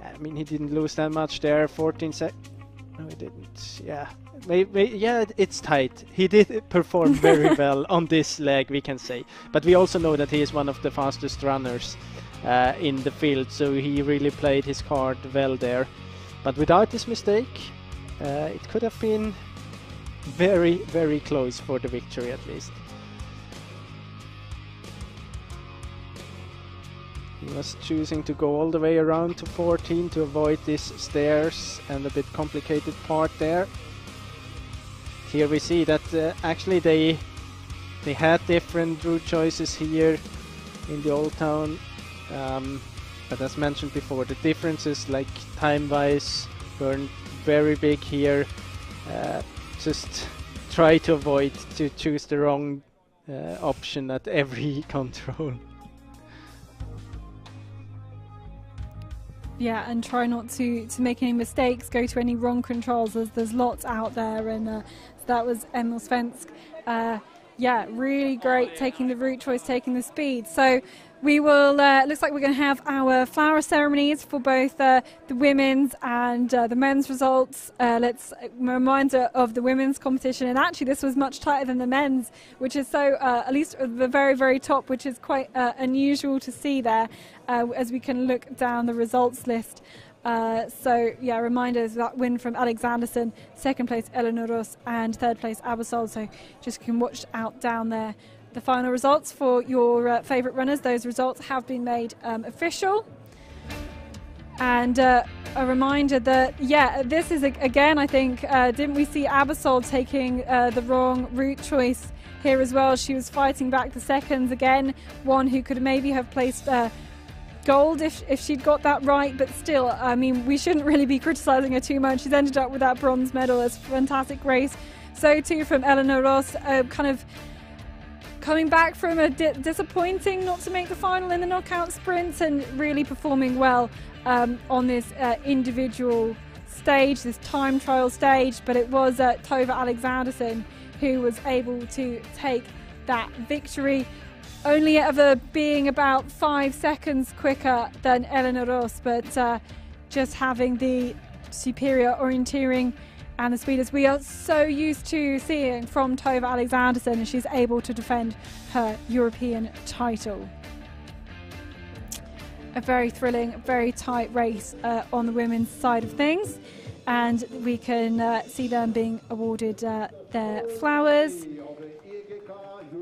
I mean, he didn't lose that much there, 14 seconds. No, he didn't, yeah. Yeah, it's tight. He did perform very well on this leg, we can say. But we also know that he is one of the fastest runners in the field, so he really played his card well there. But without this mistake, it could have been very, very close for the victory at least. He was choosing to go all the way around to 14 to avoid these stairs and a bit complicated part there. Here we see that actually they had different route choices here in the Old Town, but as mentioned before, the differences like time-wise weren't very big here. Just try to avoid to choose the wrong option at every control. Yeah, and try not to make any mistakes, go to any wrong controls. There's lots out there, and so that was Emil Svensk. Yeah, really great, taking the route choice, taking the speed. So we will, looks like we're going to have our flower ceremonies for both the women's and the men's results. Let's a reminder of the women's competition, and actually this was much tighter than the men's, which is so, at least at the very, very top, which is quite unusual to see there as we can look down the results list. So yeah, reminders that win from Alexanderson, second place Eleanor Ross, and third place Abersol. So just can watch out down there. The final results for your favourite runners, those results have been made official. And a reminder that, yeah, this is again, I think, didn't we see Abersol taking the wrong route choice here as well? She was fighting back the seconds again, one who could maybe have placed gold if she'd got that right, but still, I mean, we shouldn't really be criticising her too much. She's ended up with that bronze medal. It's a fantastic race. So too from Eleanor Ross, kind of coming back from a disappointing not to make the final in the knockout sprints, and really performing well on this individual stage, this time trial stage, but it was Tove Alexandersson who was able to take that victory, only ever being about 5 seconds quicker than Elena Ross, but just having the superior orienteering and the speed as we are so used to seeing from Tove Alexandersson, and she's able to defend her European title. A very thrilling, very tight race on the women's side of things, and we can see them being awarded their flowers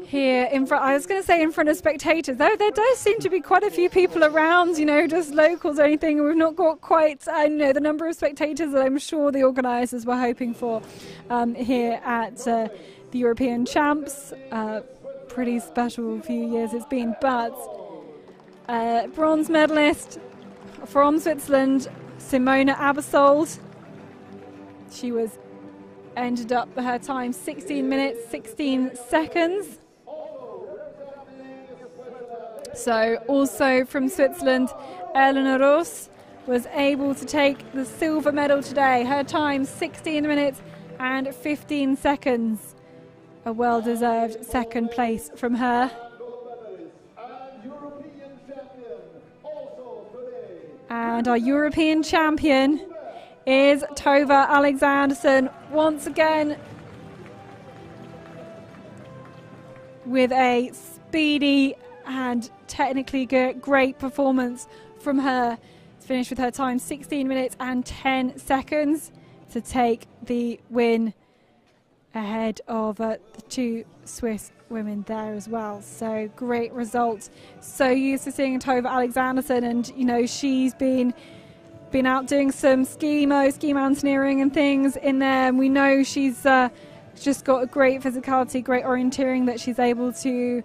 here in front. I was going to say in front of spectators, though there does seem to be quite a few people around, you know, just locals or anything. We've not got quite, you know, the number of spectators that I'm sure the organisers were hoping for here at the European Champs. Pretty special few years it's been, but bronze medalist from Switzerland, Simona Aebersold. She ended up her time 16 minutes 16 seconds. So also from Switzerland, Elena Ross was able to take the silver medal today. Her time 16 minutes and 15 seconds. A well-deserved second place from her. And our European champion is Tove Alexandersson once again with a speedy and technically great performance from her. Finished with her time 16 minutes and 10 seconds to take the win ahead of the two Swiss women there as well. So great result. So used to seeing Tove Alexandersson, and you know she's been out doing some ski mountaineering and things in there, and we know she's just got a great physicality, great orienteering, that she's able to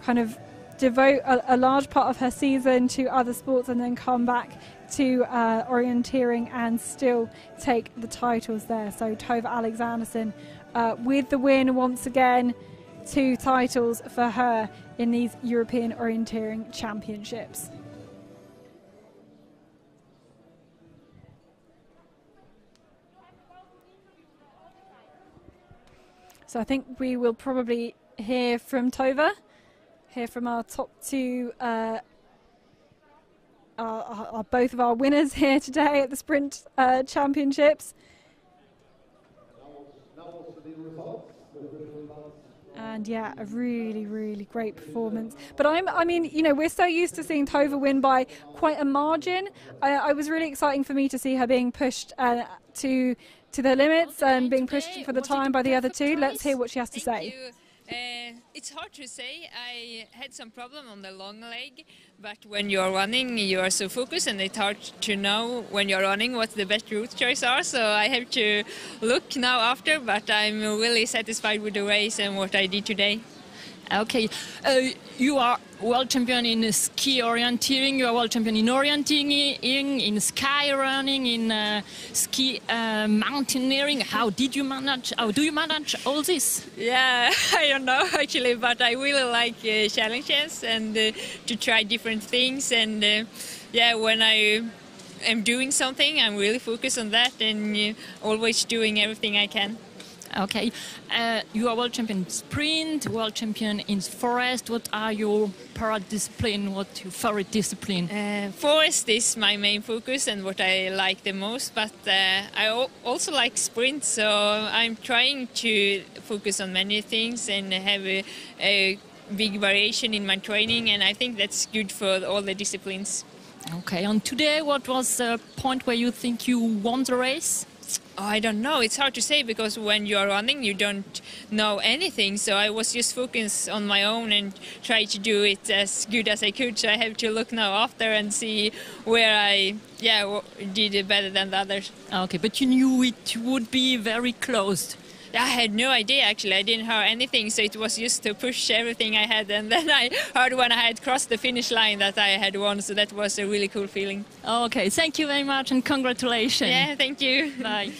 kind of devote a large part of her season to other sports and then come back to orienteering and still take the titles there. So Tove Alexandersson with the win once again, 2 titles for her in these European Orienteering Championships. So I think we will probably hear from Tove, hear from our top 2, both of our winners here today at the Sprint Championships. And yeah, a really, really great performance. But I mean, you know, we're so used to seeing Tove win by quite a margin. I was really exciting for me to see her being pushed to their limits and being pushed for the time by the other two. Let's hear what she has to say. It's hard to say. I had some problem on the long leg, but when you're running, you are so focused, and it's hard to know when you're running what the best route choice are. So I have to look now after, but I'm really satisfied with the race and what I did today. Okay, you are world champion in ski orienteering, you are world champion in orienteering, in sky running, in ski mountaineering. How do you manage all this? Yeah, I don't know actually, but I really like challenges and to try different things. And yeah, when I am doing something, I'm really focused on that and always doing everything I can. Okay, you are world champion in sprint, world champion in forest. What are your favorite discipline? What's your favorite discipline? Forest is my main focus and what I like the most, but I also like sprint, so I'm trying to focus on many things and have a big variation in my training, and I think that's good for all the disciplines. Okay, and today what was the point where you think you won the race? Oh, I don't know. It's hard to say because when you are running, you don't know anything. So I was just focused on my own and try to do it as good as I could. So I have to look now after and see where I did it better than the others. Okay, but you knew it would be very close. I had no idea actually. I didn't hear anything, so it was just to push everything I had, and then I heard when I had crossed the finish line that I had won, so that was a really cool feeling. Okay, thank you very much and congratulations. Yeah, thank you. Bye.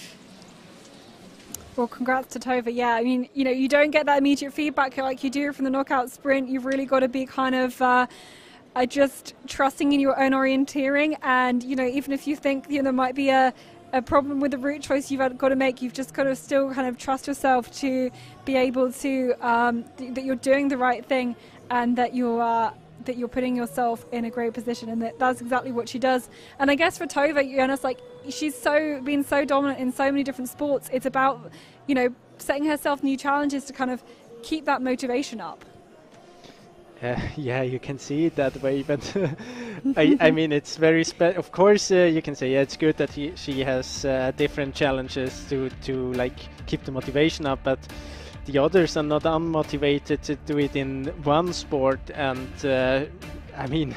Well, congrats to Tove. Yeah, I mean, you know, you don't get that immediate feedback like you do from the knockout sprint. You've really got to be kind of just trusting in your own orienteering, and you know, even if you think there might be a a problem with the route choice you've got to make. You've just got to still kind of trust yourself to be able to that you're doing the right thing, and that you're putting yourself in a great position, and that's exactly what she does. And I guess for Tove, Jonas, like, she's been so dominant in so many different sports. It's about, you know, setting herself new challenges to kind of keep that motivation up. Yeah, you can see it that way, but I mean, it's very of course, you can say, yeah, it's good that she has different challenges to like keep the motivation up, but the others are not unmotivated to do it in one sport. And I mean,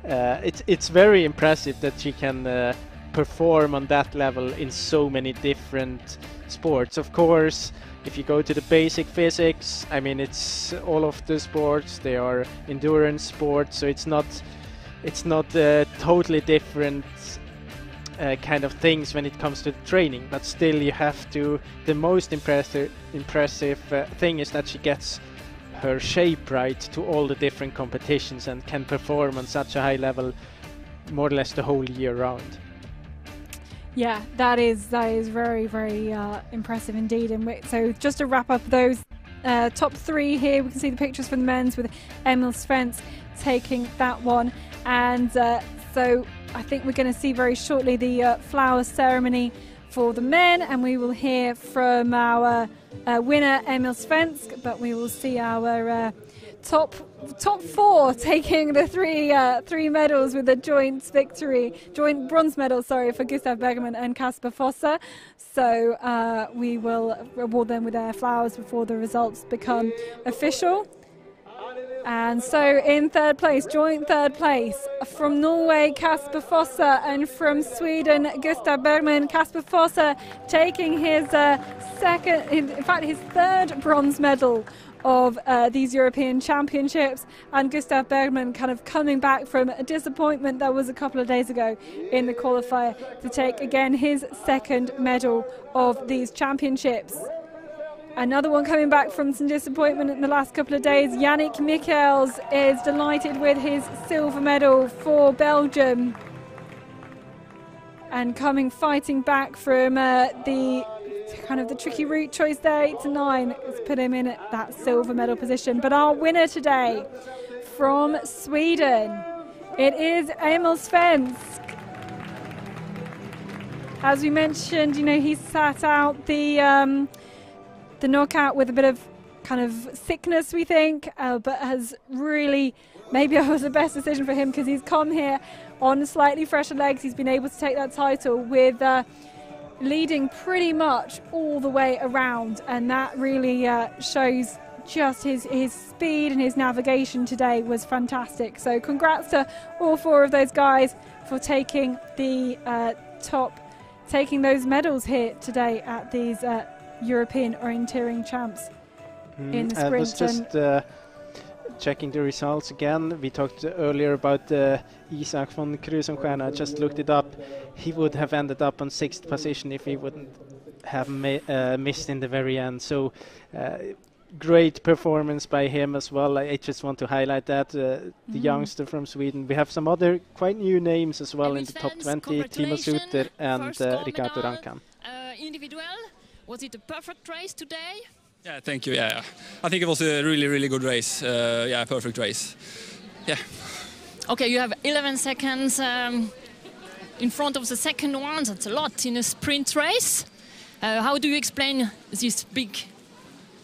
it's very impressive that she can perform on that level in so many different sports. Of course, if you go to the basic physics, I mean, it's all of the sports, they are endurance sports, so it's not totally different kind of things when it comes to the training, but still you have to. The most impressive thing is that she gets her shape right to all the different competitions and can perform on such a high level more or less the whole year round. Yeah, that is very, very impressive indeed. And so just to wrap up those top three here, we can see the pictures from the men's with Emil Svensk taking that one. And so I think we're going to see very shortly the flower ceremony for the men, and we will hear from our winner Emil Svensk, but we will see our top four taking the three medals with a joint bronze medal, for Gustav Bergman and Kasper Fosse. So we will reward them with their flowers before the results become official. And so in joint third place, from Norway, Kasper Fosse, and from Sweden, Gustav Bergman. Kasper Fosse taking his his third bronze medal of these European Championships, and Gustav Bergman kind of coming back from a disappointment that was a couple of days ago in the qualifier to take again his second medal of these championships. Another one coming back from some disappointment in the last couple of days, Yannick Michels is delighted with his silver medal for Belgium, and fighting back from the tricky route choice there, 8 to 9, has put him in at that silver medal position. But our winner today from Sweden, it is Emil Svensk. As we mentioned, you know, he sat out the knockout with a bit of kind of sickness, we think, but has really, maybe it was the best decision for him, because he's come here on slightly fresher legs. He's been able to take that title with leading pretty much all the way around, and that really shows just his speed, and his navigation today was fantastic. So congrats to all four of those guys for taking the taking those medals here today at these European Orienteering Champs in the sprint. I was just checking the results again. We talked earlier about Isaac von Krusenstjerna. I just looked it up. He would have ended up on 6th position if he wouldn't have missed in the very end. So great performance by him as well. I just want to highlight that, the youngster from Sweden. We have some other quite new names as well in the top 20, Timo Suter and Ricardo Rankan. Individual. Was it a perfect race today? Yeah, thank you. Yeah, I think it was a really, really good race. Yeah, perfect race. Yeah. Okay, you have 11 seconds in front of the second one. That's a lot in a sprint race. How do you explain this big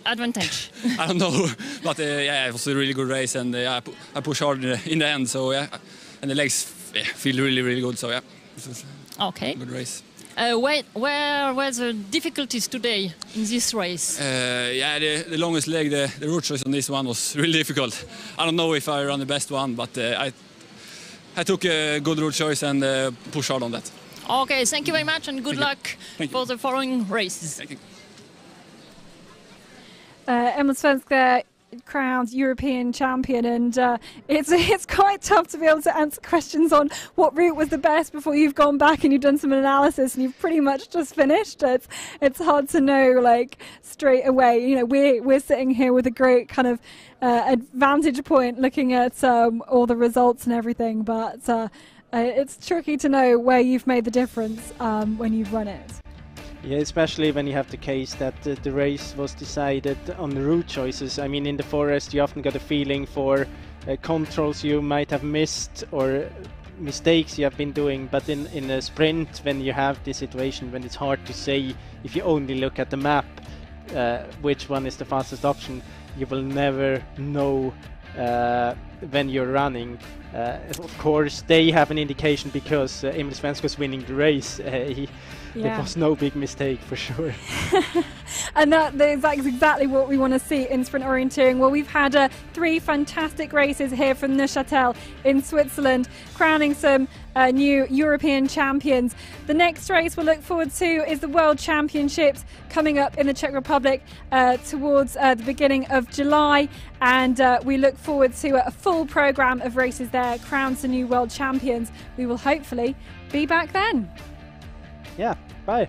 advantage? I don't know, but yeah, it was a really good race, and I pushed hard in the end. So yeah, and the legs feel really, really good. So yeah, it was a good race. Where were the difficulties today in this race? Yeah, the longest leg, the route choice on this one was really difficult. I don't know if I ran the best one, but I took a good route choice and pushed hard on that. Okay, thank you very much, and good luck for the following races. Thank you. Emil Svensk there, crowned European champion, and it's quite tough to be able to answer questions on what route was the best before you've gone back and you've done some analysis and you've pretty much just finished. It's hard to know like straight away. You know, we're sitting here with a great kind of advantage point looking at all the results and everything, but It's tricky to know where you've made the difference when you've run it. Yeah, especially when you have the case that the race was decided on the route choices. I mean, in the forest you often got a feeling for controls you might have missed or mistakes you have been doing, but in a sprint, when you have this situation when it's hard to say if you only look at the map which one is the fastest option, you will never know when you're running. Of course they have an indication because Emil Svensk was winning the race. It was no big mistake for sure. And that's exactly what we want to see in sprint orienteering. Well, we've had 3 fantastic races here from Neuchâtel in Switzerland, crowning some new European champions. The next race we'll look forward to is the World Championships coming up in the Czech Republic towards the beginning of July, and we look forward to a full programme of races there, crown some new world champions. We will hopefully be back then. Yeah, bye.